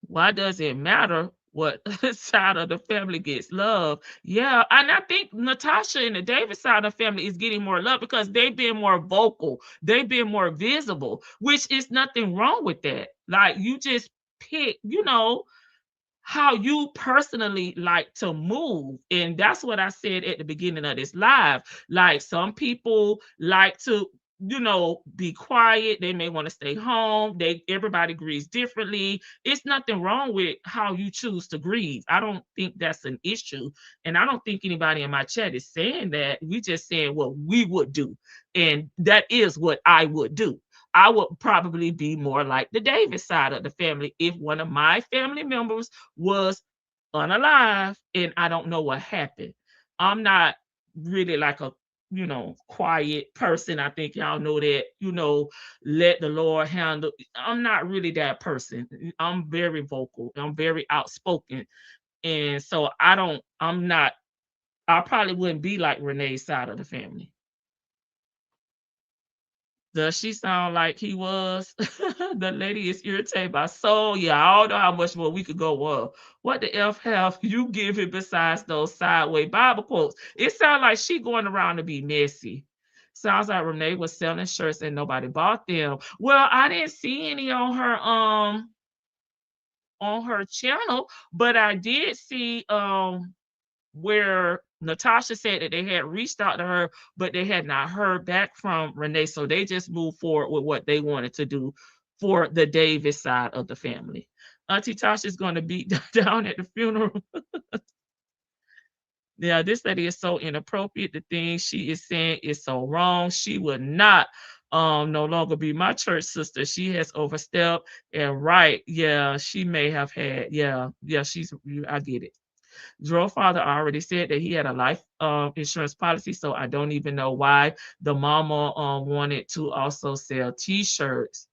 Why does it matter what side of the family gets love? Yeah, and I think Natasha and the Davis side of the family is getting more love because they've been more vocal. They've been more visible, which is nothing wrong with that. Like, you just pick, you know, how you personally like to move. And that's what I said at the beginning of this live. Like, some people like to, be quiet. They may want to stay home. Everybody grieves differently. It's nothing wrong with how you choose to grieve. I don't think that's an issue. And I don't think anybody in my chat is saying that. We just saying what we would do. And that is what I would do. I would probably be more like the Davis side of the family if one of my family members was unalive and I don't know what happened. I'm not really like a quiet person. I think y'all know that, let the Lord handle. I'm not really that person. I'm very vocal. I'm very outspoken. And so I probably wouldn't be like Renee's side of the family. Does she sound like he was? The lady is irritated by soul. Yeah, I don't know how much more we could go on. What the F have you given besides those sideways Bible quotes? It sounds like she going around to be messy. Sounds like Renee was selling shirts and nobody bought them. Well, I didn't see any on her channel, but I did see where Natasha said that they had reached out to her, but they had not heard back from Renee. So they just moved forward with what they wanted to do for the Davis side of the family. Auntie Tasha is going to be down at the funeral. Yeah, this lady is so inappropriate. The thing she is saying is so wrong. She would not no longer be my church sister. She has overstepped. And right, yeah, she may have had, I get it. Joe's father already said that he had a life insurance policy, so I don't even know why the mama wanted to also sell T-shirts.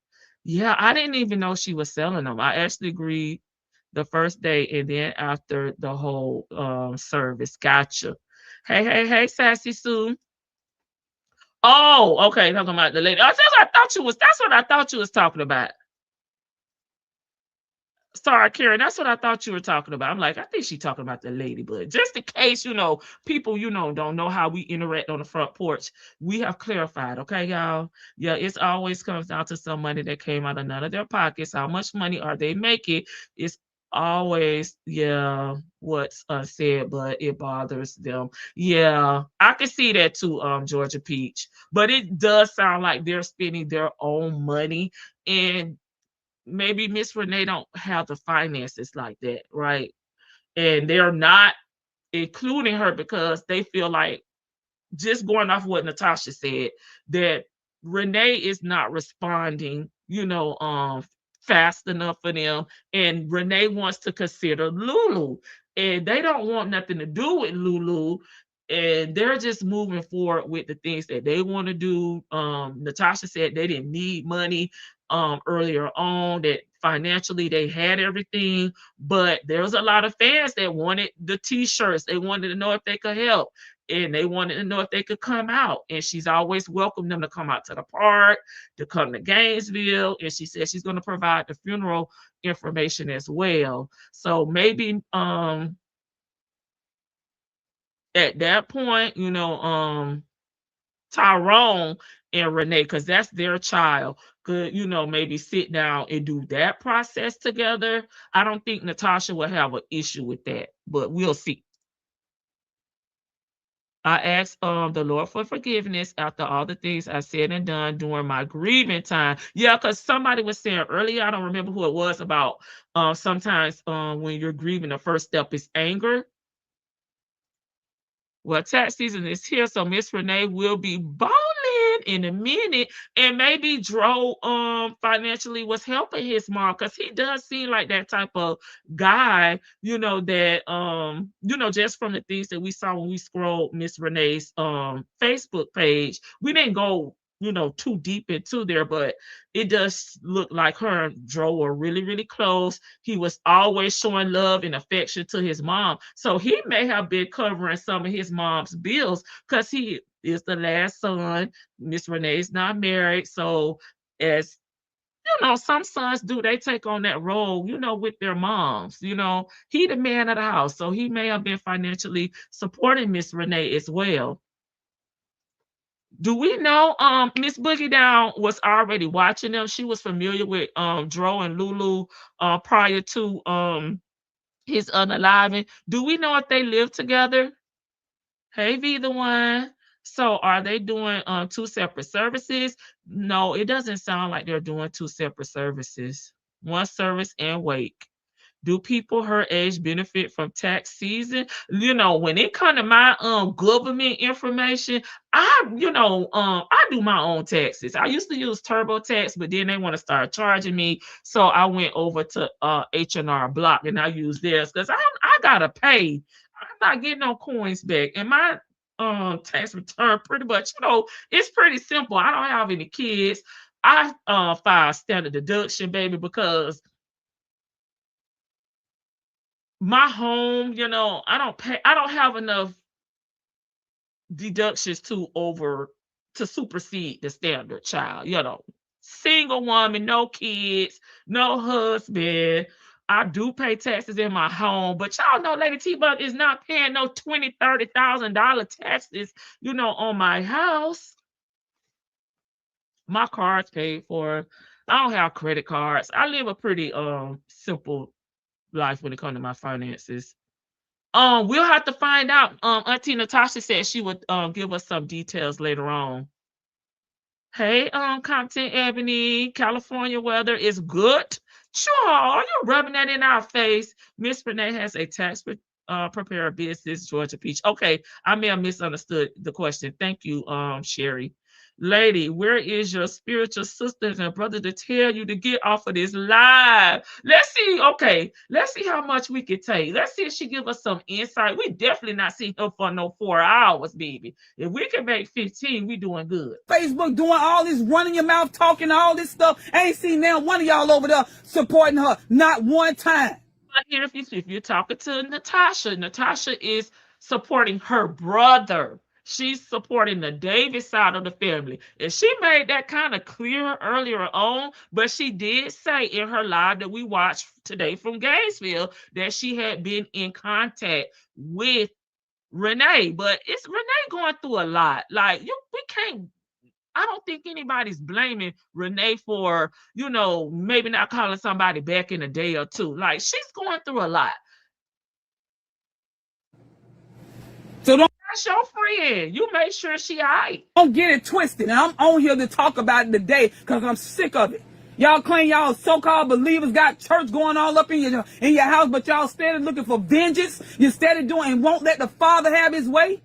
Yeah, I didn't even know she was selling them. I actually agreed the first day, and then after the whole service. Gotcha. Hey, Sassy Sue. Oh, okay, talking about the lady. That's what I thought you was talking about. Sorry, Karen, that's what I thought you were talking about. I'm like, I think she's talking about the lady, but just in case, people, don't know how we interact on the front porch, we have clarified, okay, y'all? Yeah, it's always comes down to some money that came out of none of their pockets. How much money are they making? It's always, what's unsaid, but it bothers them. Yeah, I can see that too, Georgia Peach. But it does sound like they're spending their own money, and maybe Miss Renee don't have the finances like that, right? And they're not including her because they feel like, just going off what Natasha said, that Renee is not responding, fast enough for them. And Renee wants to consider Lulu. And they don't want nothing to do with Lulu. And they're just moving forward with the things that they want to do. Natasha said they didn't need money earlier on, that financially they had everything, but there was a lot of fans that wanted the T-shirts. They wanted to know if they could help, and they wanted to know if they could come out. And she's always welcomed them to come out to the park, to come to Gainesville, and she said she's going to provide the funeral information as well. So maybe at that point, Tyrone and Renee, because that's their child, could, maybe sit down and do that process together. I don't think Natasha will have an issue with that, but we'll see. I asked the Lord for forgiveness after all the things I said and done during my grieving time. Yeah, because somebody was saying earlier, I don't remember who it was, about sometimes when you're grieving, the first step is anger. Well, tax season is here, so Miss Renee will be balling in a minute. And maybe Dro financially was helping his mom, because he does seem like that type of guy, that just from the things that we saw when we scrolled Miss Renee's Facebook page. We didn't go too deep into there, but it does look like her and Dro were really, really close. He was always showing love and affection to his mom. So he may have been covering some of his mom's bills, because he is the last son. Miss Renee's not married. So as some sons do, they take on that role, with their moms. He the man of the house. So he may have been financially supporting Miss Renee as well. Do we know Miss Boogie Down was already watching them? She was familiar with Dro and Lulu prior to his unaliving. Do we know if they live together? Hey, V the one. So are they doing two separate services? No, it doesn't sound like they're doing two separate services. One service and wake. Do people her age benefit from tax season? You know, when it comes to my government information, I do my own taxes. I used to use TurboTax, but then they want to start charging me. So I went over to H&R Block and I use theirs because I gotta pay. I'm not getting no coins back. And my tax return pretty much, it's pretty simple. I don't have any kids. I file standard deduction, baby, because my home, I don't have enough deductions to supersede the standard child. Single woman, no kids, no husband. I do pay taxes in my home, but y'all know Lady T-Bug is not paying no $20,000-$30,000 taxes, on my house. My car's paid for. I don't have credit cards. I live a pretty simple life when it comes to my finances. We'll have to find out. Auntie Natasha said she would give us some details later on. Hey, Compton Ebony, California weather is good. Sure, you're rubbing that in our face. Miss Renee has a tax preparer business, Georgia Peach. Okay, I may have misunderstood the question. Thank you, Sherry. Lady, where is your spiritual sisters and brother to tell you to get off of this live? Let's see. Okay, let's see how much we can take. Let's see if she give us some insight. We definitely not seeing her for no 4 hours, baby. If we can make 15, we doing good. Facebook doing all this running your mouth, talking all this stuff. I ain't seen now one of y'all over there supporting her. Not one time. Here, if you're talking to Natasha, Natasha is supporting her brother. She's supporting the Davis side of the family. And she made that kind of clear earlier on, but she did say in her live that we watched today from Gainesville that she had been in contact with Renee. But it's Renee going through a lot. Like, we can't, I don't think anybody's blaming Renee for, maybe not calling somebody back in a day or two. Like, she's going through a lot. So that's your friend. You make sure she all right. Don't get it twisted. And I'm on here to talk about it today because I'm sick of it. Y'all claim y'all so-called believers got church going all up in your house, but y'all steady looking for vengeance. You steady doing and won't let the Father have his way.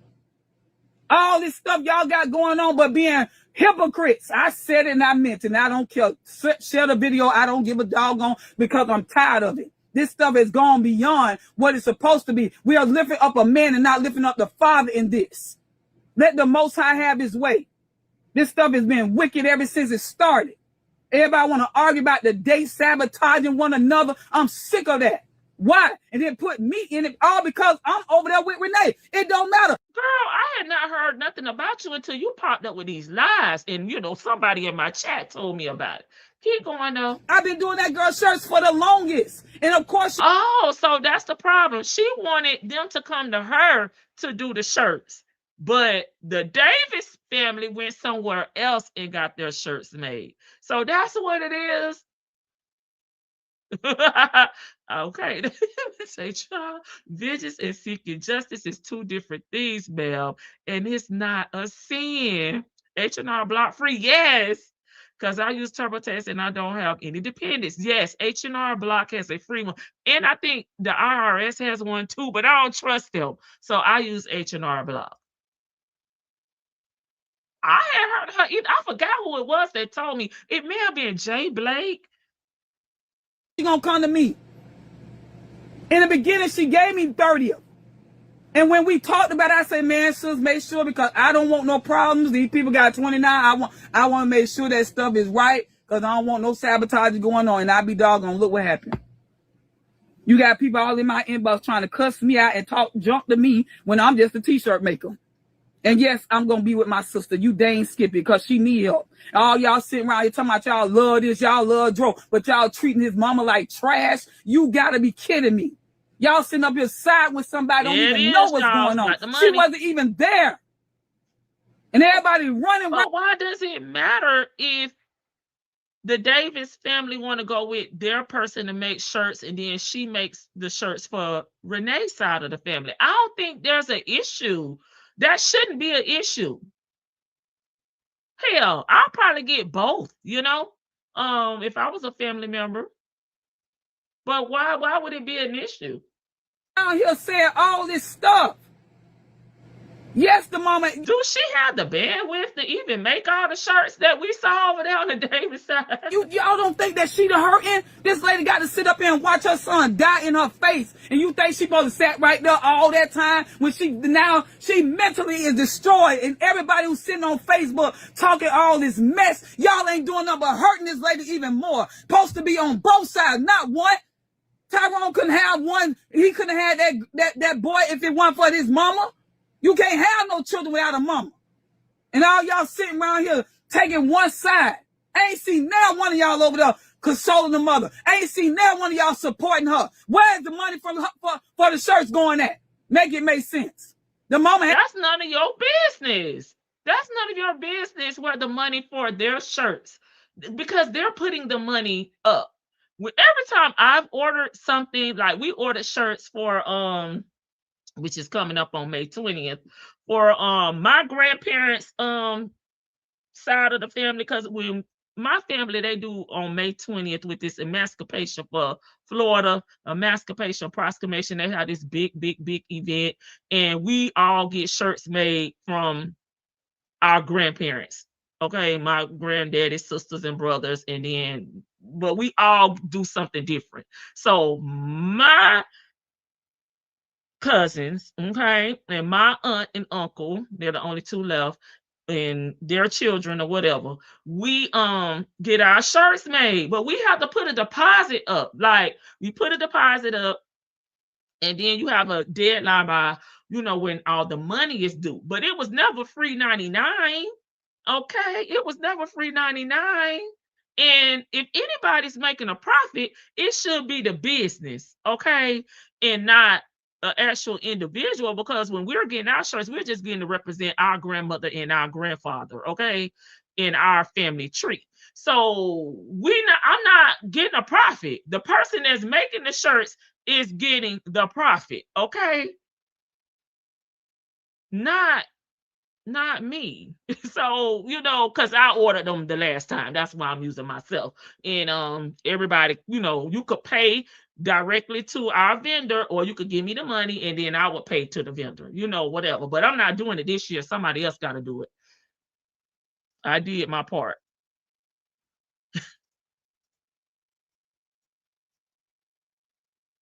All this stuff y'all got going on, but being hypocrites. I said it and I meant it. And I don't care. Share the video. I don't give a doggone because I'm tired of it. This stuff has gone beyond what it's supposed to be. We are lifting up a man and not lifting up the Father in this. Let the Most High have his way. This stuff has been wicked ever since it started. Everybody want to argue about the date, sabotaging one another. I'm sick of that. Why? And then put me in it all because I'm over there with Renee. It don't matter. Girl, I had not heard nothing about you until you popped up with these lies. And, somebody in my chat told me about it. Keep going, though. I've been doing that girl shirts for the longest. And, of course... so that's the problem. She wanted them to come to her to do the shirts. But the Davis family went somewhere else and got their shirts made. So that's what it is. Okay. Say, child, vengeance and seeking justice is two different things, ma'am. And it's not a sin. H&R Block free, yes. Because I use TurboTax and I don't have any dependents. Yes, H&R Block has a free one. And I think the IRS has one too, but I don't trust them. So I use H&R Block. I had heard her. I forgot who it was that told me. It may have been Jay Blake. She gonna come to me. In the beginning, she gave me 30. And when we talked about it, I said, man, sis, make sure because I don't want no problems. These people got 29. I want to make sure that stuff is right because I don't want no sabotage going on. And I be doggone, look what happened. You got people all in my inbox trying to cuss me out and talk junk to me when I'm just a t-shirt maker. And yes, I'm going to be with my sister. You dang Skippy because she need help. All y'all sitting around here talking about y'all love this, y'all love Dro, but y'all treating his mama like trash. You got to be kidding me. Y'all sitting up here side with somebody don't even know what's going on. She wasn't even there. And everybody running. But why does it matter if the Davis family want to go with their person to make shirts and then she makes the shirts for Renee's side of the family? I don't think there's an issue. That shouldn't be an issue. Hell, I'll probably get both, you know, if I was a family member. But why would it be an issue? Out here saying all this stuff. Yes, the mama. Do she have the bandwidth to even make all the shirts that we saw over there on the Davis side? Y'all don't think that she the hurting? This lady got to sit up here and watch her son die in her face. And you think she supposed to sat right there all that time when she mentally is destroyed, and everybody who's sitting on Facebook talking all this mess, y'all ain't doing nothing but hurting this lady even more. Supposed to be on both sides, not one. Tyrone couldn't have one. He couldn't have that boy if it weren't for his mama. You can't have no children without a mama. And all y'all sitting around here taking one side. I ain't seen now one of y'all over there consoling the mother. I ain't seen now one of y'all supporting her. Where's the money for the shirts going at? Make it make sense. The mama. That's none of your business. That's none of your business where the money for their shirts, because they're putting the money up. Every time I've ordered something, like we ordered shirts for which is coming up on May 20th, for my grandparents' side of the family, because when my family, they do on May 20th with this emancipation for Florida, emancipation proclamation. They have this big event, and we all get shirts made from our grandparents. Okay, my granddaddy's sisters and brothers, and then, but we all do something different. So my cousins, okay, and my aunt and uncle, they're the only two left, and their children or whatever, we get our shirts made, but we have to put a deposit up. Like, we put a deposit up, and then you have a deadline by, you know, when all the money is due. But it was never free 99. Okay, it was never free 99. And if anybody's making a profit, it should be the business, okay, and not an actual individual, because when we're getting our shirts, we're just getting to represent our grandmother and our grandfather, okay, in our family tree. So I'm not getting a profit. The person that's making the shirts is getting the profit, okay? Not me. So, you know, because I ordered them the last time. That's why I'm using myself. And everybody, you know, you could pay directly to our vendor, or you could give me the money and then I would pay to the vendor, you know, whatever. But I'm not doing it this year. Somebody else got to do it. I did my part.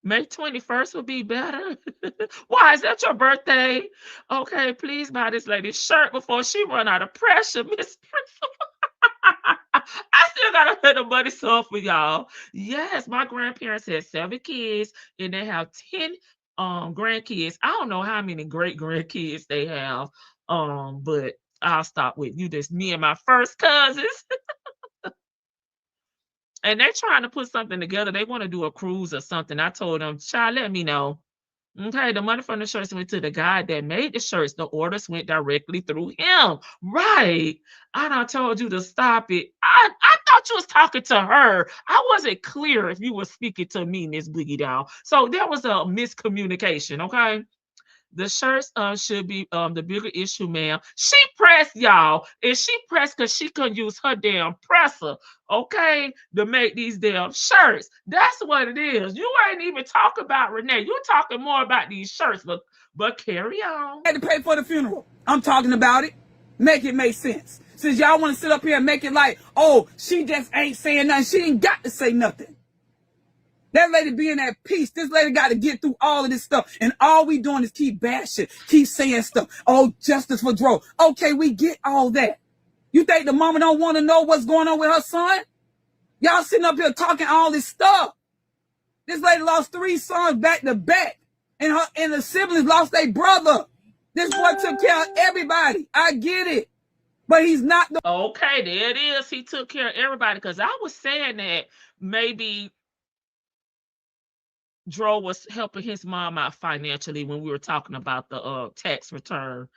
May 21st would be better. Why? Is that your birthday? Okay, please buy this lady's shirt before she run out of pressure, Miss Principal. I still gotta pay the money off for y'all. Yes, my grandparents had 7 kids, and they have 10 grandkids. I don't know how many great grandkids they have. But I'll stop with you. Just me and my first cousins. And they're trying to put something together. They want to do a cruise or something. I told them, child, let me know. Okay, the money from the shirts went to the guy that made the shirts. The orders went directly through him. Right. I told you to stop it. I thought you was talking to her. I wasn't clear if you were speaking to me, Miss Boogie Doll. So there was a miscommunication, okay? The shirts should be the bigger issue, ma'am. She pressed, y'all, and she pressed because she couldn't use her damn presser, okay, to make these damn shirts. That's what it is. You ain't even talking about Renee. You're talking more about these shirts, but carry on. I had to pay for the funeral. I'm talking about it. Make it make sense. Since y'all want to sit up here and make it like, oh, she just ain't saying nothing. She ain't got to say nothing. That lady being at peace. This lady got to get through all of this stuff. And all we doing is keep bashing, keep saying stuff. Oh, justice for Dro. Okay, we get all that. You think the mama don't want to know what's going on with her son? Y'all sitting up here talking all this stuff. This lady lost 3 sons back to back. And the siblings lost their brother. This boy took care of everybody. I get it. But he's not the... Okay, there it is. He took care of everybody. Because I was saying that maybe Dro was helping his mom out financially when we were talking about the tax return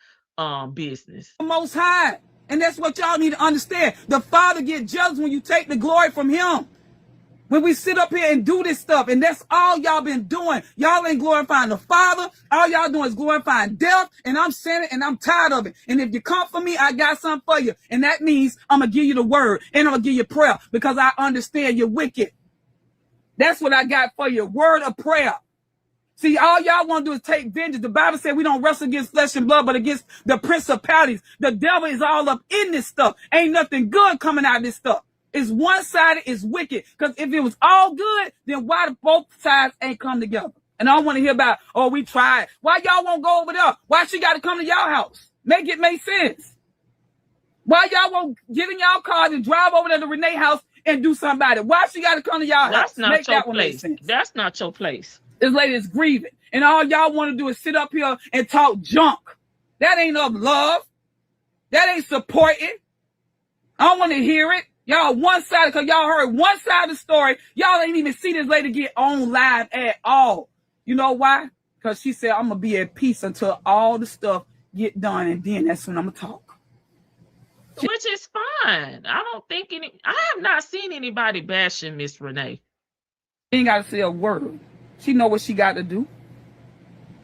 business. Most High. And that's what y'all need to understand. The Father gets jealous when you take the glory from him. When we sit up here and do this stuff, and that's all y'all been doing. Y'all ain't glorifying the Father. All y'all doing is glorifying death, and I'm saying it, and I'm tired of it. And if you come for me, I got something for you. And that means I'm going to give you the word, and I'm going to give you prayer, because I understand you're wicked. That's what I got for you, word of prayer. See, all y'all want to do is take vengeance. The Bible said we don't wrestle against flesh and blood, but against the principalities. The devil is all up in this stuff. Ain't nothing good coming out of this stuff. It's one-sided, it's wicked. Because if it was all good, then why both sides ain't come together? And I don't want to hear about, oh, we tried. Why y'all won't go over there? Why she got to come to y'all house? Make it make sense. Why y'all won't get in y'all cars and drive over there to Renee's house and do something about it? Why she got to come to y'all house? That's not your place. That's not your place. This lady is grieving. And all y'all want to do is sit up here and talk junk. That ain't of love. That ain't supporting. I don't want to hear it. Y'all one-sided, because y'all heard one side of the story. Y'all ain't even see this lady get on live at all. You know why? Because she said, I'm going to be at peace until all the stuff get done, and then that's when I'm going to talk. Which is fine. I have not seen anybody bashing Miss Renee. She ain't got to say a word. She know what she got to do.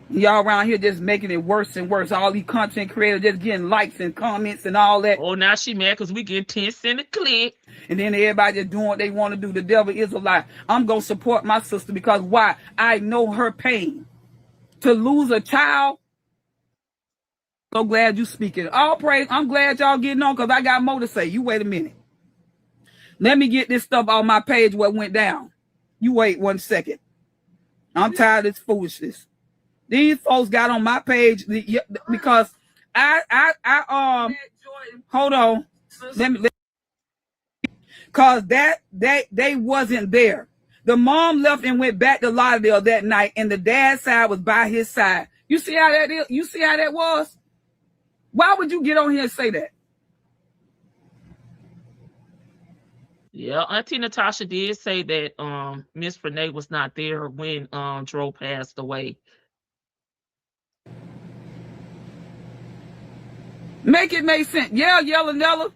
Y'all around here just making it worse and worse. All these content creators just getting likes and comments and all that. Oh, now she mad because we get 10 cents a click. And then everybody just doing what they want to do. The devil is a lie. I'm going to support my sister because why? I know her pain. To lose a child. So glad you speaking. All praise. I'm glad y'all getting on because I got more to say. You wait a minute. Let me get this stuff on my page what went down. You wait 1 second. I'm tired of this foolishness. These folks got on my page because hold on. Cause they wasn't there. The mom left and went back to Lauderdale that night, and the dad's side was by his side. You see how that is? You see how that was? Why would you get on here and say that? Yeah, Auntie Natasha did say that Miss Renee was not there when Dro passed away. Make it make sense. Yeah, Yella Nella.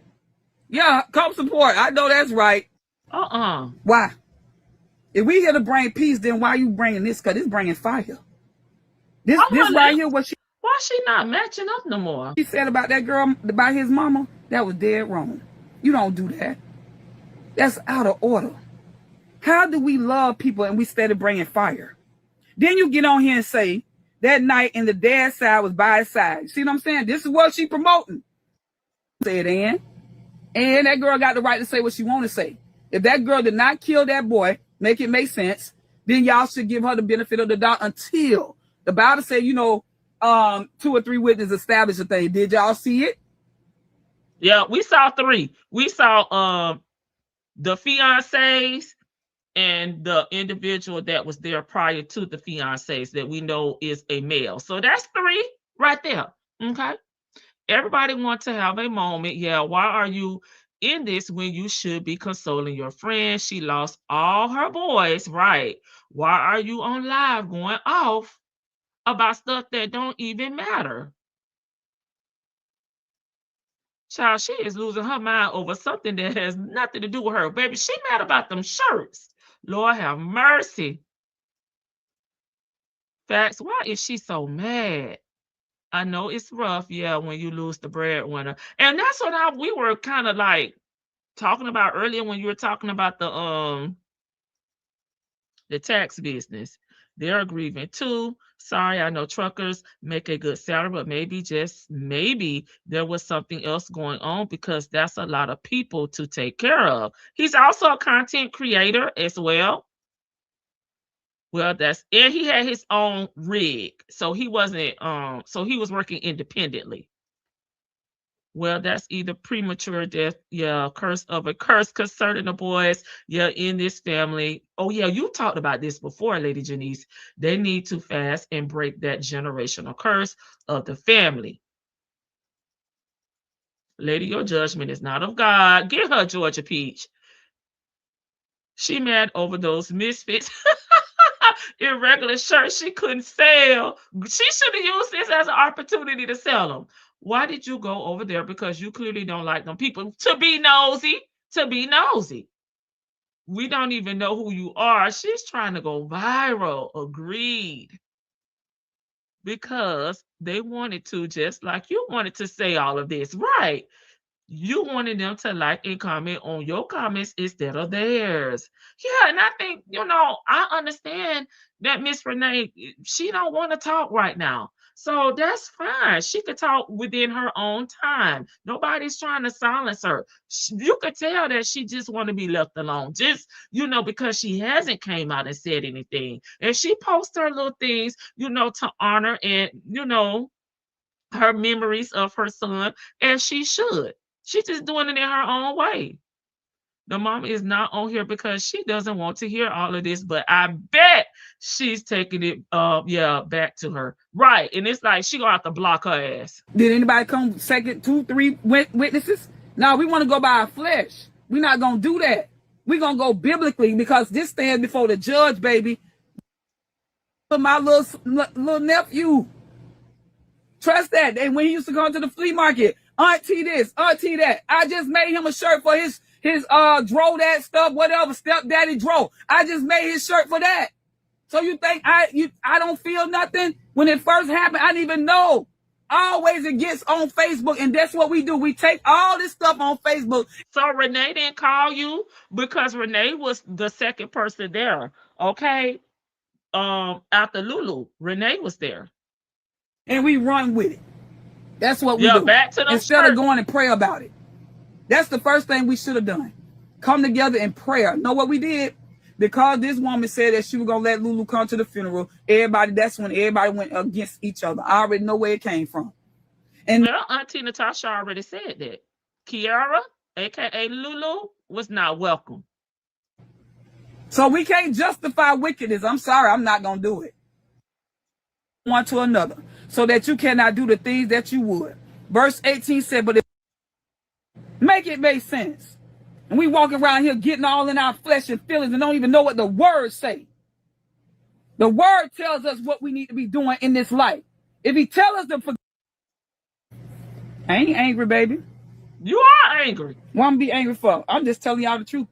Yeah, come support. I know that's right. Why? If we here to bring peace, then why you bringing this? Because it's bringing fire. This right here, why she not matching up no more? She said about that girl, about his mama, that was dead wrong. You don't do that. That's out of order. How do we love people and we steady bringing fire? Then you get on here and say, that night and the dad's side was by his side. See what I'm saying? This is what she promoting. Say it, and that girl got the right to say what she want to say. If that girl did not kill that boy, make it make sense, then y'all should give her the benefit of the doubt until the Bible say, 2 or 3 witnesses establish a thing. Did y'all see it? Yeah, we saw 3. We saw the fiancés and the individual that was there prior to the fiancés that we know is a male. So that's 3 right there. Okay. Everybody wants to have a moment. Yeah, why are you in this when you should be consoling your friend? She lost all her boys, right? Why are you on live going off about stuff that don't even matter? Child, she is losing her mind over something that has nothing to do with her. Baby, she mad about them shirts. Lord have mercy. Facts, why is she so mad? I know it's rough, yeah, when you lose the breadwinner. And that's what we were kind of like talking about earlier when you were talking about the tax business. They're grieving too. Sorry, I know truckers make a good salary, but maybe, just maybe, there was something else going on because that's a lot of people to take care of. He's also a content creator as well. Well, and he had his own rig, so he wasn't, so he was working independently. Well, that's either premature death, yeah, curse of a curse concerning the boys, yeah, in this family. Oh, yeah, you talked about this before, Lady Janice. They need to fast and break that generational curse of the family. Lady, your judgment is not of God. Get her, Georgia Peach. She mad over those misfits. Irregular shirts she couldn't sell. She should have used this as an opportunity to sell them. Why did you go over there? Because you clearly don't like them people. To be nosy. We don't even know who you are. She's trying to go viral. Agreed. Because they wanted to, just like you wanted to say all of this. Right. You wanted them to like and comment on your comments instead of theirs. Yeah, and I think, I understand that Miss Renee, she don't want to talk right now. So that's fine. She could talk within her own time. Nobody's trying to silence her. You could tell that she just want to be left alone. Just, because she hasn't came out and said anything. And she posts her little things, to honor and, her memories of her son, as she should. She's just doing it in her own way. The mom is not on here because she doesn't want to hear all of this, but I bet she's taking it back to her. Right. And it's like she gonna have to block her ass. Did anybody come second, 2, 3 witnesses? No, we want to go by our flesh. We're not gonna do that. We're gonna go biblically, because this stands before the judge, baby. For my little nephew. Trust that. And when he used to go to the flea market, auntie this, auntie that. I just made him a shirt for his dro that stuff, whatever, stepdaddy dro. I just made his shirt for that. So you think I don't feel nothing? When it first happened, I didn't even know. Always it gets on Facebook, and that's what we do. We take all this stuff on Facebook. So Renee didn't call you because Renee was the second person there. Okay. After Lulu, Renee was there. And we run with it. That's what we do. Back to instead of going and pray about it. That's the first thing we should have done. Come together in prayer. Know what we did? Because this woman said that she was going to let Lulu come to the funeral, that's when everybody went against each other. I already know where it came from. And Auntie Natasha already said that. Kiara, a.k.a. Lulu, was not welcome. So we can't justify wickedness. I'm sorry, I'm not going to do it. One to another, so that you cannot do the things that you would. Verse 18 said, but make it make sense. And we walk around here getting all in our flesh and feelings and don't even know what the words say. The word tells us what we need to be doing in this life. If he tells us to forgive, I ain't angry, baby. You are angry. What I'm be angry for? I'm just telling y'all the truth.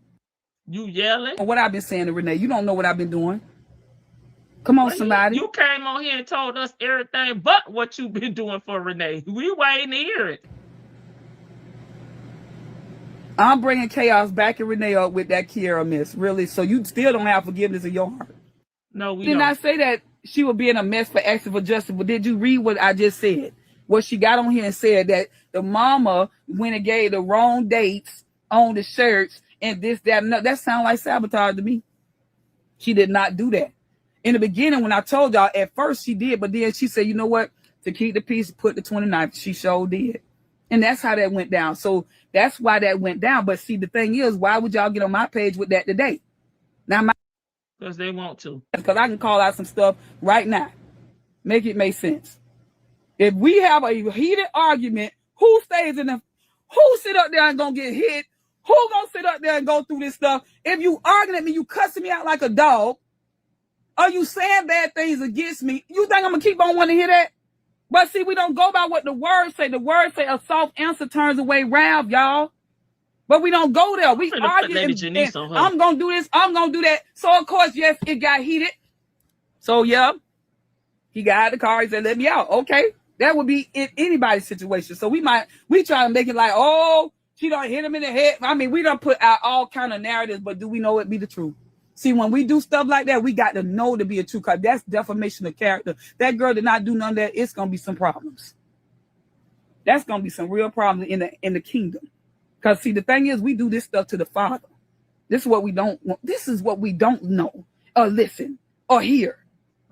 You yelling? What I've been saying to Renee, you don't know what I've been doing. Come on, somebody. You came on here and told us everything but what you've been doing for Renee. We waiting to hear it. I'm bringing chaos back and Renee up with that Kiara miss, really. So you still don't have forgiveness in your heart. No, we did not say that she would be in a mess for asking for justice, but did you read what I just said? What she got on here and said that the mama went and gave the wrong dates on the shirts and this, that, and that sounds like sabotage to me. She did not do that. In the beginning, when I told y'all, at first she did, but then she said, you know what? To keep the peace, put the 29th. She sure did. And that's how that went down. So that's why that went down. But see, the thing is, why would y'all get on my page with that today? Now, because they want to. Because I can call out some stuff right now. Make it make sense. If we have a heated argument, who stays in the, who sit up there and gonna get hit? Who gonna sit up there and go through this stuff? If you arguing at me, you cussing me out like a dog, are you saying bad things against me? You think I'm gonna keep on wanting to hear that? But see, we don't go by what the words say. The words say a soft answer turns away wrath, y'all. But we don't go there. We argue. And I'm gonna do this. I'm gonna do that. So of course, yes, it got heated. So yeah, he got out of the car. He said, "Let me out." Okay, that would be in anybody's situation. So we try to make it like, oh, she done hit him in the head. I mean, we don't put out all kind of narratives, but do we know it be the truth? See, when we do stuff like that, we got to know to be a true, because that's defamation of character. That girl did not do none of that. It's gonna be some problems. That's gonna be some real problems in the kingdom. Because see, the thing is, we do this stuff to the Father. This is what we don't want. This is what we don't know or listen or hear.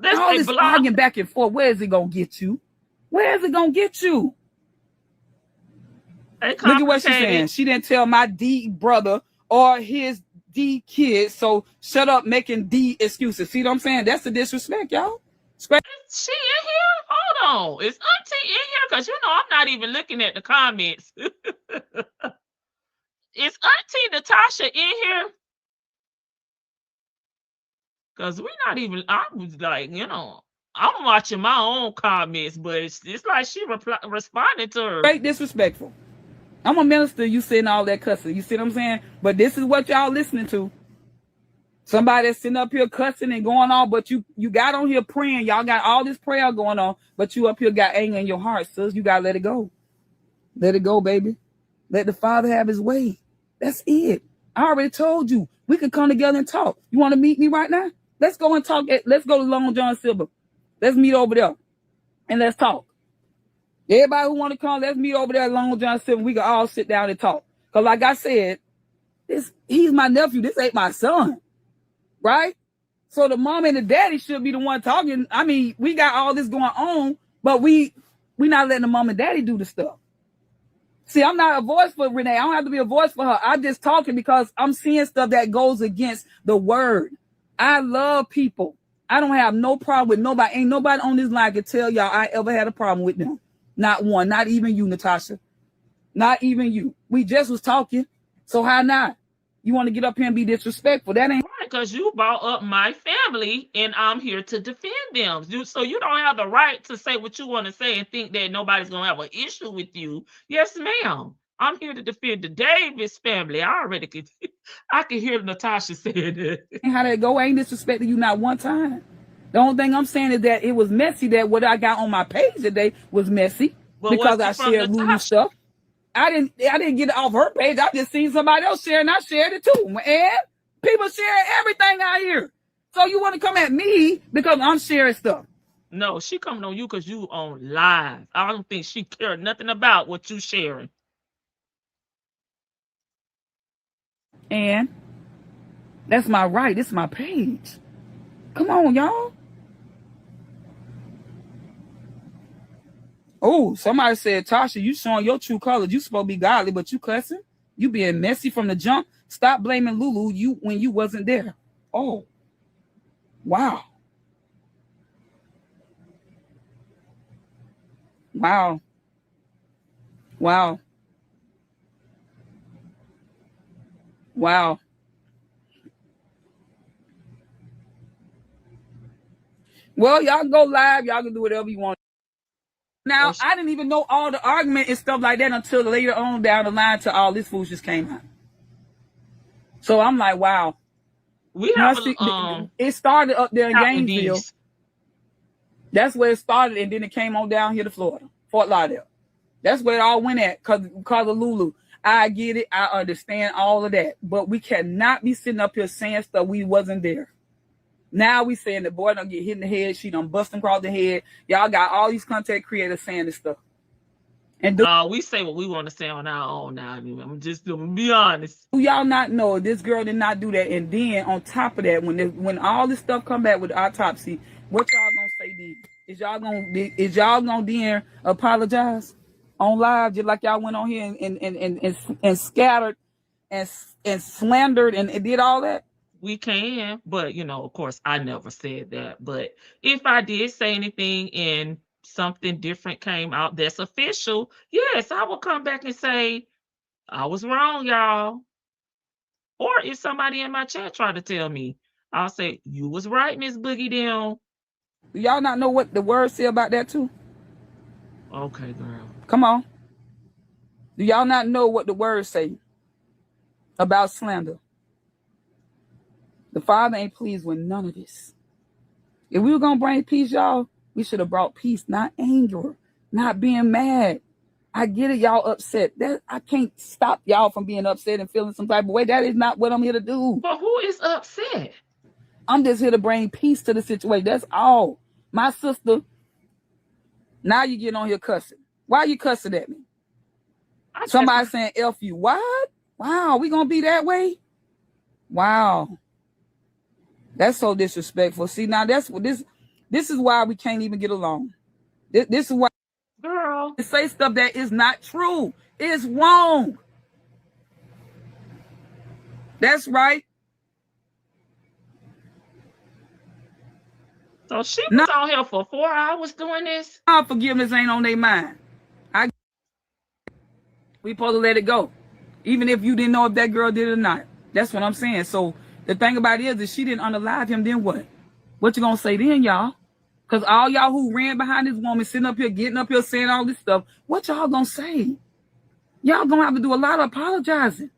All this arguing back and forth. Where is it gonna get you? Where is it gonna get you? Look at what she's saying. She didn't tell my D brother or his D kids, so shut up making D excuses. See what I'm saying? That's the disrespect, y'all. Is she in here? Hold on. Is Auntie in here? Because I'm not even looking at the comments. Is Auntie Natasha in here? Because we're not even, I was like, I'm watching my own comments, but it's like she responded to her. Straight disrespectful. I'm a minister, you saying all that cussing. You see what I'm saying? But this is what y'all listening to. Somebody that's sitting up here cussing and going on, but you got on here praying. Y'all got all this prayer going on, but you up here got anger in your heart, sis. You got to let it go. Let it go, baby. Let the Father have his way. That's it. I already told you. We can come together and talk. You want to meet me right now? Let's go and talk. Let's go to Long John Silver. Let's meet over there and let's talk. Everybody who want to come, let's meet over there at Long John Silver. We can all sit down and talk. Because like I said, he's my nephew. This ain't my son. Right? So the mom and the daddy should be the one talking. I mean, we got all this going on, but we not letting the mom and daddy do the stuff. See, I'm not a voice for Renee. I don't have to be a voice for her. I'm just talking because I'm seeing stuff that goes against the word. I love people. I don't have no problem with nobody. Ain't nobody on this line can tell y'all I ever had a problem with them. Not one. Not even you, Natasha. Not even you. We just was talking. So how not? You want to get up here and be disrespectful? That ain't right, because you brought up my family, and I'm here to defend them. So you don't have the right to say what you want to say and think that nobody's gonna have an issue with you. Yes, ma'am. I'm here to defend the Davis family. I can hear Natasha saying that. How that go? I ain't disrespecting you not one time. The only thing I'm saying is that it was messy. That what I got on my page today was messy because I shared Lulu stuff. I didn't get it off her page. I just seen somebody else share and I shared it too. And people share everything out here. So you want to come at me because I'm sharing stuff? No, she coming on you because you on live. I don't think she cared nothing about what you sharing. And that's my right. It's my page. Come on, y'all. Oh, somebody said, Tasha, you showing your true colors. You supposed to be godly, but you cussing. You being messy from the jump. Stop blaming Lulu when you wasn't there. Oh, wow. Wow. Wow. Wow. Well, y'all go live. Y'all can do whatever you want. Now, I didn't even know all the argument and stuff like that until later on down the line till all this foolishness came out. So I'm like, wow. It started up there in Gainesville. That's where it started, and then it came on down here to Florida, Fort Lauderdale. That's where it all went at because of Lulu. I get it. I understand all of that. But we cannot be sitting up here saying stuff we wasn't there. Now we saying the boy done get hit in the head. She done bust him across the head. Y'all got all these content creators saying this stuff. And we say what we want to say on our own now. I'm just going to be honest. Do y'all not know this girl did not do that? And then on top of that, when all this stuff come back with the autopsy, what y'all gonna say then? Is y'all gonna then apologize on live just like y'all went on here and scattered and slandered and did all that? We can, but of course, I never said that. But if I did say anything and something different came out that's official, yes, I will come back and say I was wrong, y'all. Or if somebody in my chat tried to tell me, I'll say you was right, Miss Boogie Down. Do y'all not know what the words say about that too? Okay, girl. Come on. Do y'all not know what the words say about slander? The Father ain't pleased with none of this. If we were going to bring peace, y'all, we should have brought peace, not anger, not being mad. I get it, y'all upset. I can't stop y'all from being upset and feeling some type of way. That is not what I'm here to do. But who is upset? I'm just here to bring peace to the situation. That's all. My sister, now you get on here cussing. Why are you cussing at me? Somebody saying F you. What? Wow, we going to be that way? Wow. That's so disrespectful. See, now that's what this is why we can't even get along. This is why girl say stuff that is not true. It's wrong. That's right. So she was on here for 4 hours doing this? Forgiveness ain't on their mind. We supposed to let it go. Even if you didn't know if that girl did it or not. That's what I'm saying. So the thing about it is, if she didn't unalive him, then what? What you gonna say then, y'all? Because all y'all who ran behind this woman, sitting up here, getting up here, saying all this stuff, what y'all gonna say? Y'all gonna have to do a lot of apologizing.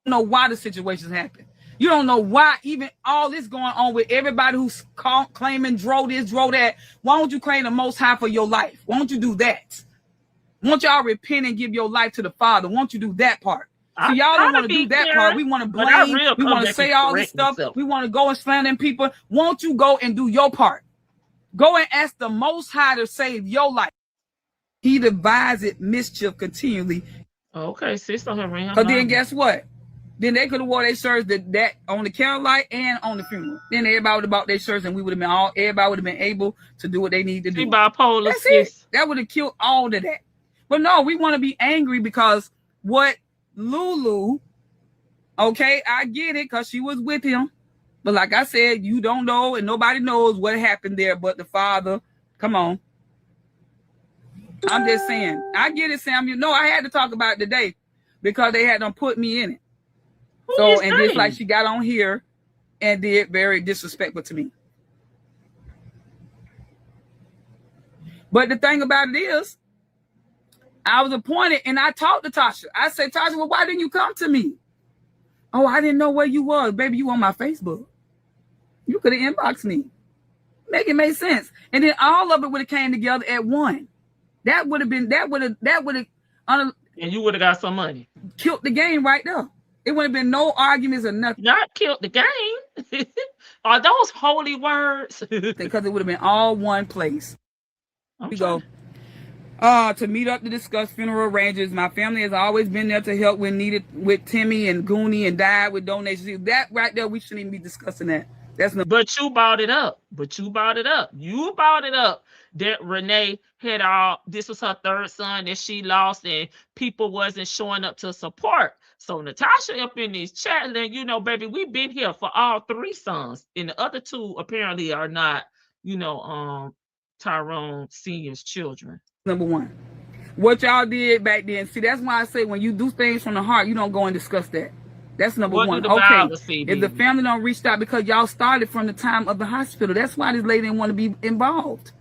I don't know why the situations happen. You don't know why even all this going on with everybody who's claiming drove this, drove that. Why don't you claim the Most High for your life? Why don't you do that? Won't y'all repent and give your life to the Father? Won't you do that part? So y'all don't want to do that part. We want to blame. We want to say all this stuff. We want to go and slander people. Won't you go and do your part? Go and ask the Most High to save your life. He devised mischief continually. Okay, sis on her ring. Because then guess what? Then they could have wore their shirts that on the candlelight and on the funeral. Then everybody would have bought their shirts and we would have been everybody would have been able to do what they need to do. Bipolar. That's it. That would have killed all of that. But no, we want to be angry because what Lulu, okay, I get it because she was with him. But like I said, you don't know and nobody knows what happened there but the Father. Come on. I'm just saying. I get it, Samuel. No, I had to talk about it today because they had them put me in it. So, and just like she got on here and did very disrespectful to me. But the thing about it is, I was appointed and I talked to Tasha. I said, Tasha, well, why didn't you come to me? Oh, I didn't know where you was. Baby, you on my Facebook. You could have inboxed me. Make it make sense. And then all of it would have came together at one. That would have been, and you would have got some money. Killed the game right there. It would have been no arguments or nothing. Not killed the game. Are those holy words? Because it would have been all one place. We go. To meet up to discuss funeral arrangements. My family has always been there to help when needed with Timmy and Goonie and died with donations. That right there, we shouldn't even be discussing that. That's no. But you brought it up. You brought it up that Renee had this was her third son that she lost and people wasn't showing up to support. So Natasha up in these chat, and you know, baby, we've been here for all three sons, and the other two apparently are not, Tyrone Sr.'s children. Number one, what y'all did back then. See, that's why I say when you do things from the heart, you don't go and discuss that. That's number one. Okay, if the family don't reach out because y'all started from the time of the hospital, that's why this lady didn't want to be involved.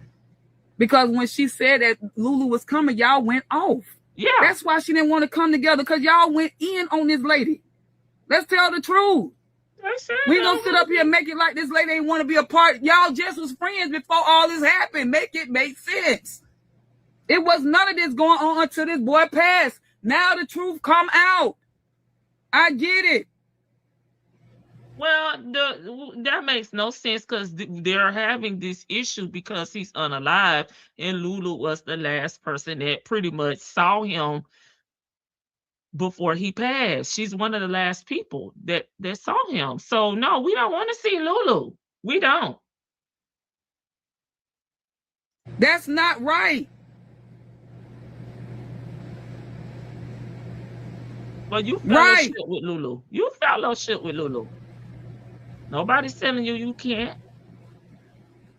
Because when she said that Lulu was coming, y'all went off. Yeah. That's why she didn't want to come together because y'all went in on this lady. Let's tell the truth. We gonna sit up here and make it like this lady ain't want to be a part. Y'all just was friends before all this happened. Make it make sense. It was none of this going on until this boy passed. Now the truth come out. I get it. Well, that makes no sense because they're having this issue because he's unalive, and Lulu was the last person that pretty much saw him before he passed. She's one of the last people that saw him. So no, we don't want to see Lulu. We don't. That's not right. But you fellowship with Lulu. You fellowship with Lulu. Nobody's telling you can't.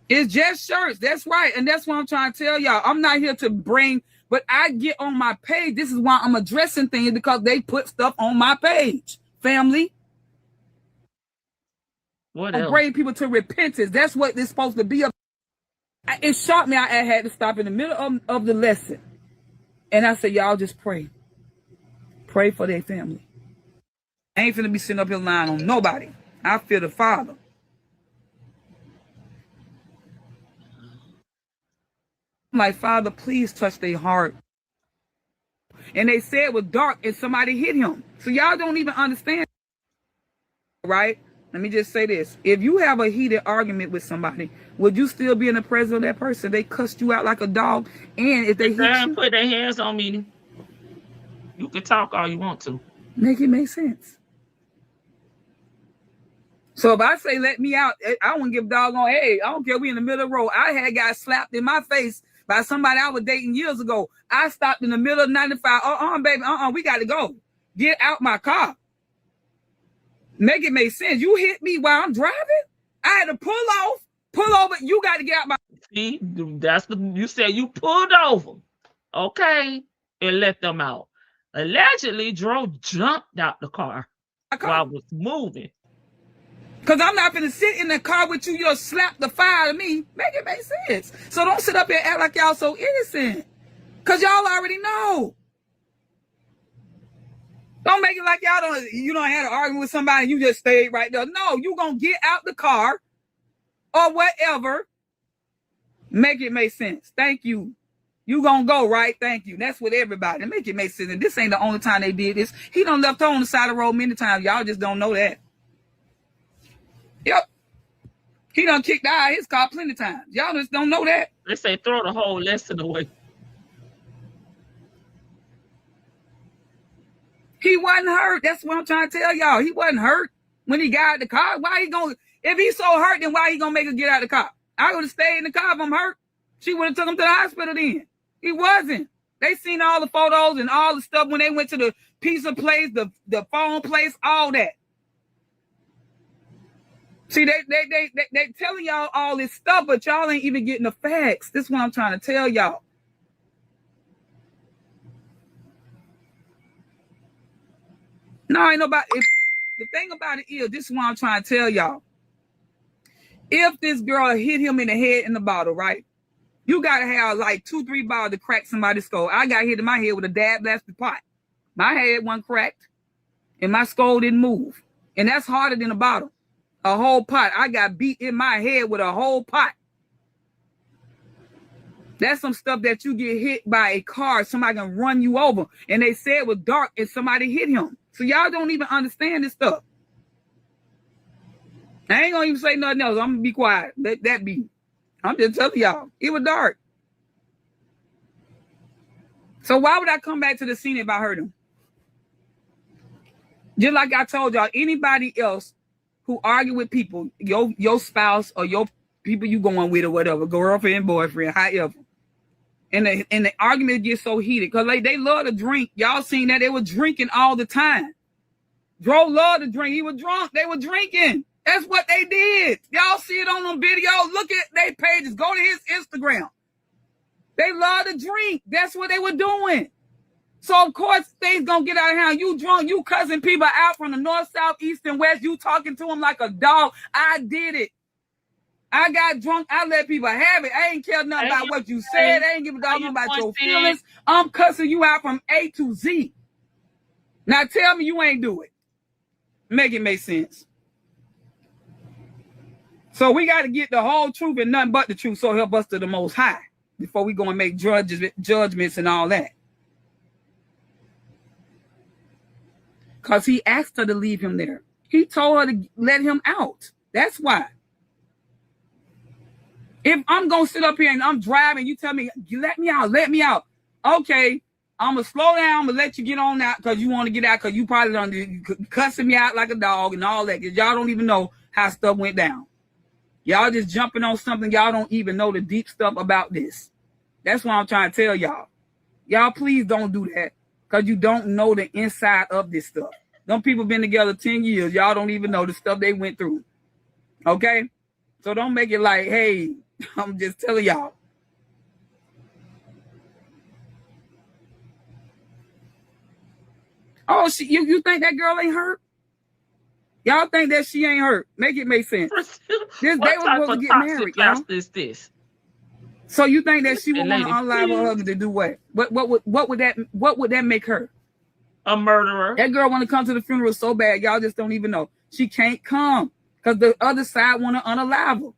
It's just shirts. That's right. And that's what I'm trying to tell y'all. I'm not here to bring, but I get on my page. This is why I'm addressing things because they put stuff on my page. Family. What else? Bring people to repentance. That's what it's supposed to be. It shocked me. I had to stop in the middle of the lesson. And I said, y'all just pray. Pray for their family. I ain't finna be sitting up here lying on nobody. I fear the Father. I'm like, Father, please touch their heart. And they said it was dark and somebody hit him. So y'all don't even understand. Right? Let me just say this. If you have a heated argument with somebody, would you still be in the presence of that person? They cussed you out like a dog. And if they hit you, put their hands on me, you can talk all you want to. Make it make sense. So if I say let me out, I wouldn't give a doggone, hey, I don't care. We in the middle of the road. I had got slapped in my face by somebody I was dating years ago. I stopped in the middle of 95. Baby, we got to go. Get out my car. Make it make sense. You hit me while I'm driving. I had to pull over. You got to get out my. See, you said you pulled over, okay, and let them out. Allegedly, Dro jumped out the car while I was moving. Because I'm not going to sit in the car with you. You'll slap the fire out of me. Make it make sense. So don't sit up here and act like y'all so innocent. Because y'all already know. Don't make it like you don't have an argument with somebody and you just stayed right there. No, you gonna get out the car or whatever. Make it make sense. Thank you. You gonna go, right? Thank you. That's with everybody. Make it make sense. And this ain't the only time they did this. He done left her on the side of the road many times. Y'all just don't know that. Yep. He done kicked out his car plenty of times. Y'all just don't know that. They say throw the whole lesson away. He wasn't hurt. That's what I'm trying to tell y'all. He wasn't hurt when he got out the car. Why he gonna, if he's so hurt, then why he gonna make her get out of the car? I would have stayed in the car if I'm hurt. She would have took him to the hospital then. He wasn't. They seen all the photos and all the stuff when they went to the pizza place, the phone place, all that. See, they telling y'all all this stuff, but y'all ain't even getting the facts. This is what I'm trying to tell y'all. No, ain't nobody. The thing about it is, this is what I'm trying to tell y'all. If this girl hit him in the head in the bottle, right? You got to have like 2-3 bottles to crack somebody's skull. I got hit in my head with a dad blasted pot. My head wasn't cracked, and my skull didn't move. And that's harder than a bottle. A whole pot. I got beat in my head with a whole pot. That's some stuff that you get hit by a car. Somebody can run you over. And they said it was dark and somebody hit him. So y'all don't even understand this stuff. I ain't gonna even say nothing else. I'm gonna be quiet. Let that be. I'm just telling y'all. It was dark. So why would I come back to the scene if I hurt him? Just like I told y'all, anybody else who argue with people, your spouse or your people you going with or whatever, girlfriend, boyfriend, however, and the argument gets so heated because they love to drink. Y'all seen that they were drinking all the time. Dro loved to drink. He was drunk. They were drinking. That's what they did. Y'all see it on them videos. Look at their pages. Go to his Instagram. They love to drink. That's what they were doing. So, of course, things going to get out of hand. You drunk. You cussing people out from the north, south, east, and west. You talking to them like a dog. I did it. I got drunk. I let people have it. I ain't care nothing about what you said. I ain't give a dog about your feelings. I'm cussing you out from A to Z. Now, tell me you ain't do it. Make it make sense. So we got to get the whole truth and nothing but the truth. So help us to the Most High before we go and make judgments and all that. Because he asked her to leave him there. He told her to let him out. That's why. If I'm going to sit up here and I'm driving, you tell me, let me out. Okay, I'm going to slow down. I'm going to let you get on out because you want to get out because you probably done cussing me out like a dog and all that. Because y'all don't even know how stuff went down. Y'all just jumping on something. Y'all don't even know the deep stuff about this. That's what I'm trying to tell y'all. Y'all please don't do that because you don't know the inside of this stuff. Them people been together 10 years. Y'all don't even know the stuff they went through. Okay? So don't make it like, hey, I'm just telling y'all. Oh, you think that girl ain't hurt? Y'all think that she ain't hurt? Make it make sense. They were supposed to get married, y'all. Is this? So you think that she would want to unalive her husband to do what? What would that make her? A murderer. That girl want to come to the funeral so bad, y'all just don't even know. She can't come because the other side want to unalive her.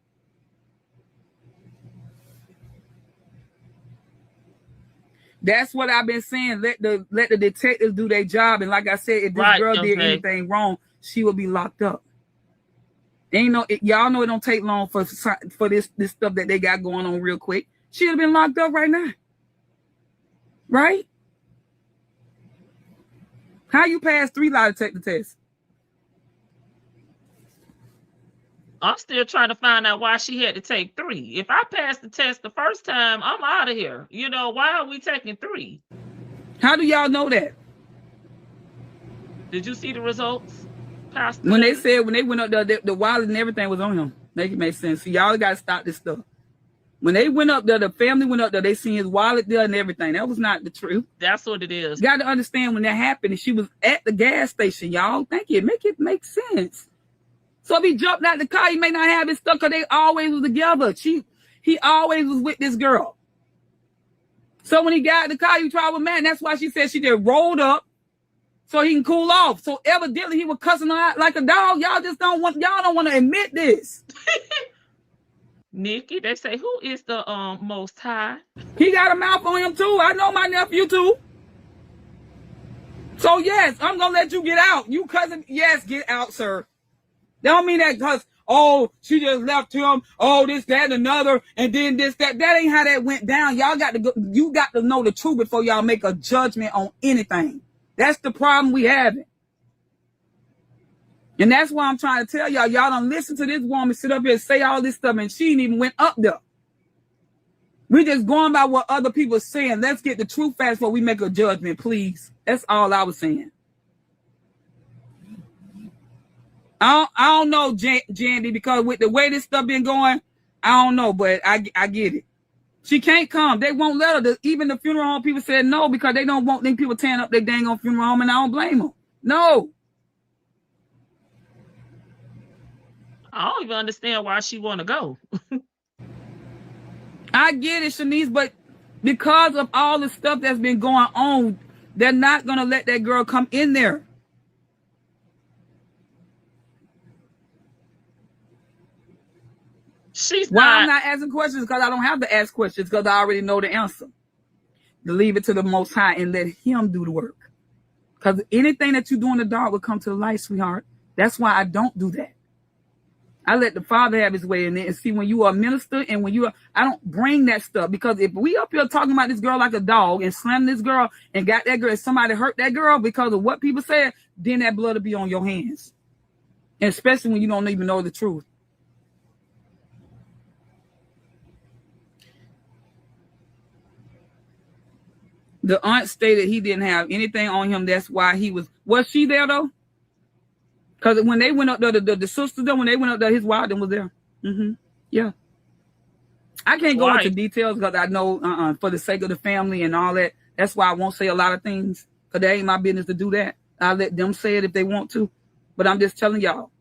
That's what I've been saying. Let the detectives do their job. And like I said, if this girl did anything wrong, she will be locked up. Y'all know it don't take long for this stuff that they got going on real quick. She'd have been locked up right now. Right? How you pass 3 lie detector tests? I'm still trying to find out why she had to take 3. If I passed the test the first time, I'm out of here. Why are we taking 3? How do y'all know that? Did you see the results? When they went up there, the wallet and everything was on him. Make it make sense. So y'all got to stop this stuff. When they went up there, the family went up there, they seen his wallet there and everything. That was not the truth. That's what it is. You got to understand when that happened, and she was at the gas station, y'all. Thank you. Make it make sense. So if he jumped out the car, he may not have his stuff because they always was together. He always was with this girl. So when he got in the car, he tried with man. That's why she said she just rolled up, so he can cool off. So evidently he was cussing her out like a dog. Y'all don't want to admit this. Nikki, they say, who is the Most High? He got a mouth on him too. I know my nephew too. So yes, I'm gonna let you get out. You cousin, yes, get out, sir. That don't mean that because, oh, she just left him, oh, this, that, and another, and then this, that. That ain't how that went down. Y'all got to go, you got to know the truth before y'all make a judgment on anything. That's the problem we having. And that's why I'm trying to tell y'all don't listen to this woman sit up here and say all this stuff, and she ain't even went up there. We just going by what other people are saying. Let's get the truth fast before we make a judgment, please. That's all I was saying. I don't know, Jandy, because with the way this stuff been going, I don't know, but I get it. She can't come. They won't let her. Even the funeral home people said no because they don't want them people tearing up their dang on funeral home, and I don't blame them. No. I don't even understand why she want to go. I get it, Shanice, but because of all the stuff that's been going on, they're not going to let that girl come in there. I'm not asking questions because I don't have to ask questions because I already know the answer. To leave it to the Most High and let him do the work. Because anything that you do in the dark will come to the light, sweetheart. That's why I don't do that. I let the Father have his way in there and see when you are a minister and when you are, I don't bring that stuff because if we up here talking about this girl like a dog and slamming this girl and got that girl, and somebody hurt that girl because of what people said, then that blood will be on your hands. And especially when you don't even know the truth. The aunt stated he didn't have anything on him. That's why he was she there though? Because when they went up there, the sister though, when they went up there, his wife was there. Yeah. I can't go into details because I know for the sake of the family and all that. That's why I won't say a lot of things because that ain't my business to do that. I'll let them say it if they want to. But I'm just telling y'all.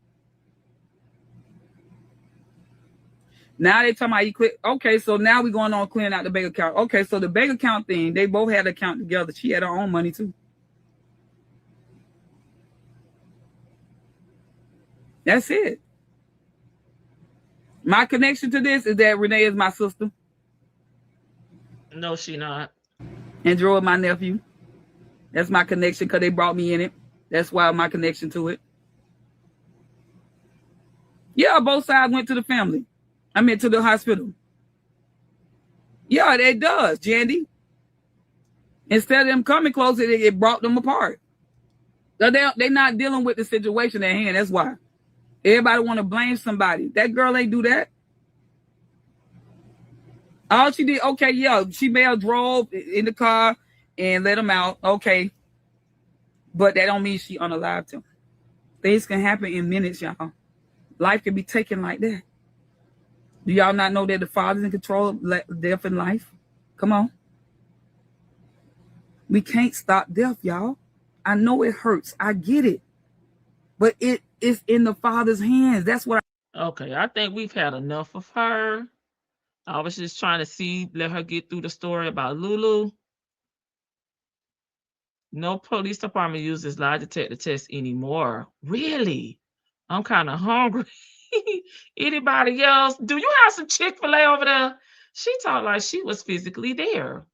Now they talking about he quit. Okay, so now we're going on clearing out the bank account. Okay, so the bank account thing, they both had an account together. She had her own money too. That's it. My connection to this is that Renee is my sister. No, she not. And Drew is my nephew. That's my connection because they brought me in it. That's why my connection to it. Yeah, both sides went to the family. I mean, to the hospital. Yeah, it does, Jandy. Instead of them coming closer, it brought them apart. They're not dealing with the situation at hand. That's why. Everybody want to blame somebody. That girl ain't do that. All she did, okay, yeah, she may have drove in the car and let him out. Okay. But that don't mean she unalived him. Things can happen in minutes, y'all. Life can be taken like that. Do y'all not know that the Father's in control of death and life? Come on. We can't stop death, y'all. I know it hurts. I get it. But it is in the Father's hands. That's what Okay, I think we've had enough of her. I was just trying to let her get through the story about Lulu. No police department uses lie detector tests anymore. Really? I'm kind of hungry. Anybody else? Do you have some Chick-fil-A over there? She talked like she was physically there.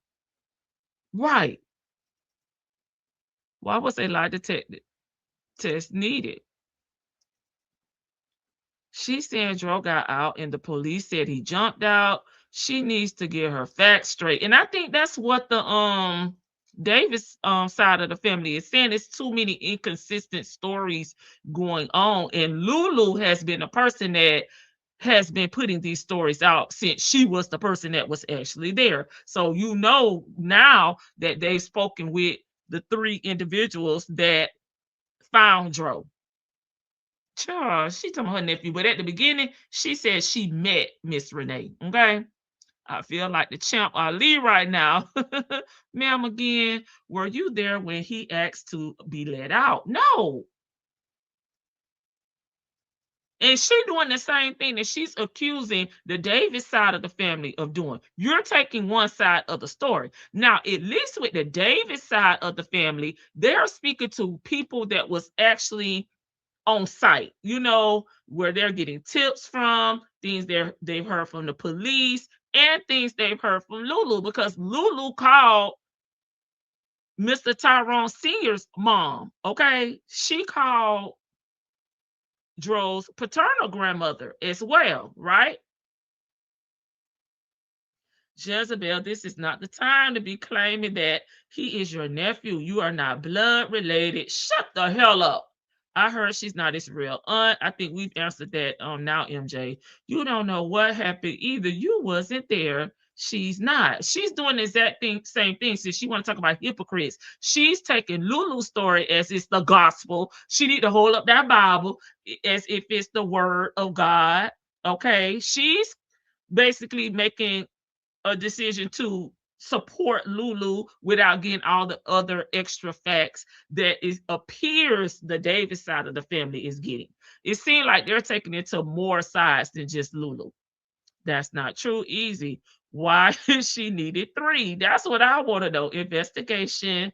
Right. Why was a lie detector test needed? She said Dro got out and the police said he jumped out. She needs to get her facts straight. And I think that's what the Davis side of the family is saying. It's too many inconsistent stories going on. And Lulu has been a person that has been putting these stories out since she was the person that was actually there. So you know now that they've spoken with the 3 individuals that found Dro. Child, she told her nephew, but at the beginning, she said she met Miss Renee. Okay. I feel like the champ Ali right now. Ma'am, again, were you there when he asked to be let out? No. And she doing the same thing that she's accusing the Davis side of the family of doing. You're taking one side of the story. Now, at least with the Davis side of the family, they're speaking to people that was actually on site, where they're getting tips from, things they've heard from the police, and things they've heard from Lulu, because Lulu called Mr. Tyrone Sr.'s mom, okay? She called Dro's paternal grandmother as well, right? Jezebel, this is not the time to be claiming that he is your nephew. You are not blood related. Shut the hell up. I heard she's not his real aunt. I think we've answered that now, MJ. You don't know what happened either. You wasn't there. She's not. She's doing the exact same thing. Since she want to talk about hypocrites, she's taking Lulu's story as it's the gospel. She need to hold up that Bible as if it's the word of God. Okay, she's basically making a decision to support Lulu without getting all the other extra facts that it appears the Davis side of the family is getting. It seems like they're taking it to more sides than just Lulu. That's not true. Easy. Why she needed 3? That's what I want to know. Investigation.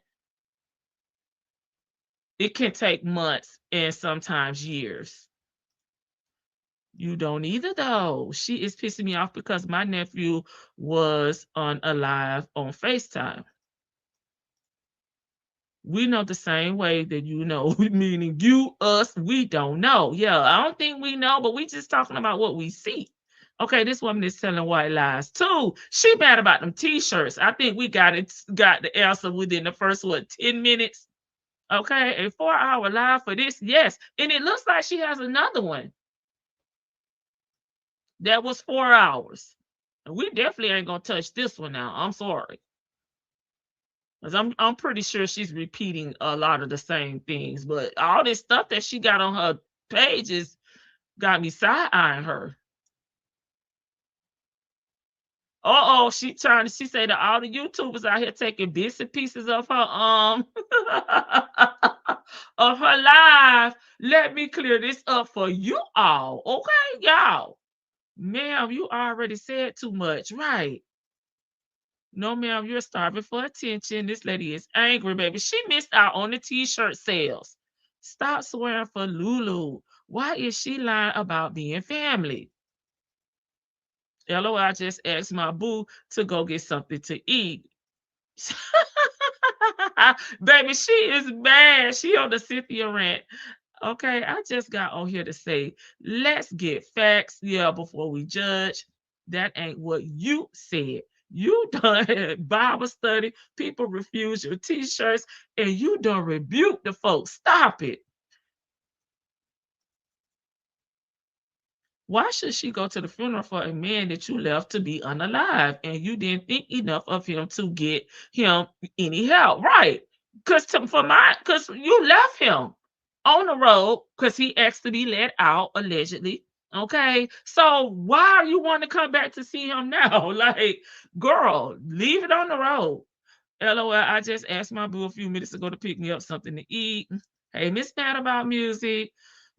It can take months and sometimes years. You don't either, though. She is pissing me off because my nephew was on alive on FaceTime. We know the same way that you know, meaning you, us, we don't know. Yeah, I don't think we know, but we just talking about what we see. Okay, this woman is telling white lies too. She mad about them t-shirts. I think we got the answer within the first 10 minutes. Okay, a 4-hour live for this, yes. And it looks like she has another one. That was 4 hours. And we definitely ain't gonna touch this one now. I'm sorry. Because I'm pretty sure she's repeating a lot of the same things. But all this stuff that she got on her pages got me side-eyeing her. She said that all the YouTubers out here taking bits and pieces of her of her live. Let me clear this up for you all. Okay, y'all. Ma'am, you already said too much, right? No, ma'am, you're starving for attention. This lady is angry, baby. She missed out on the t-shirt sales. Stop swearing for Lulu. Why is she lying about being family? LOL, I just asked my boo to go get something to eat. Baby, she is mad. She on the Cynthia rant. Okay, I just got on here to say, let's get facts, before we judge. That ain't what you said. You done Bible study, people refuse your t-shirts, and you done rebuke the folks. Stop it. Why should she go to the funeral for a man that you left to be unalive and you didn't think enough of him to get him any help? Right. Because you left him on the road because he asked to be let out, allegedly. Okay. So why are you wanting to come back to see him now? Like, girl, leave it on the road. LOL, I just asked my boo a few minutes ago to pick me up something to eat. Hey, Miss Mad About Music.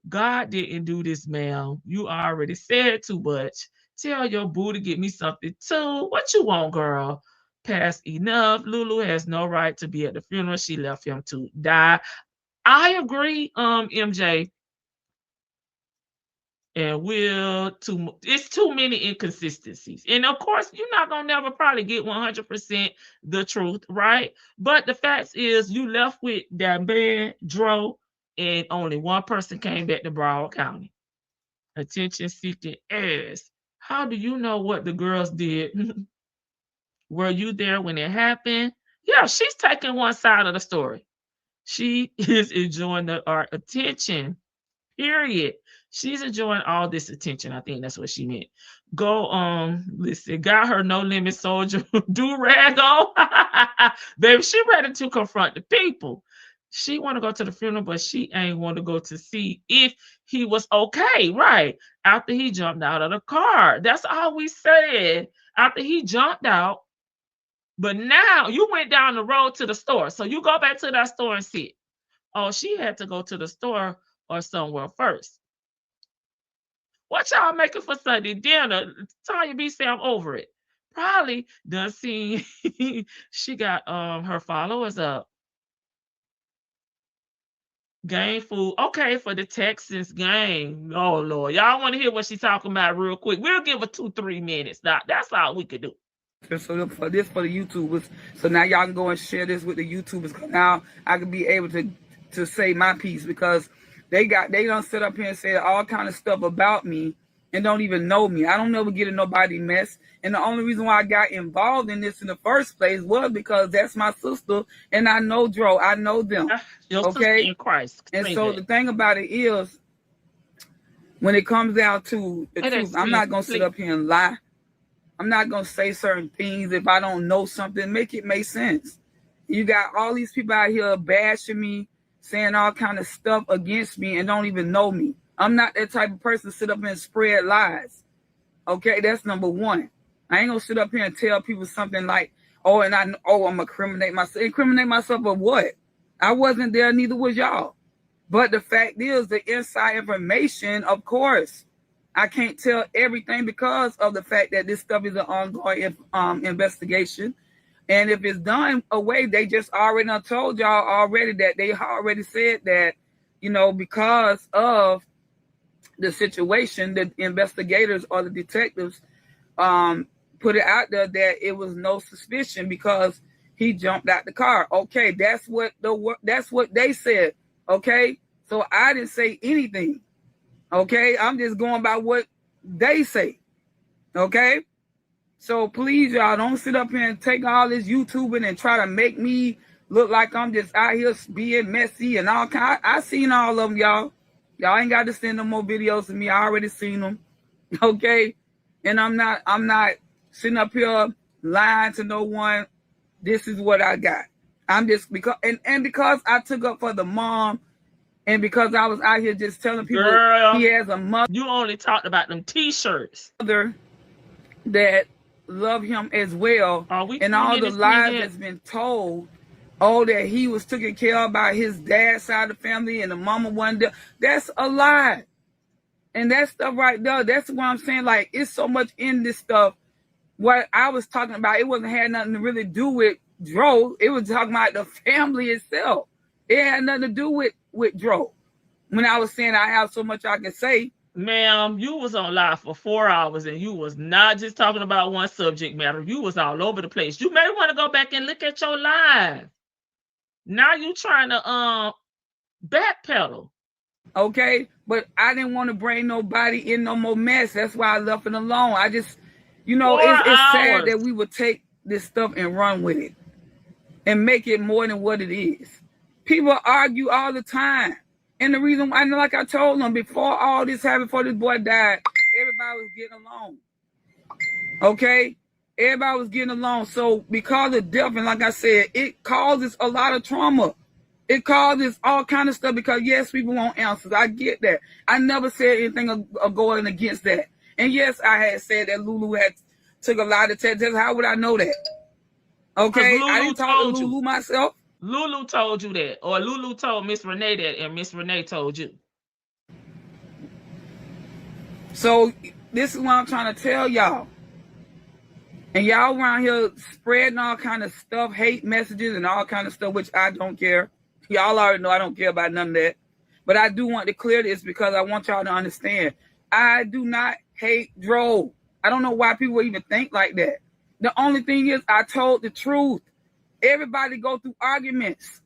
God didn't do this, ma'am. You already said too much. Tell your boo to get me something too. What you want, girl? Past enough. Lulu has no right to be at the funeral. She left him to die. I agree, MJ. And it's too many inconsistencies. And of course, you're not gonna never probably get 100% the truth, right? But the fact is, you left with that man, Dro, and only one person came back to Broward County. Attention seeking ass. How do you know what the girls did? Were you there when it happened? Yeah, she's taking one side of the story. She is enjoying our attention. Period. She's enjoying all this attention. I think that's what she meant. Go listen, got her No Limit Soldier do-rag on. Baby, she ready to confront the people. She want to go to the funeral, but she ain't want to go to see if he was okay, right? After he jumped out of the car. That's all we said. After he jumped out. But now you went down the road to the store. So you go back to that store and sit. Oh, she had to go to the store or somewhere first. What y'all making for Sunday dinner? Tanya B say I'm over it. Probably done seen she got her followers up. Game food. Okay, for the Texans game. Oh Lord. Y'all want to hear what she's talking about real quick? We'll give her 2-3 minutes. That's all we could do. So for the YouTubers, so now y'all can go and share this with the YouTubers. Cause now I can be able to say my piece, because they don't sit up here and say all kind of stuff about me and don't even know me. I don't never get in nobody mess. And the only reason why I got involved in this in the first place was because that's my sister, and I know Dro. I know them. Your sister in Christ. And so the thing about it is, when it comes down to the truth, I'm not gonna sit up here and lie. I'm not going to say certain things if I don't know something. Make it make sense. You got all these people out here bashing me, saying all kind of stuff against me and don't even know me. I'm not that type of person to sit up and spread lies. Okay, that's number one. I ain't going to sit up here and tell people something like, I'm going to incriminate myself. Incriminate myself of what? I wasn't there, neither was y'all. But the fact is, the inside information, of course, I can't tell everything because of the fact that this stuff is an ongoing investigation. And if it's done away, they just already told y'all already that they already said that, because of the situation, the investigators or the detectives put it out there that it was no suspicion because he jumped out the car. Okay, that's what they said. Okay, so I didn't say anything. Okay, I'm just going by what they say. Okay, so please, y'all, don't sit up here and take all this YouTubing and try to make me look like I'm just out here being messy and all kind. I seen all of them, y'all. Y'all ain't got to send no more videos to me. I already seen them. Okay, and I'm not sitting up here lying to no one. This is what I got. I'm just because I took up for the mom. And because I was out here just telling people, he has a mother. You only talked about them T-shirts. That love him as well. And all the lies that's been told, that he was taken care of by his dad's side of the family and the mama one day. That's a lie. And that stuff right there, that's what I'm saying. Like, it's so much in this stuff. What I was talking about, it wasn't had nothing to really do with Dro. It was talking about the family itself. It had nothing to do with Dro. When I was saying I have so much I can say. Ma'am, you was on live for 4 hours and you was not just talking about one subject matter. You was all over the place. You may want to go back and look at your live. Now you trying to backpedal. Okay, but I didn't want to bring nobody in no more mess. That's why I left it alone. I just, it's sad that we would take this stuff and run with it and make it more than what it is. People argue all the time. And the reason why, like I told them, before all this happened, before this boy died, everybody was getting along. Okay? Everybody was getting along. So because of death, and like I said, it causes a lot of trauma. It causes all kind of stuff because, yes, people want answers. I get that. I never said anything going against that. And, yes, I had said that Lulu had took a lot of tests. How would I know that? Okay? I didn't talk to Lulu myself. Lulu told you that, or Lulu told Miss Renee that, and Miss Renee told you. So this is what I'm trying to tell y'all. And y'all around here spreading all kind of stuff, hate messages and all kind of stuff, which I don't care. Y'all already know I don't care about none of that. But I do want to clear this because I want y'all to understand. I do not hate Dro. I don't know why people even think like that. The only thing is I told the truth. Everybody go through arguments.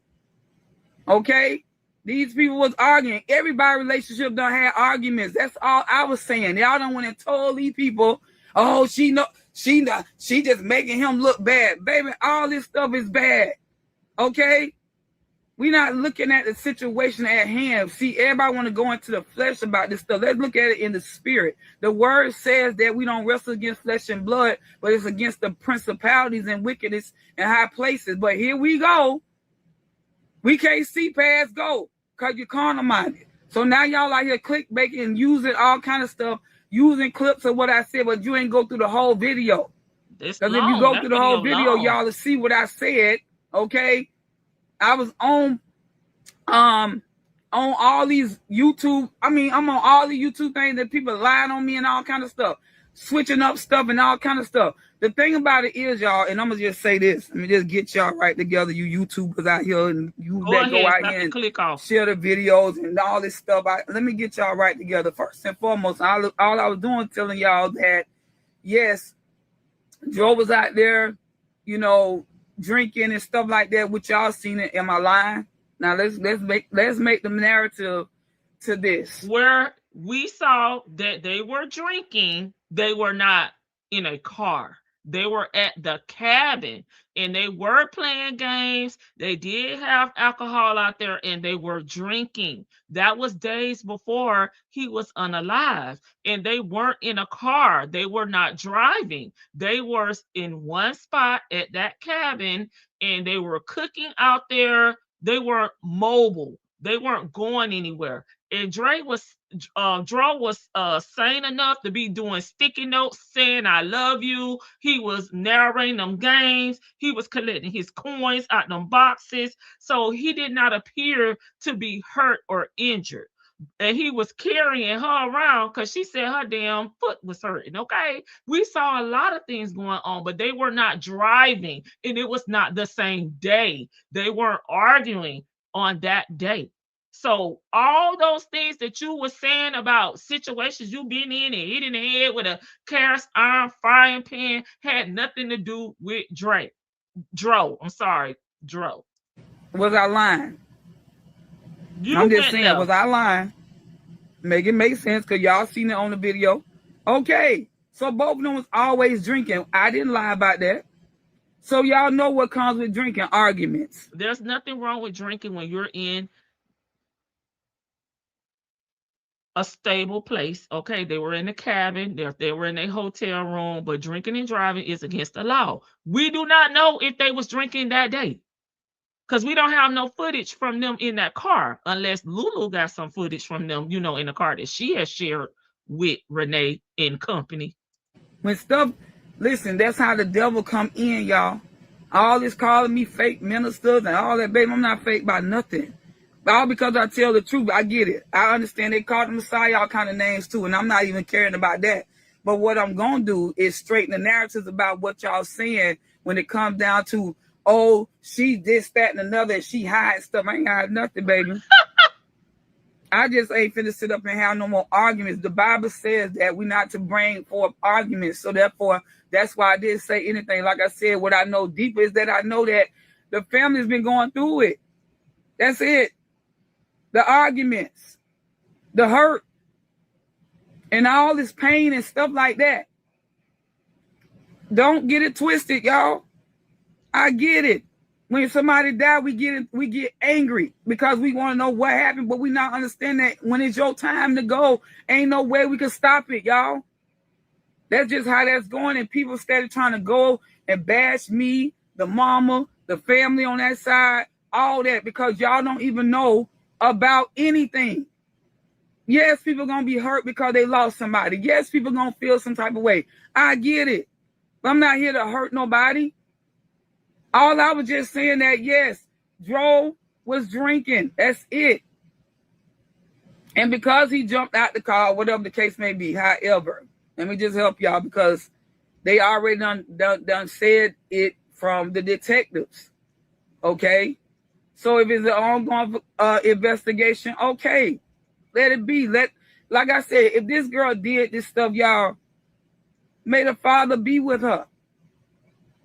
Okay? These people was arguing. Everybody relationship done had arguments. That's all I was saying. Y'all don't want to tell these people, she just making him look bad. Baby, all this stuff is bad. Okay? We're not looking at the situation at hand. See, everybody want to go into the flesh about this stuff. Let's look at it in the spirit. The word says that we don't wrestle against flesh and blood, but it's against the principalities and wickedness in high places. But here we go. We can't see past go because you're carnal minded. So now y'all out here clickbaiting and using all kind of stuff, using clips of what I said, but you ain't go through the whole video. Because if you go through the whole video, y'all will see what I said. Okay? I was on on all these YouTube. I mean, I'm on all the YouTube things that people lying on me and all kind of stuff, switching up stuff and all kind of stuff. The thing about it is, y'all, and I'm gonna just say this. Let me just get y'all right together, you YouTubers out here, and you that go out here and click off, share the videos and all this stuff. Let me get y'all right together. First and foremost, all I was doing telling y'all that, yes, Joe was out there, you know, drinking and stuff like that, which y'all seen it. Am I lying? Now let's make the narrative to this. Where we saw that they were drinking, they were not in a car. They were at the cabin and they were playing games. They did have alcohol out there and they were drinking. That was days before he was unalive, and they weren't in a car. They were not driving. They were in one spot at that cabin and they were cooking out there. They were mobile. They weren't going anywhere. And Dre was sane enough to be doing sticky notes saying I love you. He was narrating them games. He was collecting his coins out them boxes. So he did not appear to be hurt or injured. And he was carrying her around because she said her damn foot was hurting. Okay. We saw a lot of things going on, but they were not driving, and it was not the same day. They weren't arguing on that day. So all those things that you were saying about situations you been in and hit in the head with a cast iron frying pan had nothing to do with Dre. Dro. Was I lying? I'm just saying, was I lying? Make it make sense, because y'all seen it on the video. Okay, so both of them was always drinking. I didn't lie about that. So y'all know what comes with drinking, arguments. There's nothing wrong with drinking when you're in a stable place. Okay, they were in the cabin, they were in a hotel room, but drinking and driving is against the law. We do not know if they was drinking that day, because we don't have no footage from them in that car, unless Lulu got some footage from them, you know, in the car that she has shared with Renee and company. When stuff, listen, that's how the devil come in, y'all. All this calling me fake ministers and all that, baby, I'm not fake by nothing. All because I tell the truth. I get it. I understand they call the Messiah all kind of names too, and I'm not even caring about that. But what I'm going to do is straighten the narratives about what y'all saying when it comes down to, oh, she this, that, and another, and she hiding stuff. I ain't hiding nothing, baby. I just ain't finna sit up and have no more arguments. The Bible says that we're not to bring forth arguments. So therefore, that's why I didn't say anything. Like I said, what I know deeper is that I know that the family's been going through it. That's it. The arguments, the hurt, and all this pain and stuff like that. Don't get it twisted, y'all. I get it. When somebody dies, we get angry because we want to know what happened, but we not understand that when it's your time to go, ain't no way we can stop it, y'all. That's just how that's going. And people started trying to go and bash me, the mama, the family on that side, all that, because y'all don't even know about anything. Yes, people gonna be hurt because they lost somebody. Yes, people gonna feel some type of way. I get it. But I'm not here to hurt nobody. All I was just saying that, yes, Joe was drinking. That's it. And because he jumped out the car, whatever the case may be, however, let me just help y'all, because they already done said it from the detectives. Okay? So if it's an ongoing investigation, okay, let it be. Like I said, if this girl did this stuff, y'all, may the Father be with her.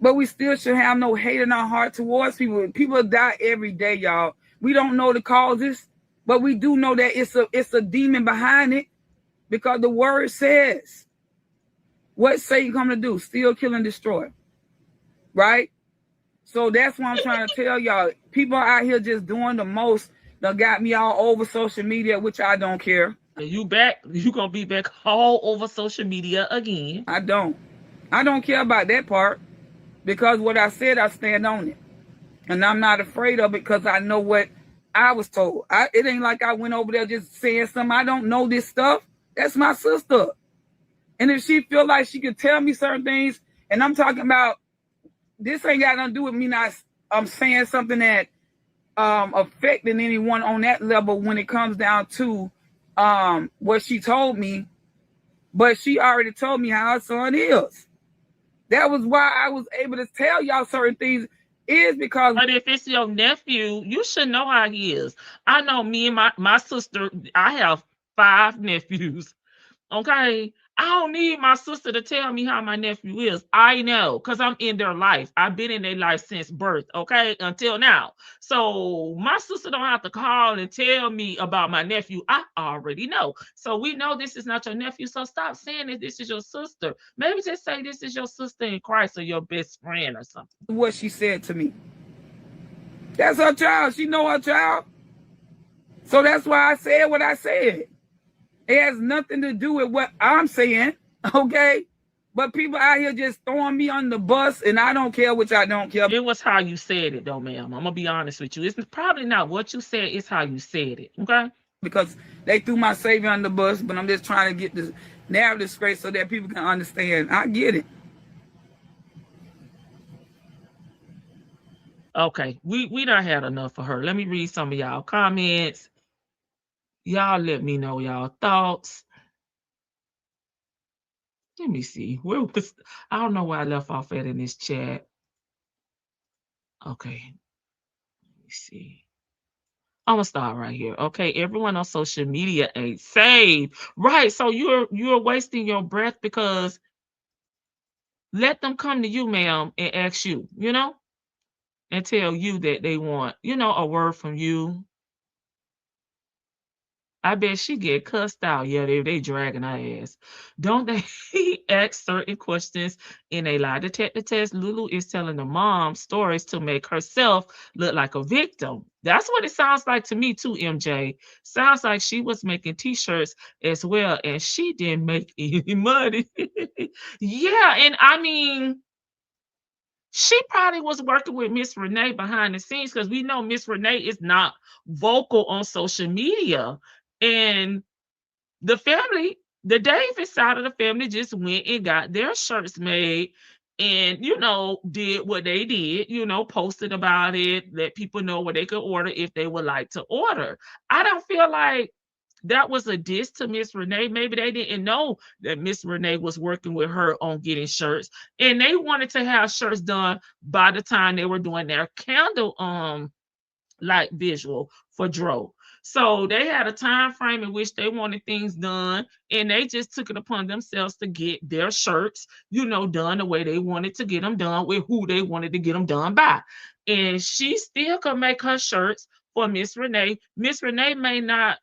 But we still should have no hate in our heart towards people. People die every day, y'all. We don't know the causes, but we do know that it's a demon behind it, because the word says, what Satan come to do? Steal, kill, and destroy. Right? So that's what I'm trying to tell y'all. People out here just doing the most that got me all over social media, which I don't care. You gonna be back all over social media again. I don't care about that part, because what I said, I stand on it. And I'm not afraid of it, because I know what I was told. It ain't like I went over there just saying something. I don't know this stuff. That's my sister. And if she feel like she could tell me certain things, and I'm talking about, this ain't got nothing to do with me I'm saying something that affecting anyone on that level when it comes down to what she told me, but she already told me how her son is. That was why I was able to tell y'all certain things, is because. But if it's your nephew, you should know how he is. I know me and my sister, I have 5 nephews. Okay. I don't need my sister to tell me how my nephew is. I know because I'm in their life. I've been in their life since birth, okay, until now. So my sister don't have to call and tell me about my nephew. I already know. So we know this is not your nephew. So stop saying that this is your sister. Maybe just say this is your sister in Christ or your best friend or something. What she said to me. That's her child. She know her child. So that's why I said what I said. It has nothing to do with what I'm saying, okay? But people out here just throwing me on the bus, and I don't care, which I don't care. It was how you said it, though, ma'am. I'm going to be honest with you. It's probably not what you said, it's how you said it, okay? Because they threw my Savior on the bus, but I'm just trying to get this narrative straight so that people can understand. I get it. Okay, we done had enough of her. Let me read some of y'all comments. Y'all let me know y'all thoughts. Let me see. I don't know where I left off at in this chat. Okay. Let me see. I'm gonna start right here. Okay, everyone on social media ain't saved. Right. So you're wasting your breath because let them come to you, ma'am, and ask you, and tell you that they want, a word from you. I bet she get cussed out. Yeah, they dragging her ass. Don't they ask certain questions in a lie detector test? Lulu is telling the mom stories to make herself look like a victim. That's what it sounds like to me too, MJ. Sounds like she was making t-shirts as well, and she didn't make any money. Yeah, and I mean, she probably was working with Miss Renee behind the scenes because we know Miss Renee is not vocal on social media. And the family, the Davis side of the family, just went and got their shirts made and, did what they did, posted about it, let people know what they could order if they would like to order. I don't feel like that was a diss to Miss Renee. Maybe they didn't know that Miss Renee was working with her on getting shirts, and they wanted to have shirts done by the time they were doing their candle like visual for Dro. So they had a time frame in which they wanted things done, and they just took it upon themselves to get their shirts, done the way they wanted to get them done with who they wanted to get them done by. And she still could make her shirts for Miss Renee. Miss Renee may not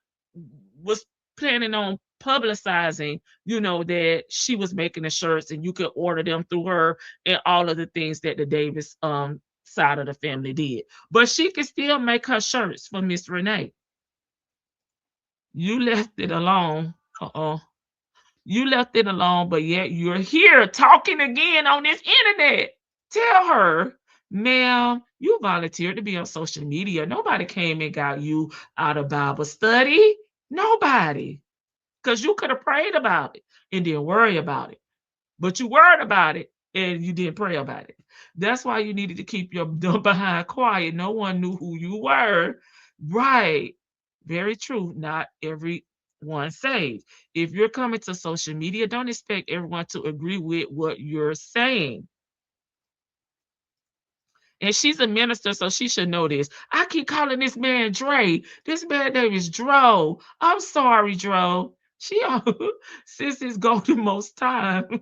was planning on publicizing, that she was making the shirts and you could order them through her and all of the things that the Davis side of the family did. But she could still make her shirts for Miss Renee. You left it alone. You left it alone, but yet you're here talking again on this internet. Tell her, ma'am, you volunteered to be on social media. Nobody came and got you out of Bible study. Nobody. Because you could have prayed about it and didn't worry about it. But you worried about it and you didn't pray about it. That's why you needed to keep your behind quiet. No one knew who you were. Right. Very true. Not everyone saved. If you're coming to social media, don't expect everyone to agree with what you're saying. And she's a minister, so she should know this. I keep calling this man Dre. This man name is Dro. I'm sorry, Dro. Sis is golden most time.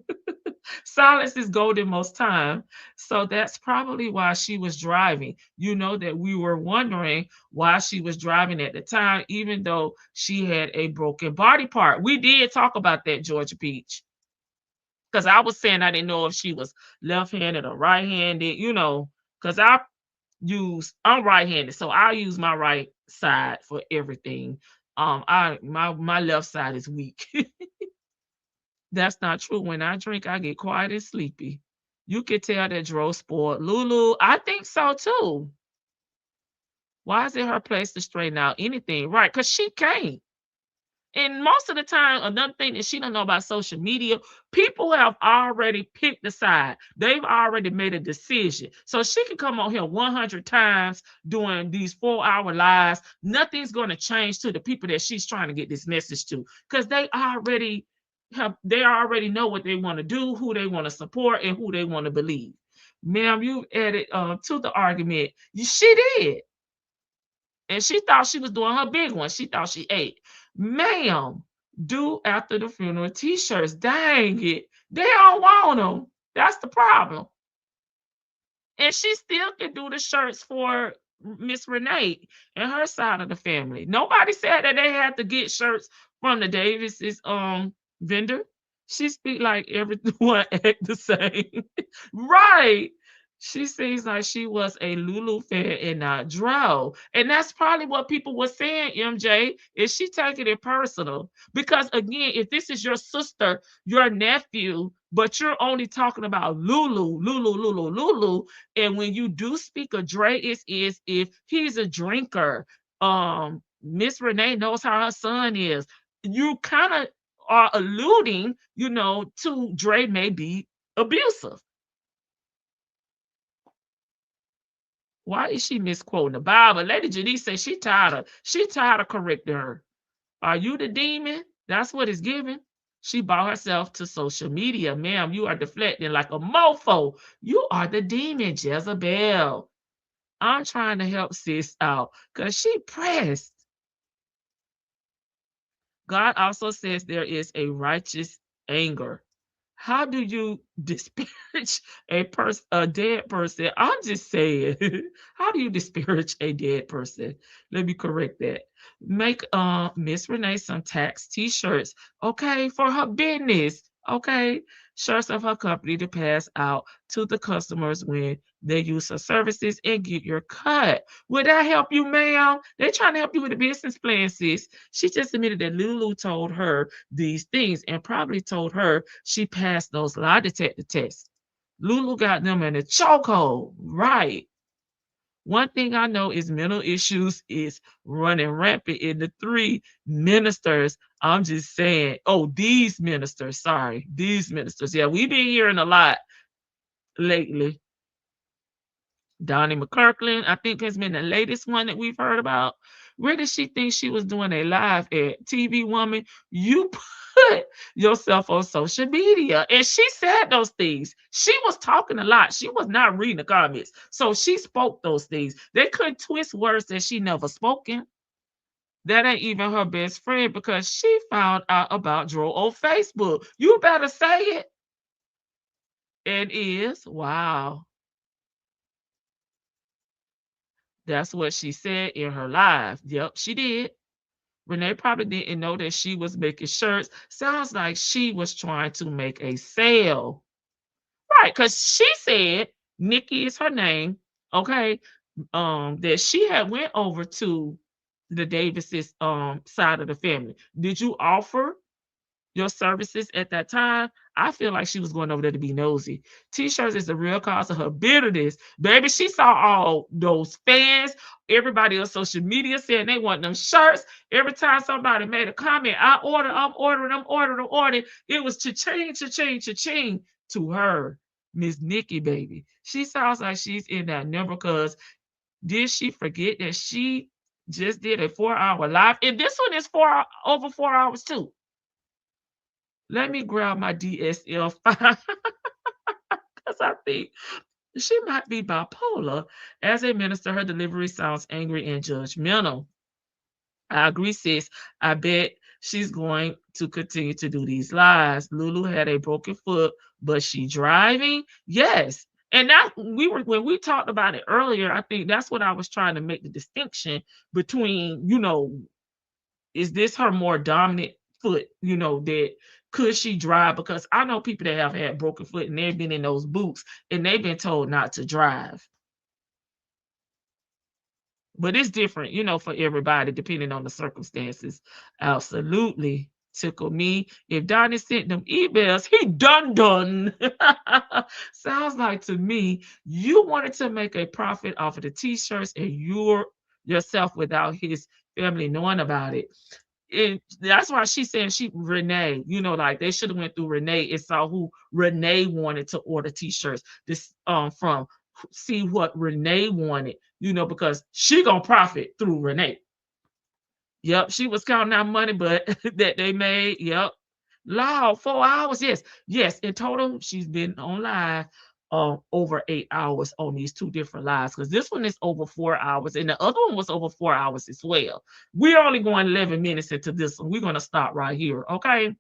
Silence is golden most time. So that's probably why she was driving. You know that we were wondering why she was driving at the time, even though she had a broken body part. We did talk about that, Georgia Peach. Because I was saying I didn't know if she was left-handed or right-handed, because I'm right-handed, so I use my right side for everything. My left side is weak. That's not true. When I drink, I get quiet and sleepy. You can tell that Dro spoiled Lulu. I think so too. Why is it her place to straighten out anything? Right, because she can't. And most of the time, another thing that she don't know about social media, people have already picked a side. They've already made a decision. So she can come on here 100 times doing these 4-hour lives. Nothing's going to change to the people that she's trying to get this message to, because they already know what they want to do, who they want to support, and who they want to believe. Ma'am, you added to the argument. She did. And she thought she was doing her big one. She thought she ate. Ma'am, do after the funeral t-shirts. Dang it. They don't want them. That's the problem. And she still can do the shirts for Miss Renee and her side of the family. Nobody said that they had to get shirts from the Davis's vendor. She speak like everyone act the same. Right. She seems like she was a Lulu fan and not Dro. And that's probably what people were saying, MJ. Is she taking it personal? Because again, if this is your sister, your nephew, but you're only talking about Lulu, and when you do speak of Dre, is if he's a drinker. Miss Renee knows how her son is. You kind of are alluding, to Dre may be abusive. Why is she misquoting the Bible? Lady Janice says she tired of correcting her. Are you the demon? That's what it's giving. She brought herself to social media. Ma'am, you are deflecting like a mofo. You are the demon, Jezebel. I'm trying to help sis out because she pressed. God also says there is a righteous anger. How do you disparage a dead person? I'm just saying, how do you disparage a dead person? Let me correct that. Make Miss Renee some tax t-shirts, okay, for her business, okay? Shirts of her company to pass out to the customers when they use her services and get your cut. Would that help you, ma'am? They're trying to help you with the business plan, sis. She just admitted that Lulu told her these things and probably told her she passed those lie detector tests. Lulu got them in a chokehold, right? One thing I know is mental issues is running rampant in the 3 ministers. I'm just saying, these ministers, these ministers. Yeah, we've been hearing a lot lately. Donnie McKirkland, I think, has been the latest one that we've heard about. Where did she think she was doing a live at? TV woman, you put yourself on social media. And she said those things. She was talking a lot. She was not reading the comments. So she spoke those things. They couldn't twist words that she never spoken. That ain't even her best friend because she found out about Dro on Facebook. You better say it. And wow. That's what she said in her live. Yep, she did. Renee probably didn't know that she was making shirts. Sounds like she was trying to make a sale. Right, because she said, Nikki is her name, okay, that she had went over to the Davis's side of the family. Did you offer your services at that time? I feel like she was going over there to be nosy. T-shirts is the real cause of her bitterness. Baby, she saw all those fans, everybody on social media saying they want them shirts. Every time somebody made a comment, I'm ordering. It was cha-ching, cha-ching, cha-ching to her, Miss Nikki, baby. She sounds like she's in that number because did she forget that she just did a 4-hour live? And this one is over 4 hours too. Let me grab my DSL-5 because I think she might be bipolar. As a minister, her delivery sounds angry and judgmental. I agree, sis. I bet she's going to continue to do these lives. Lulu had a broken foot, but she driving? Yes. And that when we talked about it earlier, I think that's what I was trying to make the distinction between, is this her more dominant foot, that could she drive? Because I know people that have had broken foot and they've been in those boots and they've been told not to drive. But it's different, for everybody, depending on the circumstances. Absolutely. Tickle me. If Donnie sent them emails, he done. Sounds like to me, you wanted to make a profit off of the t-shirts and yourself without his family knowing about it. And that's why she said Renee, you know, like they should have went through Renee and saw who Renee wanted to order t-shirts this from, see what Renee wanted, you know, because she gonna profit through Renee. Yep, she was counting out money, but that they made. Yep. Loud, 4 hours. Yes, yes. In total, she's been on live over 8 hours on these two different lives. Because this one is over 4 hours, and the other one was over 4 hours as well. We're only going 11 minutes into this one. We're gonna stop right here. Okay.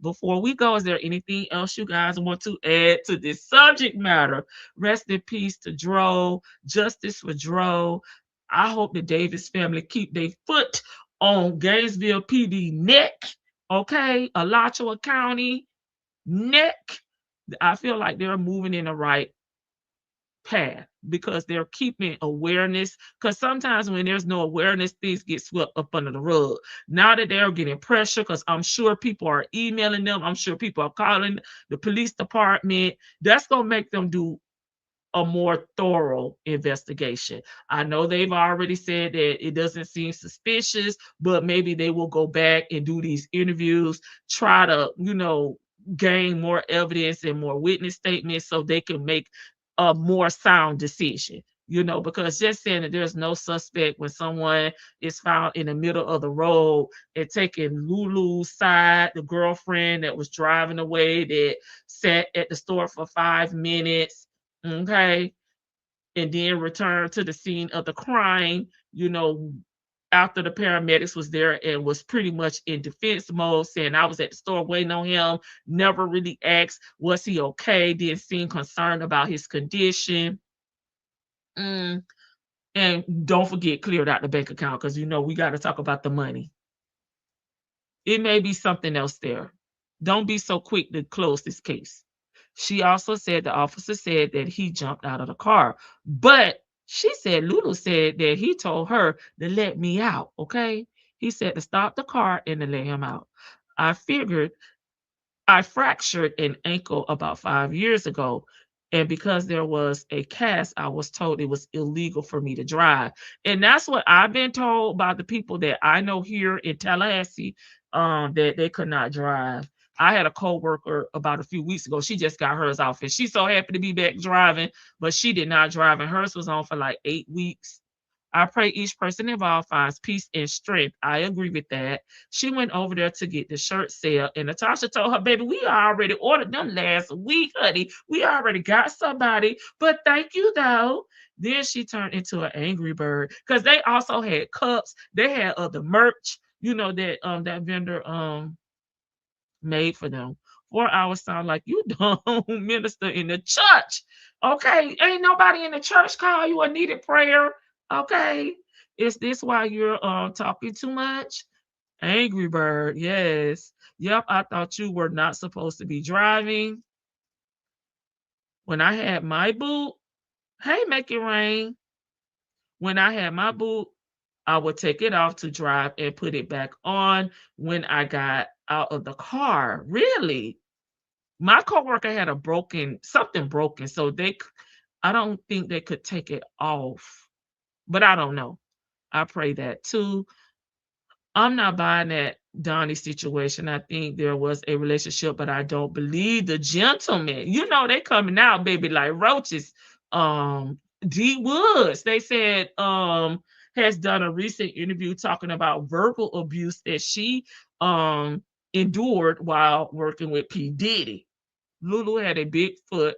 Before we go, is there anything else you guys want to add to this subject matter? Rest in peace to Dro. Justice for Dro. I hope the Davis family keep their foot on Gainesville PD neck. Okay, Alachua County neck. I feel like they're moving in the right path because they're keeping awareness. Because sometimes when there's no awareness, things get swept up under the rug. Now that they're getting pressure, because I'm sure people are emailing them, I'm sure people are calling the police department, that's going to make them do a more thorough investigation. I know they've already said that it doesn't seem suspicious, but maybe they will go back and do these interviews, try to, you know, gain more evidence and more witness statements so they can make a more sound decision. You know, because just saying that there's no suspect when someone is found in the middle of the road and taking Lulu's side, the girlfriend that was driving away that sat at the store for 5 minutes, okay, and then return to the scene of the crime, you know, after the paramedics was there and was pretty much in defense mode, saying I was at the store waiting on him, never really asked, was he okay, didn't seem concerned about his condition. And don't forget, cleared out the bank account, because, you know, we got to talk about the money. It may be something else there. Don't be so quick to close this case. She also said the officer said that he jumped out of the car, but she said Lulu said that he told her to let me out. Okay, he said to stop the car and to let him out. I fractured an ankle about 5 years ago, and because there was a cast, I was told it was illegal for me to drive. And that's what I've been told by the people that I know here in Tallahassee, that they could not drive. I had a coworker about a few weeks ago. She just got hers off, and she's so happy to be back driving, but she did not drive, and hers was on for like 8 weeks. I pray each person involved finds peace and strength. I agree with that. She went over there to get the shirt sale, and Natasha told her, baby, we already ordered them last week, honey. We already got somebody, but thank you, though. Then she turned into an angry bird because they also had cups. They had other merch, you know, that vendor made for them. 4 hours sound like you don't minister in the church. Okay, ain't nobody in the church call you a needed prayer. Okay, is this why you're talking too much? Angry bird, yes. Yep, I thought you were not supposed to be driving. When I had my boot, hey, make it rain. When I had my boot, I would take it off to drive and put it back on when I got out of the car. Really? My coworker had something broken, so I don't think they could take it off. But I don't know. I pray that too. I'm not buying that Donnie situation. I think there was a relationship, but I don't believe the gentleman. You know, they coming out, baby, like roaches. D Woods, they said, has done a recent interview talking about verbal abuse that she endured while working with P. Diddy. Lulu had a big foot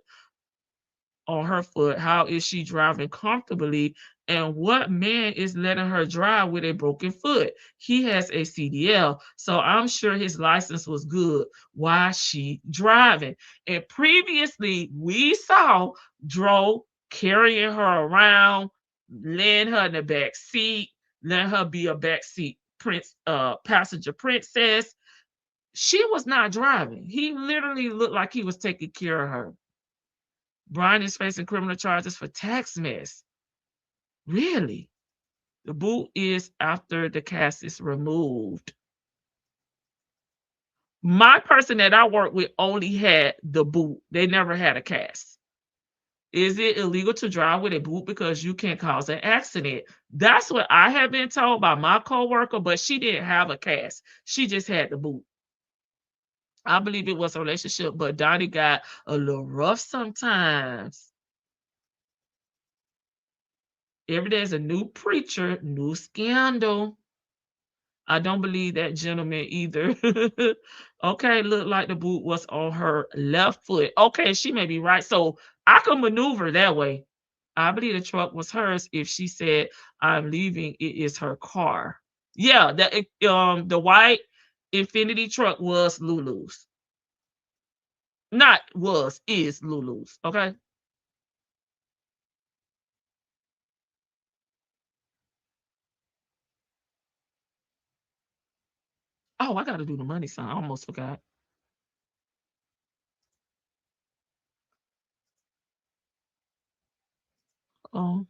on her foot. How is she driving comfortably? And what man is letting her drive with a broken foot? He has a CDL, so I'm sure his license was good. Why she driving? And previously, we saw Dro carrying her around, laying her in the back seat, letting her be a backseat passenger princess. She was not driving. He literally looked like he was taking care of her. Brian is facing criminal charges for tax mess. Really? The boot is after the cast is removed. My person that I work with only had the boot. They never had a cast. Is it illegal to drive with a boot because you can cause an accident? That's what I have been told by my coworker, but she didn't have a cast. She just had the boot. I believe it was a relationship, but Donnie got a little rough sometimes. Every day is a new preacher, new scandal. I don't believe that gentleman either. Okay, looked like the boot was on her left foot. Okay, she may be right. So I can maneuver that way. I believe the truck was hers if she said, I'm leaving, it is her car. Yeah, the white Infinity truck was Lulu's. Not was, is Lulu's. Okay. Oh, I got to do the money sign. I almost forgot. Oh.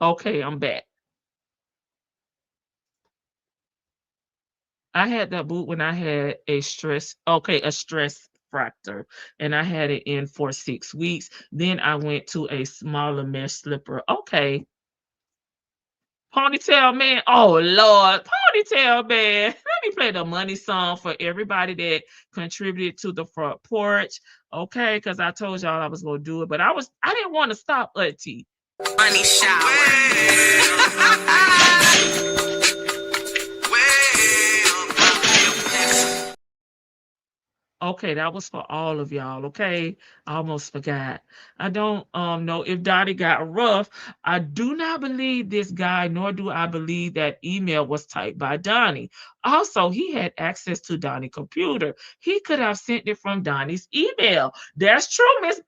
Okay, I'm back. I had that boot when I had a stress fracture, and I had it in for 6 weeks. Then I went to a smaller mesh slipper. Okay. Ponytail man. Oh Lord, ponytail man. Let me play the money song for everybody that contributed to the front porch. Okay, because I told y'all I was gonna do it, but I didn't want to stop Auntie. Money shower. Okay, that was for all of y'all. Okay, I almost forgot. I don't know if Dottie got rough. I do not believe this guy, nor do I believe that email was typed by Donnie. Also, he had access to Donnie's computer. He could have sent it from Donnie's email. That's true, Miss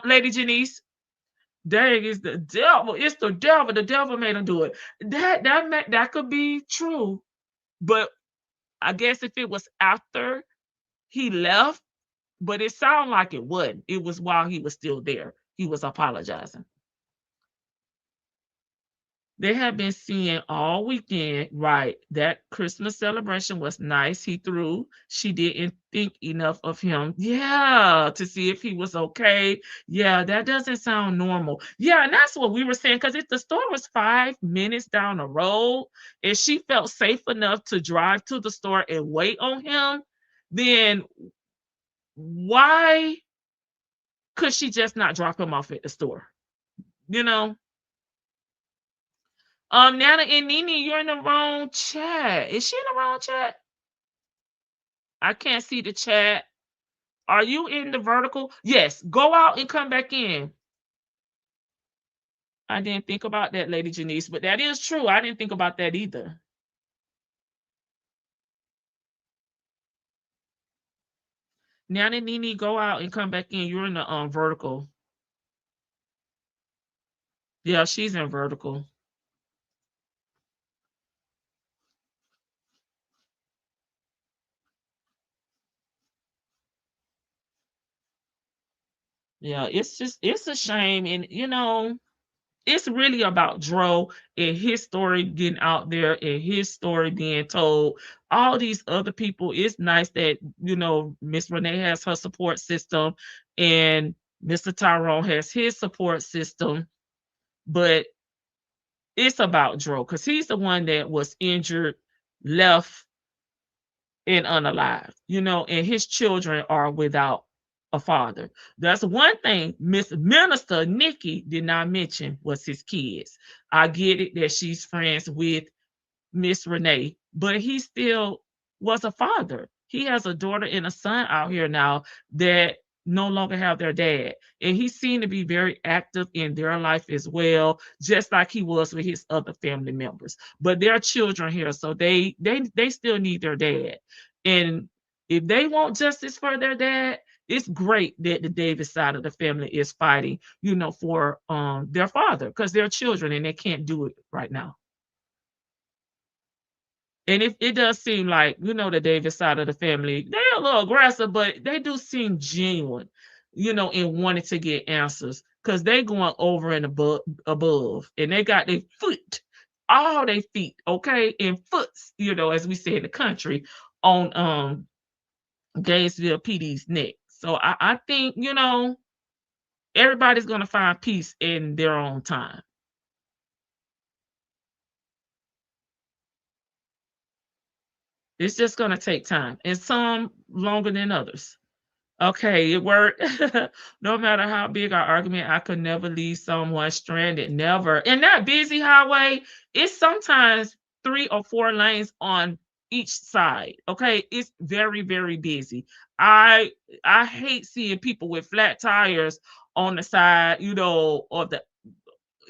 Lady Janice. Dang, it's the devil. It's the devil. The devil made him do it. That could be true, but I guess if it was after he left, but it sounded like it wasn't. It was while he was still there. He was apologizing. They have been seeing all weekend, right? That Christmas celebration was nice. He threw. She didn't think enough of him. Yeah, to see if he was okay. Yeah, that doesn't sound normal. Yeah, and that's what we were saying. Because if the store was 5 minutes down the road and she felt safe enough to drive to the store and wait on him, then why could she just not drop him off at the store? You know? Nana and Nene, you're in the wrong chat. Is she in the wrong chat? I can't see the chat. Are you in the vertical? Yes. Go out and come back in. I didn't think about that, Lady Janice, but that is true. I didn't think about that either. Nana and Nene, go out and come back in. You're in the vertical. Yeah, she's in vertical. Yeah, it's a shame. And it's really about Dro and his story getting out there and his story being told. All these other people, it's nice that, Miss Renee has her support system and Mr. Tyrone has his support system, but it's about Dro because he's the one that was injured, left, and unalive, and his children are without a father. That's one thing Miss Minister Nikki did not mention was his kids. I get it that she's friends with Miss Renee, but he still was a father. He has a daughter and a son out here now that no longer have their dad. And he seemed to be very active in their life as well, just like he was with his other family members. But there are children here, so they still need their dad. And if they want justice for their dad, it's great that the Davis side of the family is fighting, for their father, because they're children and they can't do it right now. And if it does seem like, the Davis side of the family, they're a little aggressive, but they do seem genuine, in wanting to get answers because they going over and above, and they got their foot, all their feet, okay, and foots, as we say in the country, on Gainesville PD's neck. So I think, everybody's gonna find peace in their own time. It's just gonna take time, and some longer than others. Okay, it worked. No matter how big our argument, I could never leave someone stranded. Never. In that busy highway, it's sometimes 3 or 4 lanes on each side. Okay, it's very, very busy. I hate seeing people with flat tires on the side, or the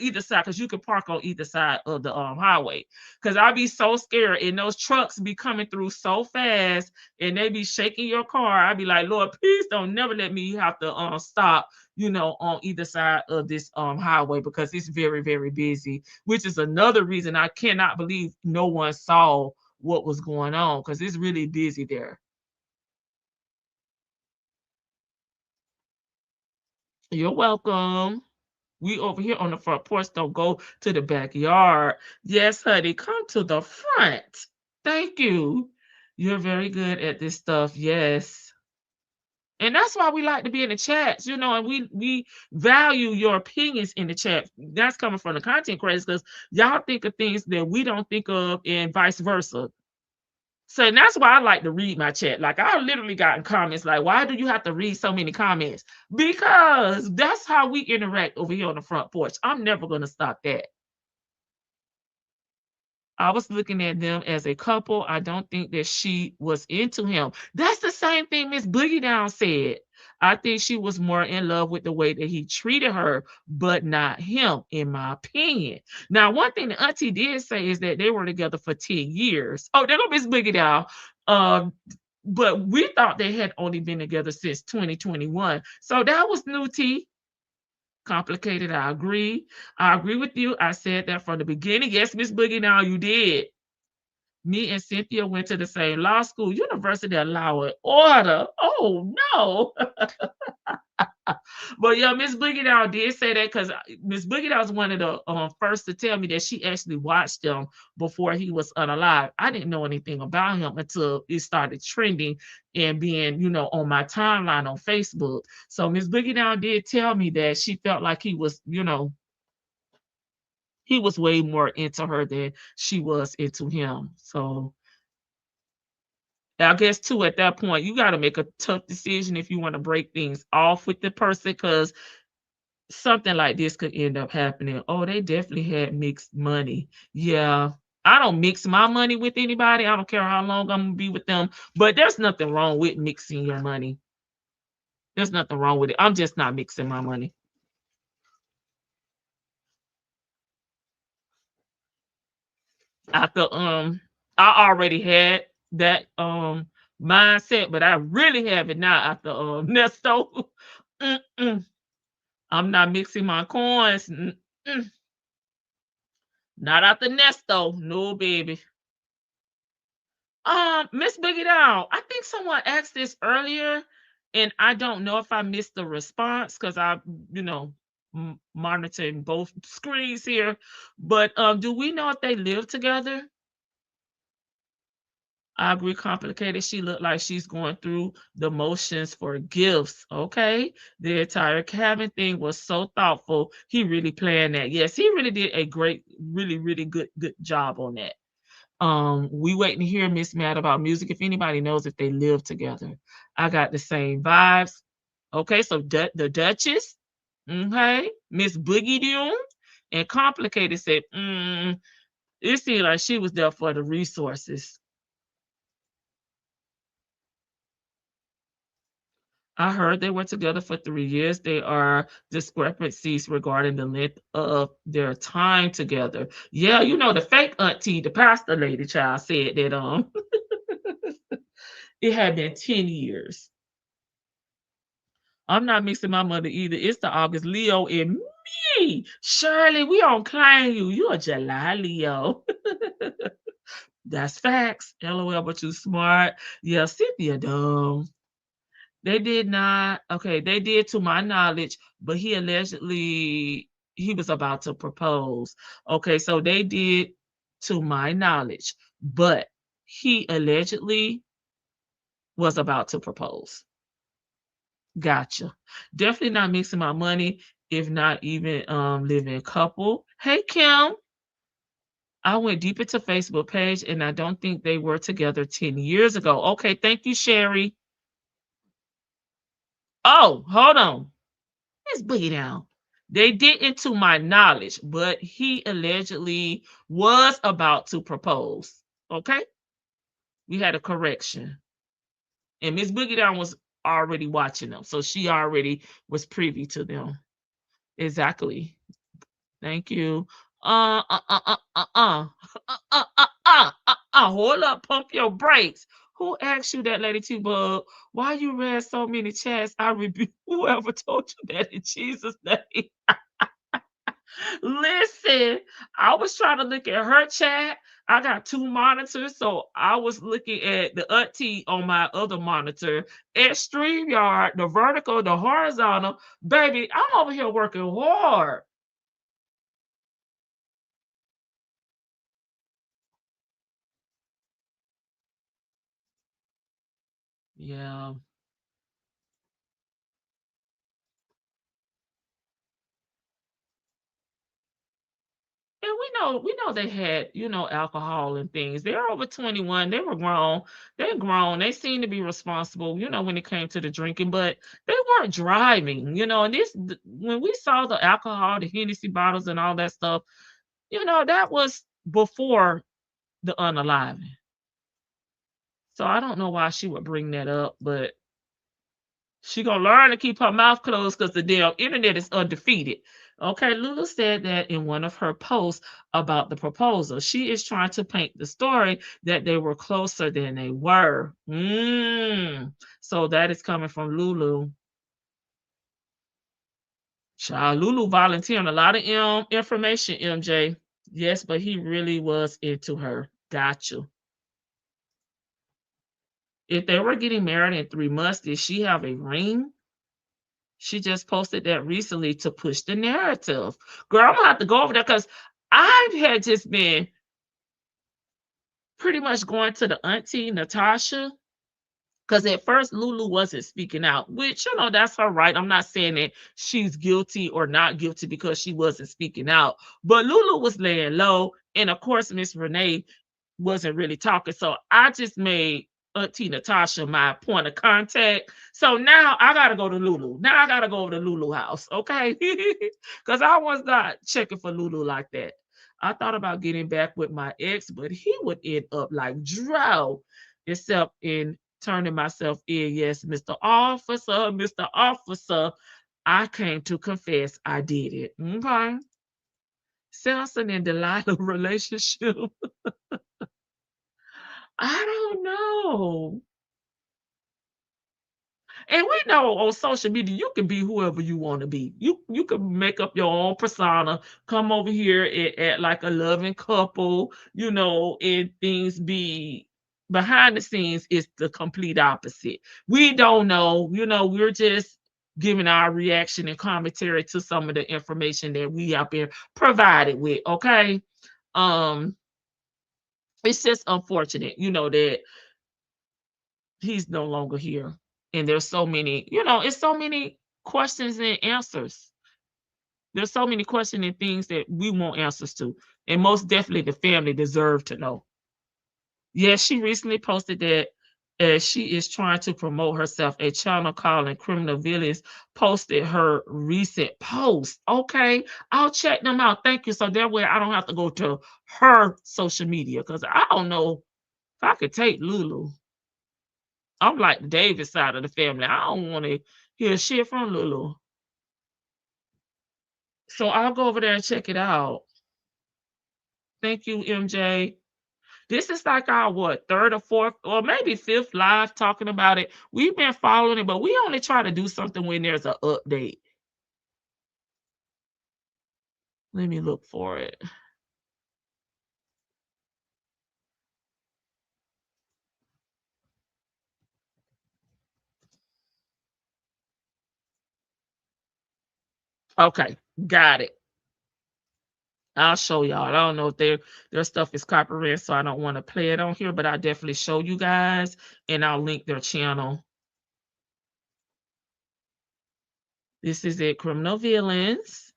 either side, because you can park on either side of the highway. Because I'd be so scared, and those trucks be coming through so fast, and they be shaking your car. I'd be like, Lord, please don't never let me have to stop, on either side of this highway, because it's very, very busy. Which is another reason I cannot believe no one saw what was going on, because it's really busy there. You're welcome. We over here on the front porch, don't go to the backyard. Yes, honey, come to the front. Thank you. You're very good at this stuff. Yes. And that's why we like to be in the chats, and we value your opinions in the chat. That's coming from the content creators, because y'all think of things that we don't think of, and vice versa. So that's why I like to read my chat. Like, I literally gotten comments like, why do you have to read so many comments? Because that's how we interact over here on the front porch. I'm never going to stop that. I was looking at them as a couple. I don't think that she was into him. That's the same thing Miss Boogie Down said. I think she was more in love with the way that he treated her, but not him, in my opinion. Now, one thing the auntie did say is that they were together for 10 years. Oh, there go Miss Boogie Down. But we thought they had only been together since 2021. So that was new tea. Complicated, I agree. I agree with you. I said that from the beginning. Yes, Miss Boogie, now you did. Me and Cynthia went to the same law school, University of Law and Order. Oh, no. But yeah, Miss Boogie Down did say that, because Miss Boogie Down was one of the first to tell me that she actually watched him before he was unalive. I didn't know anything about him until it started trending and being, on my timeline on Facebook. So Miss Boogie Down did tell me that she felt like he was, he was way more into her than she was into him. So I guess too, at that point, you got to make a tough decision if you want to break things off with the person, because something like this could end up happening. Oh, they definitely had mixed money. Yeah. I don't mix my money with anybody. I don't care how long I'm going to be with them, but there's nothing wrong with mixing your money. There's nothing wrong with it. I'm just not mixing my money. After I already had that mindset, but I really have it now after Nesto. I'm not mixing my coins. Not after Nesto. No, baby. Miss Biggie Down, I think someone asked this earlier, and I don't know if I missed the response because I, monitoring both screens here. But do we know if they live together? I agree, complicated. She looked like she's going through the motions for gifts. Okay. The entire cabin thing was so thoughtful. He really planned that. Yes, he really did a great, really, really good job on that. We waiting to hear Miss Mad about music. If anybody knows if they live together. I got the same vibes. Okay, so the Duchess, okay, Miss Boogie Doon, and Complicated said, it seemed like she was there for the resources. I heard they were together for 3 years. There are discrepancies regarding the length of their time together. Yeah, the fake auntie, the pastor lady child, said that it had been 10 years. I'm not mixing my mother either. It's the August Leo and me. Shirley, we don't claim you. You're a July Leo. That's facts. LOL, but you smart. Yeah, Cynthia dumb. They did not. Okay, they did to my knowledge, but he was about to propose. Okay, so they did to my knowledge, but he allegedly was about to propose. Gotcha. Definitely not mixing my money, if not even living couple. Hey Kim, I went deep into Facebook page and I don't think they were together 10 years ago. Okay, thank you, Sherry. Oh, hold on. Let's boogie down. They didn't to my knowledge, but he allegedly was about to propose. Okay? We had a correction. And Miss Boogie Down was already watching them. So she already was privy to them. Exactly. Thank you. Hold up, pump your brakes. Who asked you that, Lady T-Bug? Why you read so many chats? I rebuke whoever told you that in Jesus' name. Listen, I was trying to look at her chat. I got two monitors, so I was looking at the auntie on my other monitor at StreamYard, the vertical, the horizontal. Baby, I'm over here working hard. Yeah. And we know they had, alcohol and things. They're over 21. They were grown. They're grown. They seem to be responsible, when it came to the drinking, but they weren't driving, and when we saw the alcohol, the Hennessy bottles and all that stuff, that was before the unaliving. So I don't know why she would bring that up, but she gonna learn to keep her mouth closed because the damn internet is undefeated. Okay, Lulu said that in one of her posts about the proposal. She is trying to paint the story that they were closer than they were. So that is coming from Lulu. Child, Lulu volunteering a lot of information, MJ. Yes, but he really was into her. Got you. If they were getting married in 3 months, did she have a ring? She just posted that recently to push the narrative. Girl, I'm gonna have to go over there because I had just been pretty much going to the auntie Natasha. Because at first Lulu wasn't speaking out, which that's her right. I'm not saying that she's guilty or not guilty because she wasn't speaking out. But Lulu was laying low, and of course Miss Renee wasn't really talking. So I just made Auntie Natasha my point of contact. So now I gotta go to Lulu. Now I gotta go over to Lulu house, okay? Because I was not checking for Lulu like that. I thought about getting back with my ex, but he would end up like Drow, except in turning myself in. Yes, Mr. Officer, I came to confess I did it. Okay. Samson and Delilah relationship. I don't know. And we know on social media you can be whoever you want to be. You can make up your own persona, come over here and act like a loving couple, and things be behind the scenes is the complete opposite. We don't know, we're just giving our reaction and commentary to some of the information that we have been provided with. Okay. It's just unfortunate, that he's no longer here. And there's so many, it's so many questions and answers. There's so many questions and things that we want answers to. And most definitely the family deserve to know. Yes, she recently posted that she is trying to promote herself. A channel calling criminal villains posted her recent post. Okay, I'll check them out. Thank you. So that way I don't have to go to her social media because I don't know if I could take Lulu. I'm like the Davis side of the family. I don't want to hear shit from Lulu. So I'll go over there and check it out. Thank you, MJ. This is like our third or fourth or maybe fifth live talking about it. We've been following it, but we only try to do something when there's an update. Let me look for it. Okay, got it. I'll show y'all. I don't know if their stuff is copyrighted, so I don't want to play it on here, but I'll definitely show you guys, and I'll link their channel. This is it, Criminal Villains.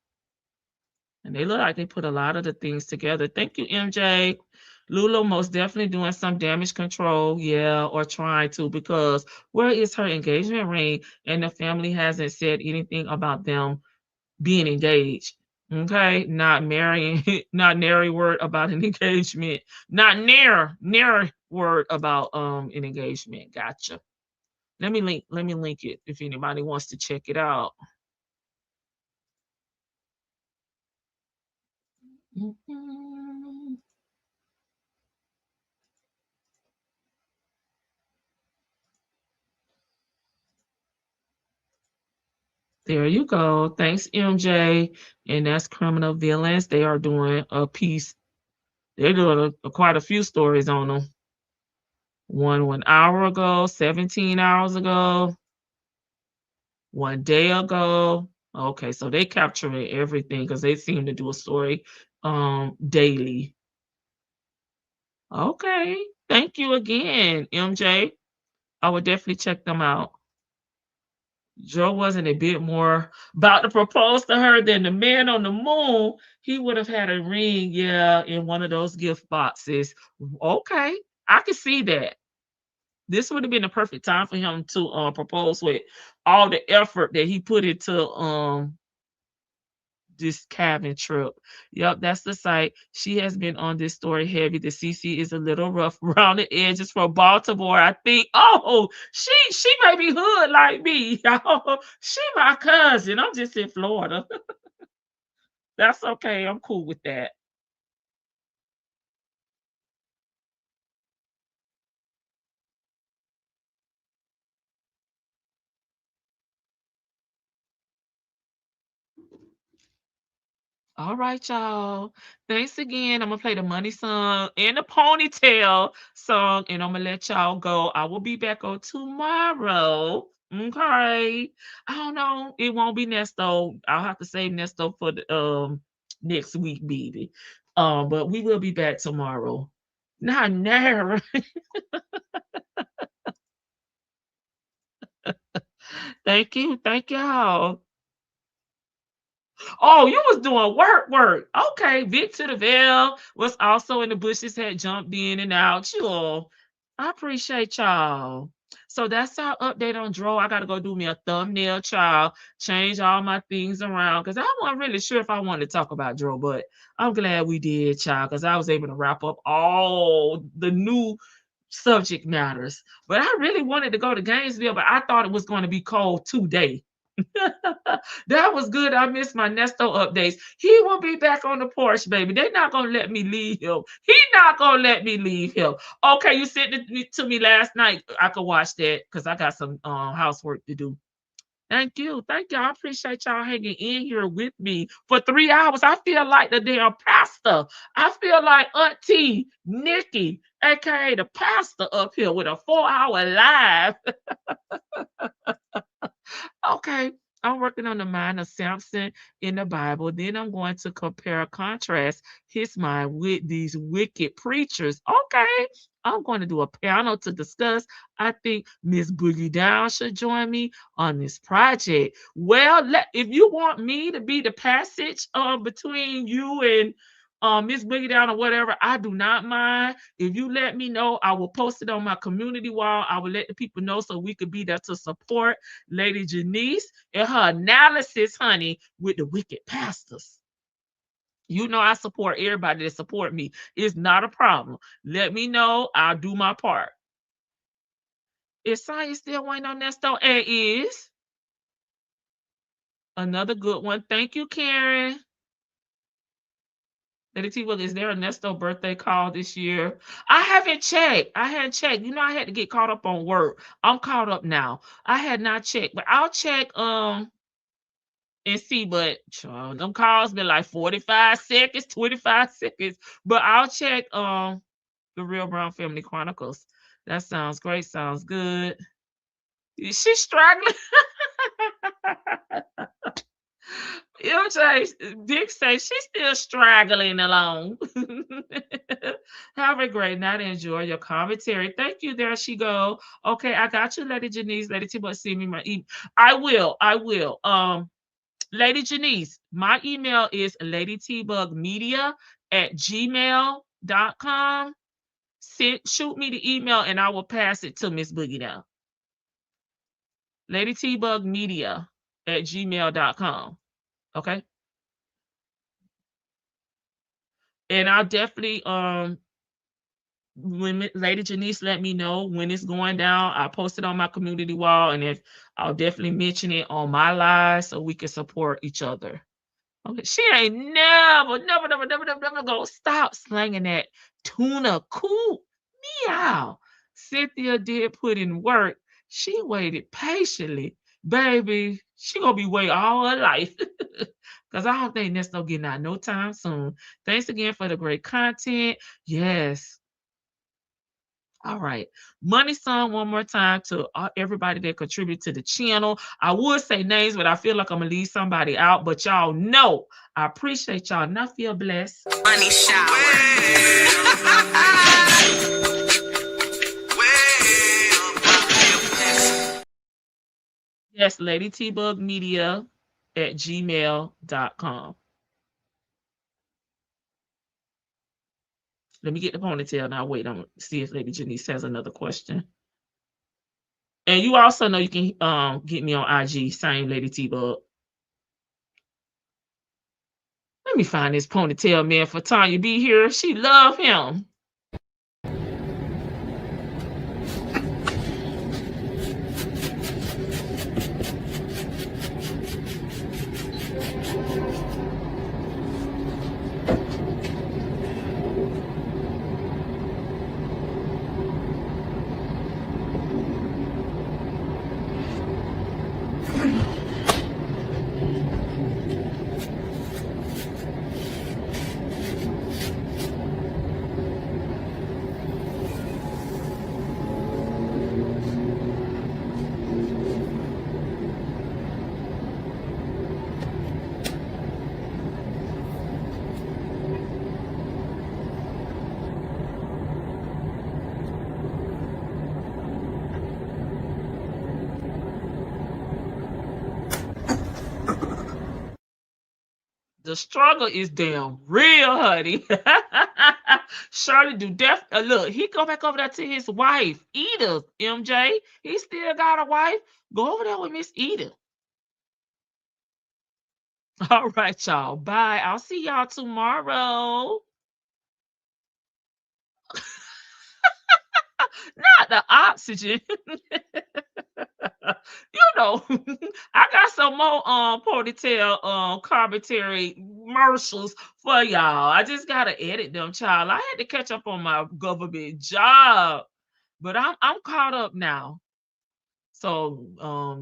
And they look like they put a lot of the things together. Thank you, MJ. Lulu most definitely doing some damage control, yeah, or trying to, because where is her engagement ring? And the family hasn't said anything about them being engaged. Okay, not marrying, not nary word about an engagement, not near word about an engagement. Gotcha. Let me link it if anybody wants to check it out. There you go. Thanks, MJ. And that's Criminal Villains. They are doing a piece. They're doing quite a few stories on them. 1 hour ago, 17 hours ago, 1 day ago. Okay, so they capturing everything because they seem to do a story daily. Okay. Thank you again, MJ. I would definitely check them out. Joe wasn't a bit more about to propose to her than the man on the moon. He would have had a ring, yeah, in one of those gift boxes. Okay, I can see that. This would have been the perfect time for him to propose with all the effort that he put into this cabin trip. Yep, that's the site. She has been on this story heavy. The CC is a little rough around the edges for Baltimore. I think. Oh, she may be hood like me, y'all. She my cousin. I'm just in Florida. That's okay. I'm cool with that. All right, y'all. Thanks again. I'm gonna play the money song and the ponytail song, and I'm gonna let y'all go. I will be back on tomorrow. Okay. I don't know. It won't be Nesto. I'll have to save Nesto for the next week, baby. But we will be back tomorrow. Not never. Thank you. Thank y'all. Oh, you was doing work. Okay, Vic to the Veil was also in the bushes, had jumped in and out. Sure. I appreciate y'all. So that's our update on Dro. I gotta go do me a thumbnail, child. Change all my things around because I wasn't really sure if I wanted to talk about Dro, but I'm glad we did, child, because I was able to wrap up all the new subject matters. But I really wanted to go to Gainesville, but I thought it was going to be cold today. That was good. I missed my Nesto updates. He will be back on the porch, baby. They're not gonna let me leave him. He's not gonna let me leave him. Okay, you sent it to me last night. I could watch that because I got some housework to do. Thank you. Thank y'all. I appreciate y'all hanging in here with me for 3 hours. I feel like the damn pastor. I feel like Auntie Nikki, aka the pastor, up here with a 4-hour live. Okay, I'm working on the mind of Samson in the Bible. Then I'm going to compare, contrast his mind with these wicked preachers. Okay, I'm going to do a panel to discuss. I think Miss Boogie Down should join me on this project. Well, if you want me to be the passage between you and Miss Boogie Down or whatever, I do not mind. If you let me know, I will post it on my community wall. I will let the people know so we could be there to support Lady Janice and her analysis, honey, with the wicked pastors. You know I support everybody that support me. It's not a problem. Let me know. I'll do my part. Is Science still waiting on that store? And is another good one. Thank you, Karen. Lady T, well, is there a Nesto birthday call this year? I haven't checked. You know, I had to get caught up on work. I'm caught up now. I had not checked, but I'll check and see. But them calls been like 45 seconds, 25 seconds. But I'll check the Real Brown Family Chronicles. That sounds great. Sounds good. She's struggling. Dick say she's still straggling along. Have a great night. Enjoy your commentary. Thank you. There she go. Okay, I got you, Lady Janice. Lady T, send me my email. I will. Lady Janice, my email is ladytbugmedia@gmail.com. Shoot me the email and I will pass it to Miss Boogie now. ladytbugmedia@gmail.com. Okay. And I'll definitely when Lady Janice let me know when it's going down, I post it on my community wall, and if I'll definitely mention it on my live so we can support each other. Okay, she ain't never gonna stop slanging that tuna cool meow. Cynthia did put in work. She waited patiently, baby. She gonna be waiting all her life. Because I don't think that's no getting out no time soon. Thanks again for the great content. Yes. All right. Money song one more time to everybody that contribute to the channel. I would say names, but I feel like I'm going to leave somebody out. But y'all know I appreciate y'all. And I feel blessed. Money shower. Yes, ladytbugmedia@gmail.com. Let me get the ponytail now. Wait, I'm see if Lady Janice has another question. And you also know you can get me on IG, same Lady T-Bug. Let me find this ponytail man for Tanya be here. She love him. The struggle is damn real, honey. Shirley do look, he go back over there to his wife, Edith, MJ. He still got a wife. Go over there with Miss Edith. All right, y'all. Bye. I'll see y'all tomorrow. Not the oxygen. You know, I got some more ponytail commentary commercials for y'all. I just gotta edit them, child. I had to catch up on my government job, but I'm caught up now. So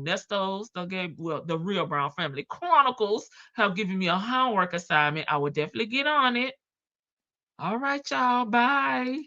that's the Real Brown Family Chronicles have given me a homework assignment. I will definitely get on it. All right, y'all. Bye.